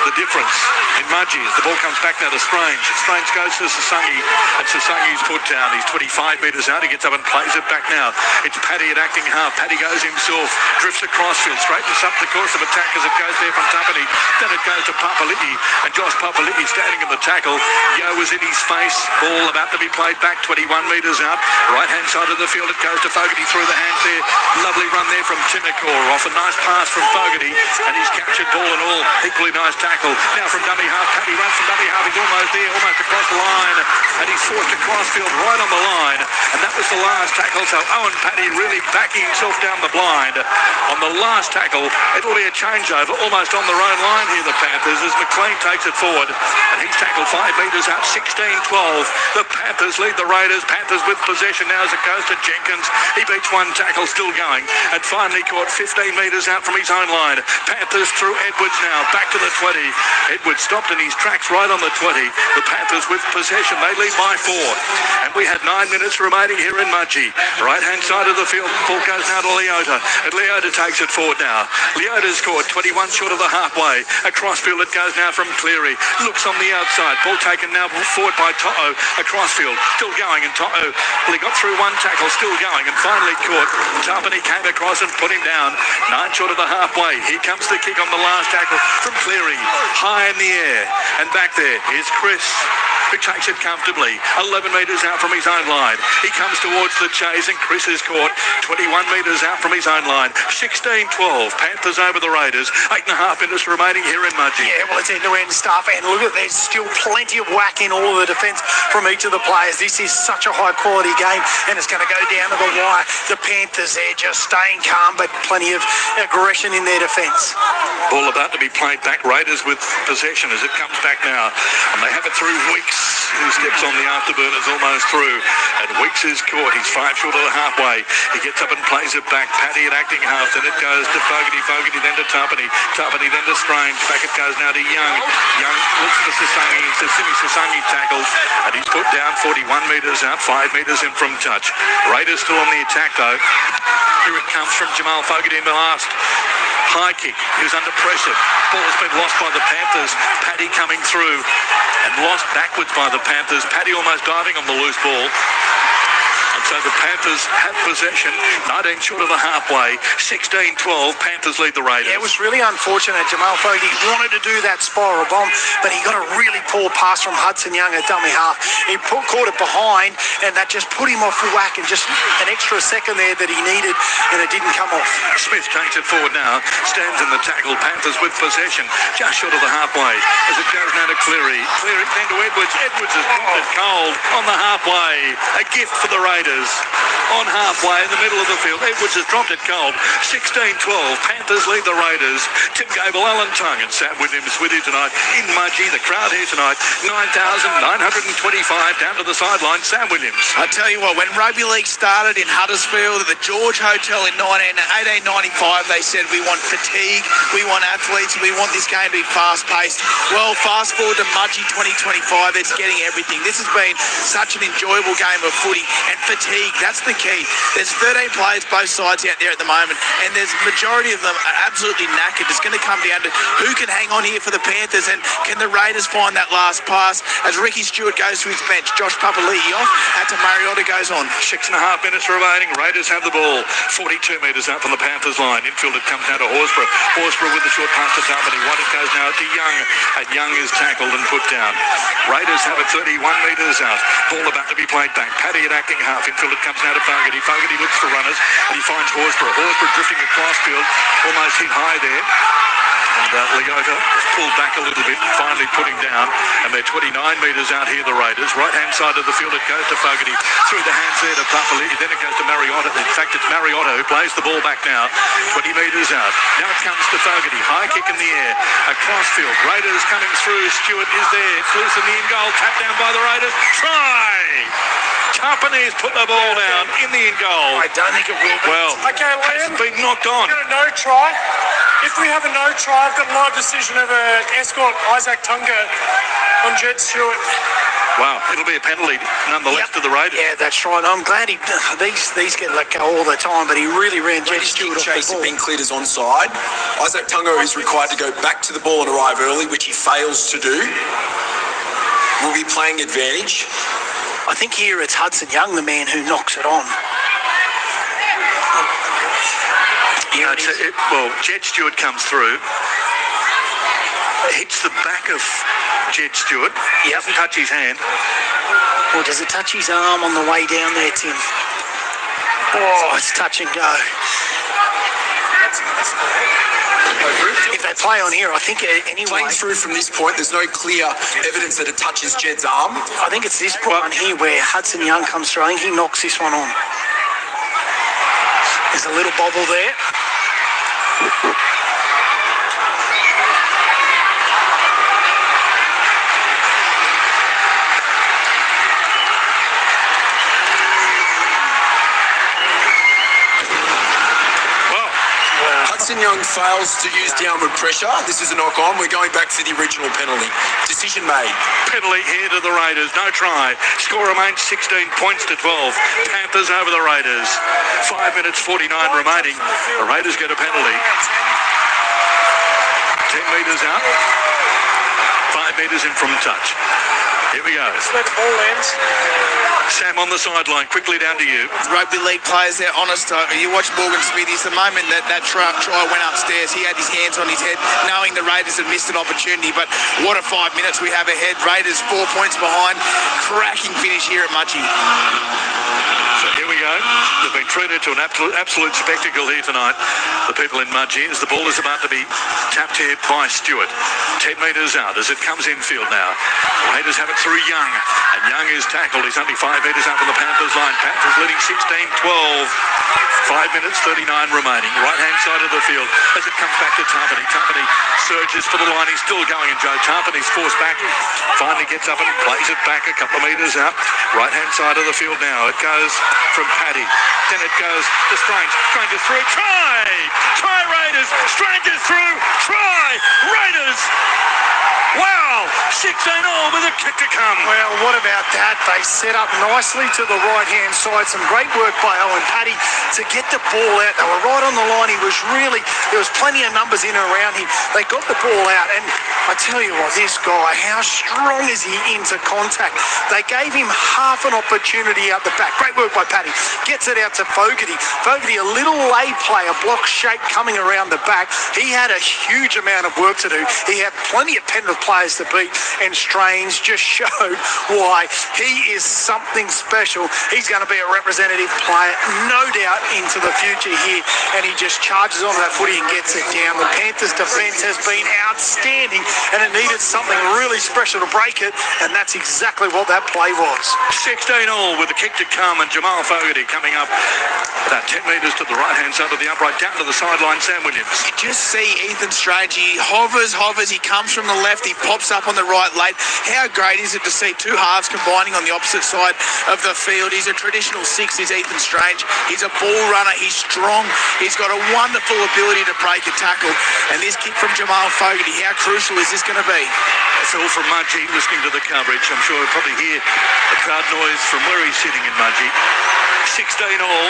The difference in Mudgee as the ball comes back now to Strange. Strange goes to Sasangi and Sasangi's put down. He's 25 metres out. He gets up and plays it back now. It's Paddy at acting half. Paddy goes himself, drifts across field, straightens up the course of attack as it goes there from Tapani. Then it goes to Papali'i and Josh Papali'i standing in the tackle. Yo was in his face. Ball about to be played back 21 metres out. Right hand side of the field it goes to Fogarty through the hands there. Lovely run there from Timokor. Off a nice pass from Fogarty and he's captured ball and all. Equally nice tackle. Now from dummy half. Paddy runs from dummy half. He's almost there, almost across the line. And he's forced across field right on the line. And that was the last tackle. So Owen Paddy really backing himself down the blind. On the last tackle, it'll be a change changeover almost on their own line here, the Panthers, as McLean takes it forward. And he's tackled 5 metres out, 16-12. The Panthers lead the Raiders. Panthers with possession now as it goes to Jenkins. He beats one tackle, still going. And finally caught 15 metres out from his own line. Panthers through Edwards now, back to the 20. Edwards stopped in his tracks right on the 20. The Panthers with possession. They lead by 4. And we had 9 minutes remaining here in Mudgee. Right-hand side of the field. Ball goes now to Leota. And Leota takes it forward now. Leota's scored 21 short of the halfway. Across field it goes now from Cleary. Looks on the outside. Ball taken now forward by To'o. Across field. Still going. And To'o, well, he got through one tackle. Still going. And finally caught. Tarpany came across and put him down. 9 short of the halfway. Here comes the kick on the last tackle from Cleary. High in the air. And back there is Chris, who takes it comfortably. 11 metres out from his own line. He comes towards the chase and Chris is caught 21 metres out from his own line. 16-12. Panthers over the Raiders. 8.5 minutes remaining here in Mudgee. Yeah, well, it's end-to-end stuff. And look at, there's still plenty of whack in all of the defence from each of the players. This is such a high-quality game, and it's going to go down to the wire. The Panthers, they're just staying calm, but plenty of aggression in their defence. Ball about to be played back. Raiders with possession as it comes back now. And they have it through Weeks, who steps on the afterburners almost through. And Weeks is caught. He's 5 short of the halfway. He gets up and plays it back. Paddy at acting half. Then it goes to Fogarty. Fogarty then to Tarpany. Tarpany then to Strange. Back it goes now to Young. Young looks for Sasangi. Sasangi tackles. And he's put down 41 metres out. 5 metres in from touch. Raiders still on the attack though. Here it comes from Jamal Fogarty in the last. High kick. He was under pressure. Ball has been lost by the Panthers. Paddy coming through and lost backwards by the Panthers. Paddy almost diving on the loose ball. And so the Panthers have possession. 19 short of the halfway. 16-12. Panthers lead the Raiders. Yeah, it was really unfortunate. Jamal Fogarty wanted to do that spiral bomb, but he got a really poor pass from Hudson Young at dummy half. He caught it behind, and that just put him off the whack, and just an extra second there that he needed, and it didn't come off. Smith takes it forward now. Stands in the tackle. Panthers with possession. Just short of the halfway. As it goes now to Cleary. Cleary then to Edwards. Edwards has dropped it cold on the halfway. A gift for the Raiders. On halfway in the middle of the field. Edwards has dropped it cold. 16-12. Panthers lead the Raiders. Tim Gable, Alan Tongue and Sam Williams with you tonight in Mudgee. The crowd here tonight, 9,925 down to the sideline. Sam Williams. I tell you what, when rugby league started in Huddersfield at the George Hotel in 1895, they said we want fatigue, we want athletes, we want this game to be fast-paced. Well, fast forward to Mudgee 2025, it's getting everything. This has been such an enjoyable game of footy, and fatigue, that's the key. There's 13 players both sides out there at the moment, and there's majority of them are absolutely knackered. It's going to come down to who can hang on here for the Panthers, and can the Raiders find that last pass as Ricky Stewart goes to his bench. Josh Papali'i off, Hata Mariota goes on. 6.5 minutes remaining. Raiders have the ball. 42 metres out from the Panthers line. Infield it comes down to Horsburgh. Horsburgh with the short pass to Tarpany. One it goes now to Young, and Young is tackled and put down. Raiders have it 31 metres out. Ball about to be played back. Paddy at acting half. Infield it comes now to Fogarty. Fogarty looks for runners, and he finds Horsburgh. Horsburgh drifting across field, almost hit high there. And Leota pulled back a little bit and finally put him down. And they're 29 metres out here, the Raiders. Right-hand side of the field, it goes to Fogarty. Through the hands there to Papali'i. Then it goes to Mariota. In fact, it's Mariota who plays the ball back now. 20 metres out. Now it comes to Fogarty. High kick in the air. Across field. Raiders coming through. Stewart is there. It's loose in the in goal. Tapped down by the Raiders. Try! Tarpany's put the ball down in the in goal. I don't think it will be. Well, Okay, Liam. it's been knocked on. We've got a no try. If we have a no try, I've got a live decision of escort Isaac Tunga on Jed Stewart. Wow, it'll be a penalty nonetheless to the Raiders. Yeah, that's right. I'm glad these get let go all the time, but he really ran Jed Stewart off the Chase ball. being cleared as onside. Isaac Tunga is required to go back to the ball and arrive early, which he fails to do. Will be playing advantage. I think here it's Hudson Young, the man who knocks it on. Well, Jed Stewart comes through, hits the back of Jed Stewart. He doesn't touch his hand. Or does it touch his arm on the way down there, Tim? Oh, it's touch and go. If they play on here, I think anyway. Playing through from this point, there's no clear evidence that it touches Jed's arm. I think it's this one here where Hudson Young comes through. I think he knocks this one on. There's a little bobble there. Young fails to use downward pressure. This is a knock on. We're going back to the original penalty. Decision made. Penalty here to the Raiders. No try. Score remains 16 points to 12. Panthers over the Raiders. 5 minutes 49 remaining. The Raiders get a penalty. 10 metres out. 5 metres in from touch. Here we go. Just let the ball land. Sam on the sideline. Quickly down to you. Rugby league players, they're honest. You watch Morgan Smithies, the moment that try went upstairs, he had his hands on his head, knowing the Raiders had missed an opportunity. But what a 5 minutes we have ahead. Raiders 4 points behind. Cracking finish here at Mudgee. So here we go. They've been treated to an absolute spectacle here tonight. The people in Mudgee, as the ball is about to be tapped here by Stewart. 10 metres out as it comes infield now. Raiders have it through Young, and Young is tackled. He's only 5 metres out from the Panthers line. Panthers leading 16-12. 5 minutes 39 remaining. Right-hand side of the field as it comes back to Tarpany. Tarpany surges for the line. He's still going, and Joe Tarpany's forced back. Finally gets up and plays it back a couple of metres out. Right-hand side of the field now. It goes from Paddy. Then it goes to Strange. Strange is through. Try! Try Raiders! Strange is through. Try! Raiders! Wow! 16-all with a kick to come. Well, what about that? They set up nicely to the right-hand side. Some great work by Owen Paddy to get the ball out. They were right on the line. There was plenty of numbers in and around him. They got the ball out, and I tell you what, this guy, how strong is he into contact? They gave him half an opportunity out the back. Great work by Paddy. Gets it out to Fogarty. Fogarty, a little lay play, a block shape coming around the back. He had a huge amount of work to do. He had plenty of Penrith players to beat, and Strange just showed why he is something special. He's going to be a representative player, no doubt, into the future here, and he just charges onto that footy and gets it down. The Panthers' defence has been outstanding, and it needed something really special to break it, and that's exactly what that play was. 16-all with the kick to come, and Jamal Fogarty coming up about 10 metres to the right-hand side of the upright, down to the sideline, Sam Williams. You just see Ethan Strange. He hovers. He comes from the left. He pops up on the right late. How great is it to see two halves combining on the opposite side of the field? He's a traditional six, is Ethan Strange. He's a ball runner. He's strong. He's got a wonderful ability to break a tackle. And this kick from Jamal Fogarty, how crucial is this going to be? Phil from Mudgee listening to the coverage. I'm sure he'll probably hear the crowd noise from where he's sitting in Mudgee. 16-all.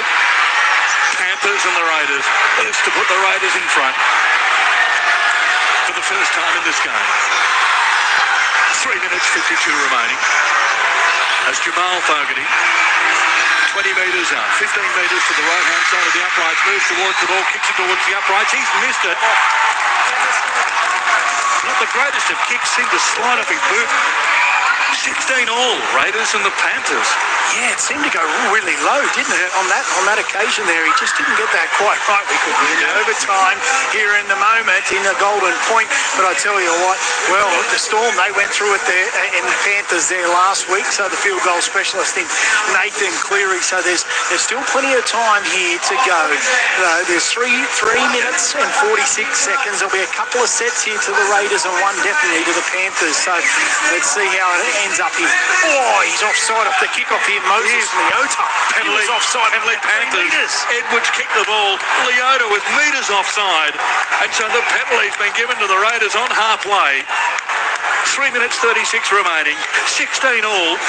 Panthers and the Raiders. It's to put the Raiders in front for the first time in this game. 3 minutes 52 remaining. As Jamal Fogarty, 20 metres out, 15 metres to the right-hand side of the uprights, moves towards the ball, kicks it towards the uprights. He's missed it. Not the greatest of kicks, seemed to slide off his boot. 16-all, Raiders and the Panthers. Yeah, it seemed to go really low, didn't it? On that occasion there, he just didn't get that quite right. We could win overtime here in the moment in the Golden Point. But I tell you what, well, the Storm, they went through it there in the Panthers there last week. So the field goal specialist in Nathan Cleary. So there's still plenty of time here to go. There's 3 minutes and 46 seconds. There'll be a couple of sets here to the Raiders and one definitely to the Panthers. So let's see how it ends up here. Oh, he's offside off the kickoff here. Moses Leota. Penalty, offside. penalty Panthers. Edwards kicked the ball. Leota was metres offside. And so the penalty's been given to the Raiders on halfway. 3 minutes 36 remaining. 16-all.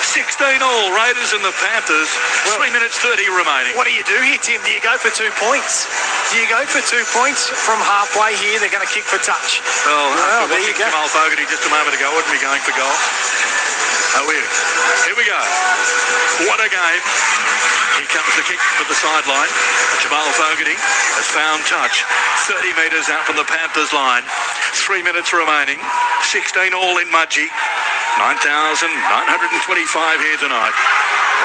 16-all, Raiders and the Panthers. 3 minutes 30 remaining. What do you do here, Tim? Do you go for 2 points? Do you go for 2 points from halfway here? They're going to kick for touch. Well, there you go. Jamal Fogarty just a moment ago wouldn't be going for goal. Oh, here we go. What a game. Here comes the kick for the sideline. Jamal Fogarty has found touch. 30 metres out from the Panthers line. 3 minutes remaining. 16-all in Mudgee. 9,925 here tonight.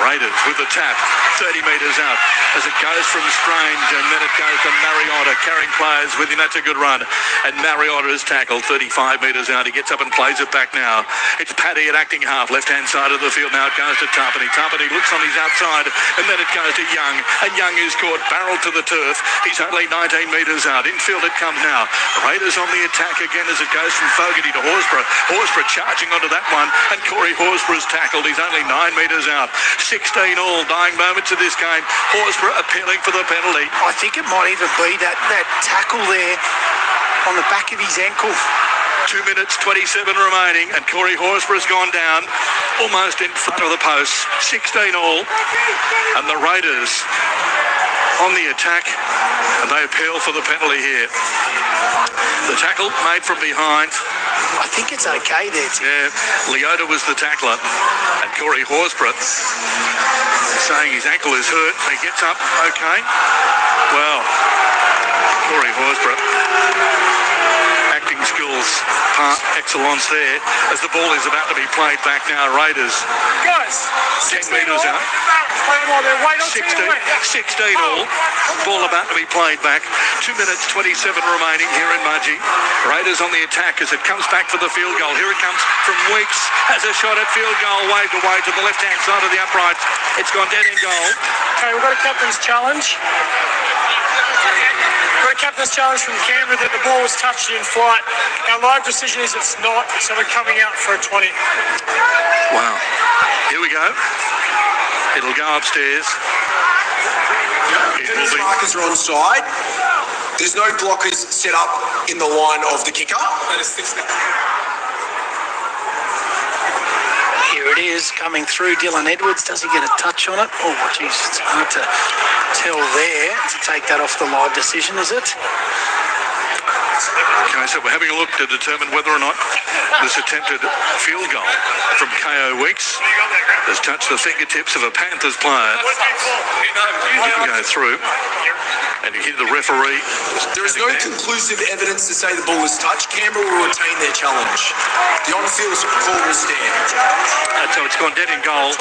Raiders with the tap. 30 metres out as it goes from Strange, and then it goes to Mariota carrying players with him. That's a good run, and Mariota is tackled 35 metres out. He gets up and plays it back now. It's Paddy at acting half, left hand side of the field. Now it goes to Tarpany. Tarpany looks on his outside, and then it goes to Young, and Young is caught, barreled to the turf. He's only 19 metres out. Infield it comes now. Raiders on the attack again as it goes from Fogarty to Horsburgh. Horsburgh charging onto that one, and Corey Horsburgh's tackled. He's only 9 metres out. 16-all, dying moment. minutes of this game. Horsburgh appealing for the penalty. I think it might even be that tackle there on the back of his ankle. 2 minutes 27 remaining, and Corey Horsburgh's gone down almost in front of the post. 16 all, and the Raiders on the attack, and they appeal for the penalty here. The tackle made from behind. I think it's okay there, Tim. Yeah, Leota was the tackler, and Corey Horsburgh saying his ankle is hurt. He gets up, okay. Well, Corey Horsburgh, acting skills par excellence there, as the ball is about to be played back now. Raiders, Guys, 10 metres out. 16 all. Ball about to be played back. 2 minutes 27 remaining here in Mudgee. Raiders on the attack as it comes back for the field goal. Here it comes from Weeks. Has a shot at field goal. Waved away to the left-hand side of the uprights. It's gone dead in goal. Okay, we've got a captain's challenge. Got a captain's challenge from Canberra that the ball was touched in flight. Our live decision is it's not, so we're coming out for a 20. Wow. Here we go. It'll go upstairs. Penrith markers are on side. There's no blockers set up in the line of the kicker. Here it is, coming through. Dylan Edwards, does he get a touch on it? Oh, geez, it's hard to tell there. To take that off the live decision, is it? Okay, so we're having a look to determine whether or not this attempted field goal from KO Weeks has touched the fingertips of a Panthers player. Didn't go through. And you hear the referee. There is no conclusive evidence to say the ball is touched. Canberra will retain their challenge. The on-field call will stand. So it's gone dead in goal.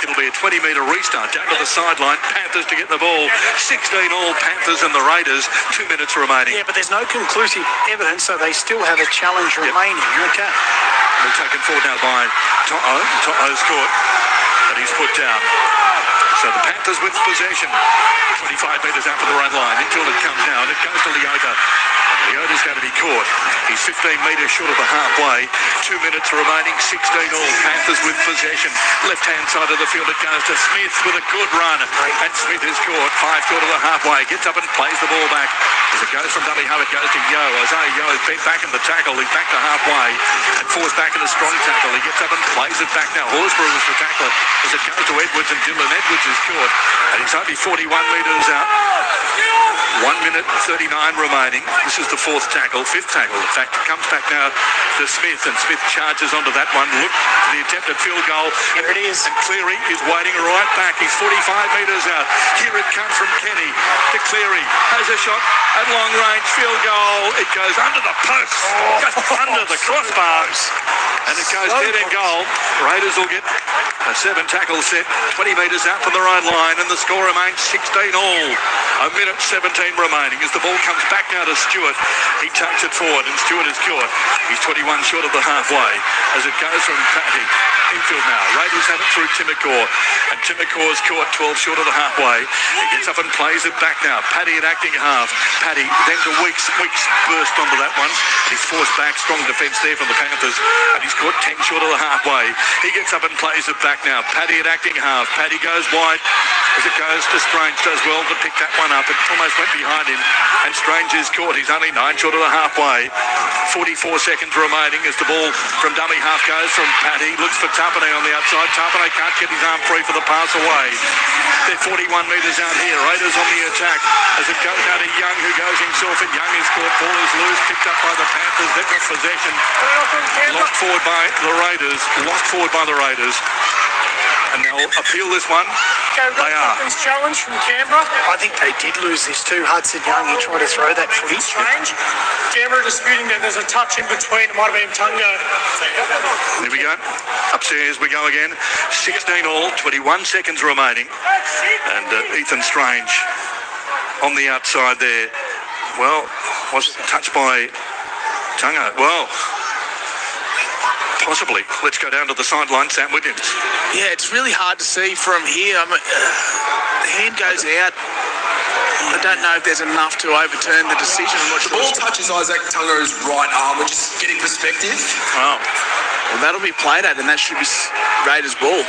It'll be a 20-metre restart down to the sideline. Panthers to get the ball. 16 all, Panthers and the Raiders. 2 minutes remaining. Yeah, but there's no conclusive evidence, so they still have a challenge remaining. Okay. They're taken forward now by To'o. To'o's caught, and he's put down. So the Panthers with possession. 25 metres out from the run line. Until it comes now, and it goes to Leota. Leota's going to be caught. He's 15 metres short of the halfway. 2 minutes remaining. 16 all. Panthers with possession. Left-hand side of the field it goes to Smith with a good run. And Smith is caught. 5 short of the halfway. Gets up and plays the ball back. As it goes from dummy half, it goes to Yo. Isaiah Yo is bent back in the tackle. He's back to halfway. And forced back in a strong tackle. He gets up and plays it back now. Horsburgh was the tackler. As it goes to Edwards, and Dylan Edwards is caught. And he's only 41 metres out. 1 minute 39 remaining. This is the fourth tackle, fifth tackle. In fact, it comes back now to Smith, and Smith charges onto that one. Look for the attempted field goal. Here it is. And Cleary is waiting right back. He's 45 metres out. Here it comes from Kenny to Cleary. Has a shot at long range. Field goal. It goes under the post. Just under the crossbars. And it goes dead in goal. Raiders will get a 7 tackle set. 20 metres out from the right line, and the score remains 16 all. 1 minute 17 remaining as the ball comes back now to Stewart. He tucks it forward, and Stewart is caught. He's 21 short of the halfway as it goes from Patty. Infield now. Raiders have it through Timacor, and Timacor's caught 12 short of the halfway. He gets up and plays it back now. Paddy at acting half. Paddy then to Weeks. Weeks burst onto that one. He's forced back. Strong defence there from the Panthers, and he's caught 10 short of the halfway. He gets up and plays it back now. Paddy at acting half. Paddy goes wide as it goes to Strange. Does well to pick that one up. It almost went behind him, and Strange is caught. He's only 9 short of the halfway. 44 seconds remaining as the ball from dummy half goes from Paddy. Looks for Tapane on the outside. Tapane can't get his arm free for the pass away. They're 41 metres out here. Raiders on the attack as it goes out to Young, who goes himself, and Young is caught. Ball is loose, picked up by the Panthers. They've got possession. Lost forward by the Raiders. Lost forward by the Raiders. And they'll appeal this one. They are. Challenge from Canberra. I think they did lose this too. Hudson Young, he tried to throw that footy. Strange. Canberra disputing that there's a touch in between. It might have been Tungo. Here we go. Upstairs we go again. 16 all, 21 seconds remaining. And Ethan Strange on the outside there. Well, was touched by Tungo. Well, possibly. Let's go down to the sideline. Sam Williams. Yeah, it's really hard to see from here. The hand goes out. I don't know if there's enough to overturn the decision. The ball touches Isaac Tungo's right arm. We're just getting perspective. Wow. Well, that'll be played at, and that should be Raiders' ball.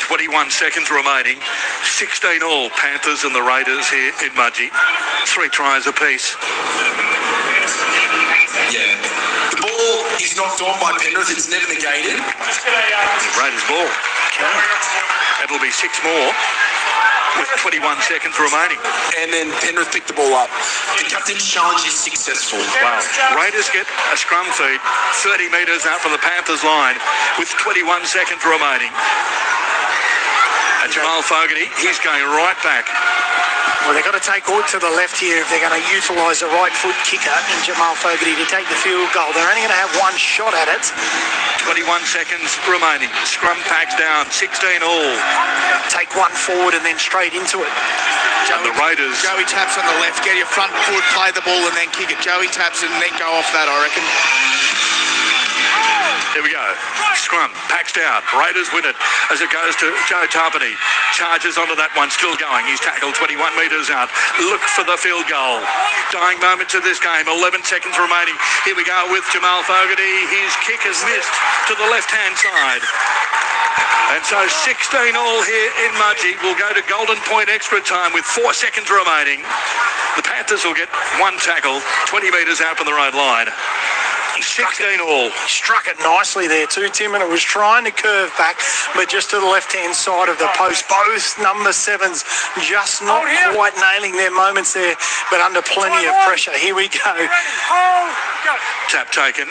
21 seconds remaining. 16 all, Panthers and the Raiders here in Mudgee. 3 tries apiece. Yeah. The ball is knocked on by Penrith. It's never negated. Raiders ball. It'll be 6 more with 21 seconds remaining. And then Penrith picked the ball up. The captain's challenge is successful. Wow. Raiders get a scrum feed 30 metres out from the Panthers line with 21 seconds remaining. And Jamal Fogarty, he's going right back. Well, they've got to take all to the left here if they're going to utilise the right foot kicker in Jamal Fogarty to take the field goal. They're only going to have one shot at it. 21 seconds remaining. Scrum packs down, 16 all. Take one forward and then straight into it. And the Raiders. Joey taps on the left, get your front foot, play the ball and then kick it. Joey taps and then go off that, I reckon. Here we go. Scrum, packs down. Raiders win it as it goes to Joe Tarpany. Charges onto that one, still going. He's tackled 21 metres out. Look for the field goal. Dying moments of this game. 11 seconds remaining. Here we go with Jamal Fogarty. His kick is missed to the left-hand side. And so 16 all here in Mudgee. We'll go to Golden Point extra time with 4 seconds remaining. The Panthers will get one tackle, 20 metres out from the road line. 16 all. He struck it nicely there too, Tim, and it was trying to curve back, but just to the left-hand side of the post. Both number 7s just not quite nailing their moments there, but under plenty of pressure. Here we go. Tap taken.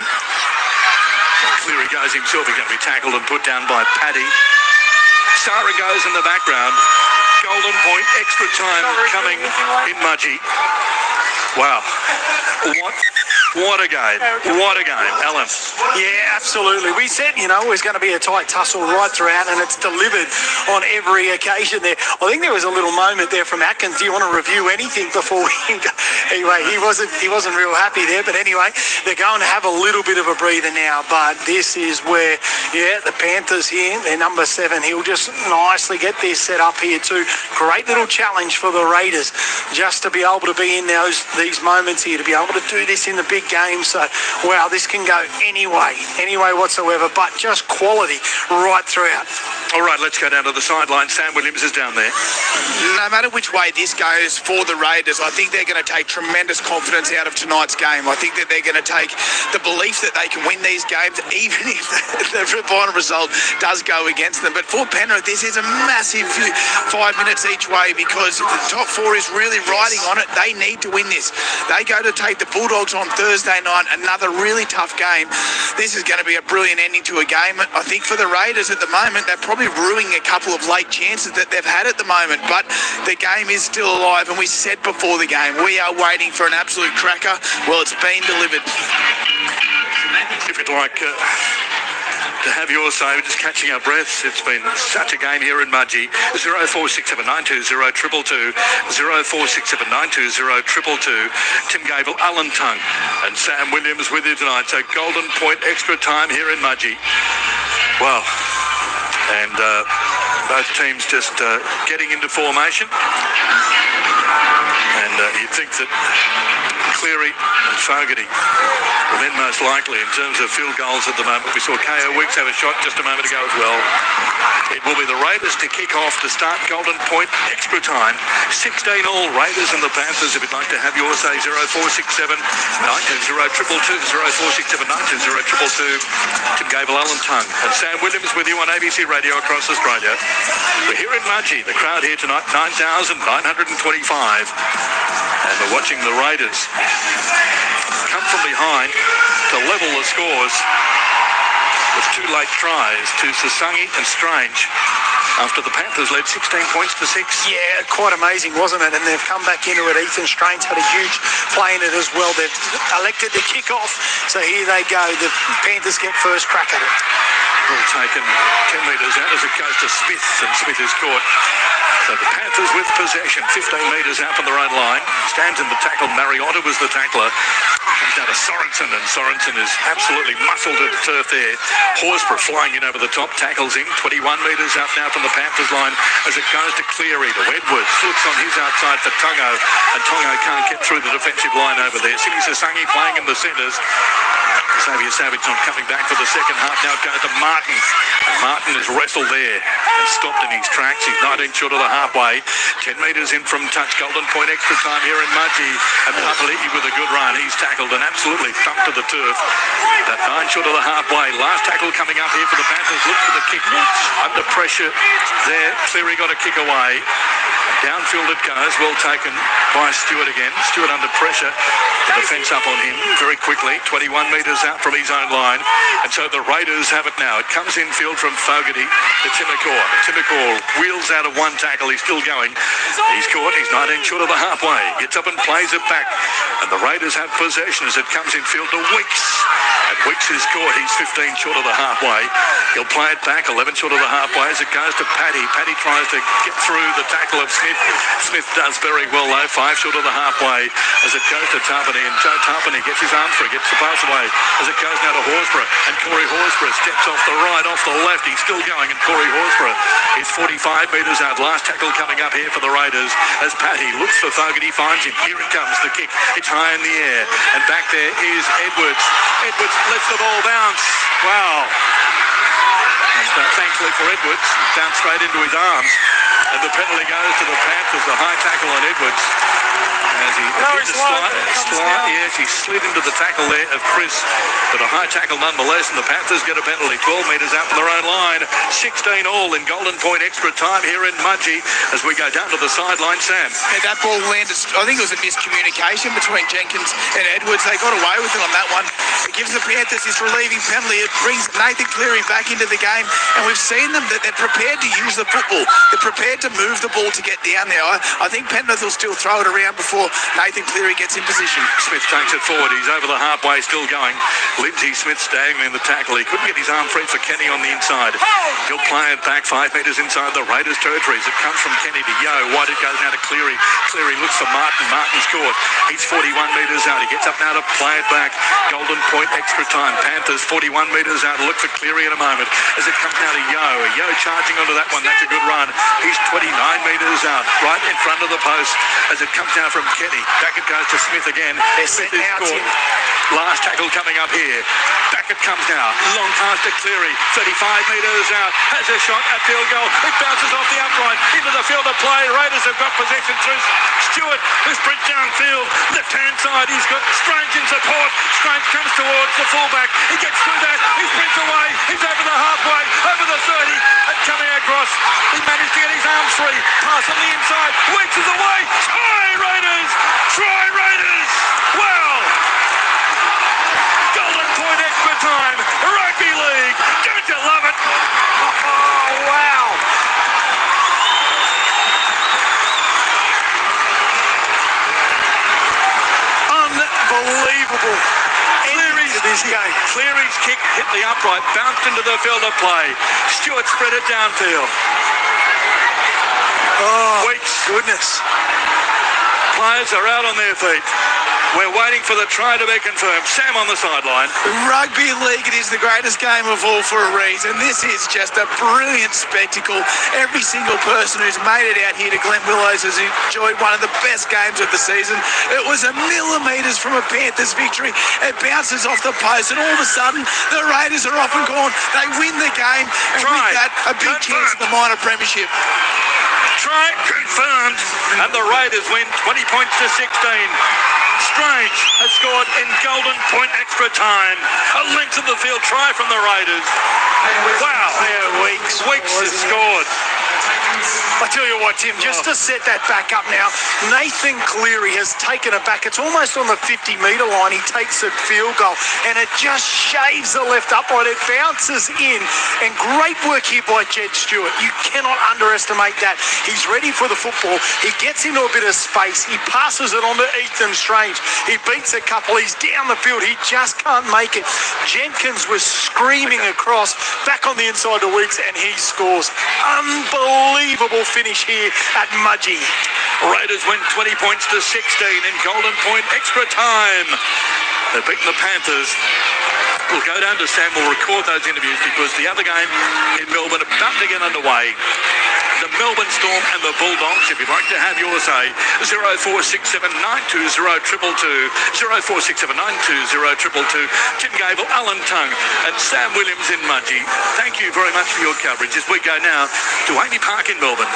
Cleary goes himself. He's going to be tackled and put down by Paddy. Sara goes in the background. Golden Point extra time coming in Mudgee. Wow. What a game. What a game. Alan. Yeah, absolutely. We said, it was going to be a tight tussle right throughout, and it's delivered on every occasion there. I think there was a little moment there from Atkins. Do you want to review anything before we go? Anyway, he wasn't real happy there, but anyway, they're going to have a little bit of a breather now, but this is where, the Panthers here, their number 7, he'll just nicely get this set up here too. Great little challenge for the Raiders just to be able to be in these moments here, to be able to do this in the big game. So, wow, this can go any way whatsoever, but just quality right throughout. All right, let's go down to the sideline. Sam Williams is down there. No matter which way this goes for the Raiders, I think they're going to take tremendous confidence out of tonight's game. I think that they're going to take the belief that they can win these games, even if the final result does go against them. But for Penrith, this is a massive 5 minutes each way, because the top 4 is really riding on it. They need to win this. They go to take the Bulldogs on Thursday night, another really tough game. This is going to be a brilliant ending to a game. I think for the Raiders at the moment, they're probably ruining a couple of late chances that they've had at the moment, but the game is still alive, and we said before the game, we are waiting for an absolute cracker. Well, it's been delivered. If you'd like to have your say, we're just catching our breaths. It's been such a game here in Mudgee. 0467920222, 0467920222. Tim Gable, Alan Tongue and Sam Williams with you tonight. So Golden Point extra time here in Mudgee. Wow. And both teams just getting into formation. And you'd think that Cleary and Fogarty the men most likely in terms of field goals at the moment. We saw K.O. Weeks have a shot just a moment ago as well. It will be the Raiders to kick off to start Golden Point extra time. 16 all, Raiders and the Panthers. If you'd like to have yours, say 0467 920222, 0467 920222. Tim Gable, Alan Tongue and Sam Williams with you on ABC Radio across Australia. We're here in Mudgee. The crowd here tonight, 9,925. And we're watching the Raiders come from behind to level the scores with two late tries to Sasangi and Strange after the Panthers led 16 points to 6. Yeah, quite amazing, wasn't it? And they've come back into it. Ethan Strange had a huge play in it as well. They've elected to kick off, so here they go. The Panthers get first crack at it. Ball taken 10 metres out as it goes to Smith, and Smith is caught. So the Panthers with possession, 15 metres out from their own line. Stands in the tackle. Mariotta was the tackler. Comes down to Sorensen, and Sorensen is absolutely muscled to the turf there. Horsburgh flying in over the top, tackles in. 21 metres out now from the Panthers line as it goes to Cleary. To Edwards, looks on his outside for Tongo, and Tongo can't get through the defensive line over there. Simi Sasangi playing in the centres. Xavier Savage not coming back for the second half. Now it goes to Martin. And Martin has wrestled there and stopped in his tracks. He's 19 short of the halfway. 10 metres in from touch. Golden point extra time here in Mudgee. And Papali'i with a good run. He's tackled and absolutely thumped to the turf. That 9 short of the halfway. Last tackle coming up here for the Panthers. Look for the kick. Under pressure there. Cleary got a kick away. Downfield it goes, well taken by Stewart again. Stewart under pressure. The defence up on him very quickly. 21 metres out from his own line. And so the Raiders have it now. It comes infield from Fogarty to Timokor. Timokor wheels out of one tackle. He's still going. He's caught. He's 19 short of the halfway. Gets up and plays it back. And the Raiders have possession as it comes infield to Weeks. And Weeks is caught. He's 15 short of the halfway. He'll play it back. 11 short of the halfway as it goes to Paddy. Paddy tries to get through the tackle of Smith. Smith does very well though, 5 short of the halfway as it goes to Tarpany, and Joe Tarpany gets his arm free, gets the pass away as it goes now to Horsburgh, and Corey Horsburgh steps off the right, off the left, he's still going, and Corey Horsburgh is 45 metres out. Last tackle coming up here for the Raiders as Paddy looks for Fogarty, finds him, here it comes, the kick, it's high in the air, and back there is Edwards. Edwards lets the ball bounce, wow. And thankfully for Edwards, bounced straight into his arms. And the penalty goes to the Panthers, the high tackle on Edwards. As he he slid into the tackle there of Chris, but a high tackle nonetheless, and the Panthers get a penalty, 12 metres out from their own line. 16 all in Golden Point extra time here in Mudgee as we go down to the sideline. Sam. Yeah, that ball landed, I think it was a miscommunication between Jenkins and Edwards. They got away with it on that one. It gives the Panthers this relieving penalty. It brings Nathan Cleary back into the game, and we've seen them that they're prepared to use the football. They're prepared to move the ball to get down there. I think Penrith will still throw it around before Nathan Cleary gets in position. Smith takes it forward. He's over the halfway, still going. Lindsay Smith dangling in the tackle. He couldn't get his arm free for Kenny on the inside. He'll play it back 5 metres inside the Raiders' territories. It comes from Kenny to Yo. Wide it goes now to Cleary. Cleary looks for Martin. Martin's caught. He's 41 metres out. He gets up now to play it back. Golden Point extra time. Panthers 41 metres out. Look for Cleary in a moment as it comes now to Yo. Yo charging onto that one. That's a good run. He's 29 metres out, right in front of the post as it comes now from Kenny. Back it goes to Smith again. Smith is caught. Last tackle coming up here. Back it comes now. Long pass to Cleary. 35 metres out. Has a shot at field goal. It bounces off the upright into the field of play. Raiders have got possession through Stewart, who sprints downfield. Left-hand side. He's got Strange in support. Strange comes towards the fullback. He gets through that. He sprints away. He's over the halfway. Over the 30. And coming across. He managed to get his arms free. Pass on the inside. Weeks is away. Try Raiders! Try Raiders! Well, Golden Point extra time. Rugby League. Don't you love it? Oh, wow. Unbelievable. Cleary's kick hit the upright, bounced into the field of play. Stewart spread it downfield. Oh, Weeks. Goodness. Players are out on their feet. We're waiting for the try to be confirmed. Sam on the sideline. Rugby League, it is the greatest game of all for a reason. This is just a brilliant spectacle. Every single person who's made it out here to Glen Willows has enjoyed one of the best games of the season. It was a millimetres from a Panthers victory. It bounces off the post, and all of a sudden, the Raiders are off and gone. They win the game, and with that, a big chance at the minor premiership. Try confirmed, and the Raiders win 20 points to 16. Strange has scored in Golden Point extra time. A length of the field try from the Raiders. Wow. Weeks has scored. I tell you what, Tim, just to set that back up now, Nathan Cleary has taken it back. It's almost on the 50-metre line. He takes a field goal, and it just shaves the left upright. It bounces in, and great work here by Jed Stewart. You cannot underestimate that. He's ready for the football. He gets into a bit of space. He passes it on to Ethan Strange. He beats a couple. He's down the field. He just can't make it. Jenkins was screaming across, back on the inside to Weeks, and he scores. Unbelievable finish here at Mudgee. Raiders win 20 points to 16 in Golden Point extra time. They've beaten the Panthers. We'll go down to Sam. We'll record those interviews because the other game in Melbourne about to get underway. The Melbourne Storm and the Bulldogs. If you'd like to have your say, 0467920222, 0467920222. Tim Gable, Alan Tung and Sam Williams in Mudgee. Thank you very much for your coverage as we go now to Amy Park in Melbourne.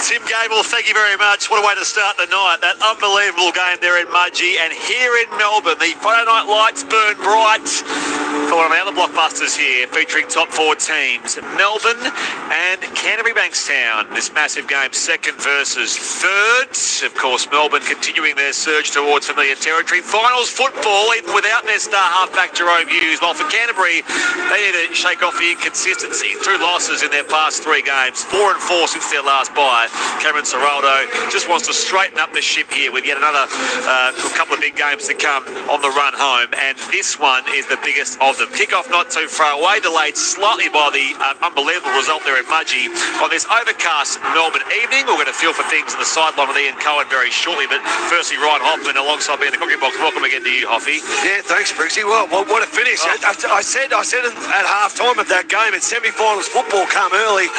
Tim Gable, thank you very much. What a way to start the night. That unbelievable game there in Mudgee. And here in Melbourne, the Friday night lights burn bright for one of the other blockbusters here, featuring top 4 teams, Melbourne and Canterbury Bankstown. This massive game, second versus third. Of course, Melbourne continuing their surge towards familiar territory. Finals football, even without their star halfback Jerome Hughes. While for Canterbury, they need to shake off the inconsistency. 2 losses in their past 3 games, 4 and 4 since their last bye. Cameron Ciraldo just wants to straighten up the ship here with yet another couple of big games to come on the run home, and this one is the biggest of them. Kickoff not too far away, delayed slightly by the unbelievable result there at Mudgee. On this overcast Melbourne evening, we're going to feel for things on the sideline with Ian Cohen very shortly, but firstly Ryan Hoffman alongside me in the cooking box. Welcome again to you, Hoffy. Yeah, thanks, Briggsy. Well, what a finish. I said at half-time of that game, it's semi-finals football come early,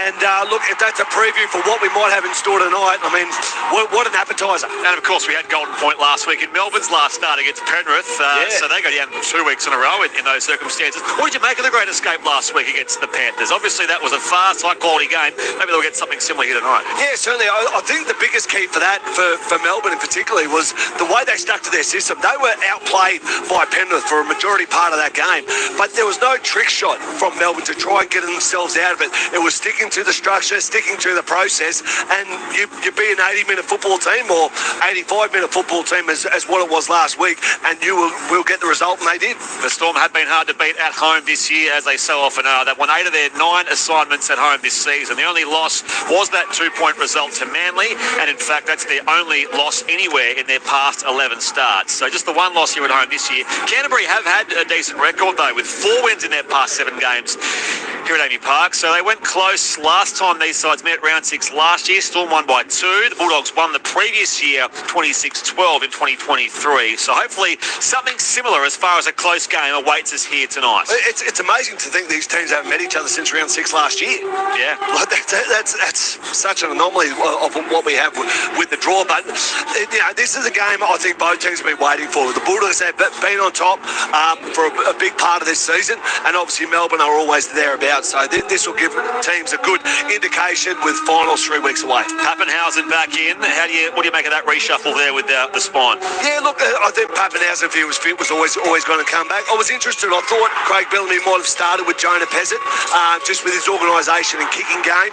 and look, if that's a preview for what we might have in store tonight, I mean, what an appetizer. And of course, we had Golden Point last week in Melbourne's last start against Penrith, so they go down 2 weeks in a row in those circumstances. What did you make of the Great Escape last week against the Panthers? Obviously, that was a fast, high-quality game. Maybe they'll get something similar here tonight. Yeah, certainly. I think the biggest key for that, for Melbourne in particular, was the way they stuck to their system. They were outplayed by Penrith for a majority part of that game, but there was no trick shot from Melbourne to try and get themselves out of it. It was sticking to the structure, sticking to the process, and you be an 80-minute football team or 85-minute football team as what it was last week, and you will get the result, and they did. The Storm have been hard to beat at home this year, as they so often are. They've won 8 of their 9 assignments at home this season. The only loss was that 2-point result to Manly, and in fact, that's their only loss anywhere in their past 11 starts. So just the one loss here at home this year. Canterbury have had a decent record, though, with 4 wins in their past 7 games here at Amy Park. So they went close last time these sides met, round 6 last year. Storm won by 2. The Bulldogs won the previous year, 26-12 in 2023. So hopefully something similar as far as a close game awaits us here tonight. It's amazing to think these teams haven't met each other since round 6 last year. Yeah. Like that's such an anomaly of what we have with the draw. But, this is a game I think both teams have been waiting for. The Bulldogs have been on top for a big part of this season, and obviously Melbourne are always thereabouts. So this will give teams a good indication with finals 3 weeks away. Pappenhausen back in. What do you make of that reshuffle there with the spine? Yeah, look, I think Pappenhausen, if he was fit, was always going to come back. I was interested. I thought Craig Bellamy might have started with Jonah Pezzett, just with his organisation and kicking game,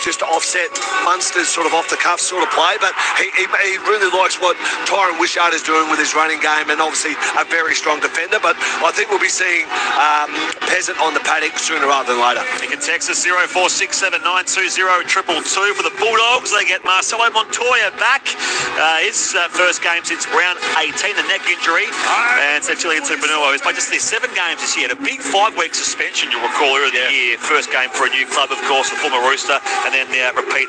just to offset Munster's sort of off-the-cuff sort of play. But he really likes what Tyron Wishart is doing with his running game, and obviously a very strong defender. But I think we'll be seeing Pezzett on the paddock sooner rather than later. You can text us 0467920222 for the Bulldogs. They get Marcelo Montoya back. His first game since round 18, a neck injury. And Cecilia Tupanua has played just these 7 games this year. A big 5-week suspension, you'll recall, earlier in the year. First game for a new club, of course, a former Rooster, and then the repeat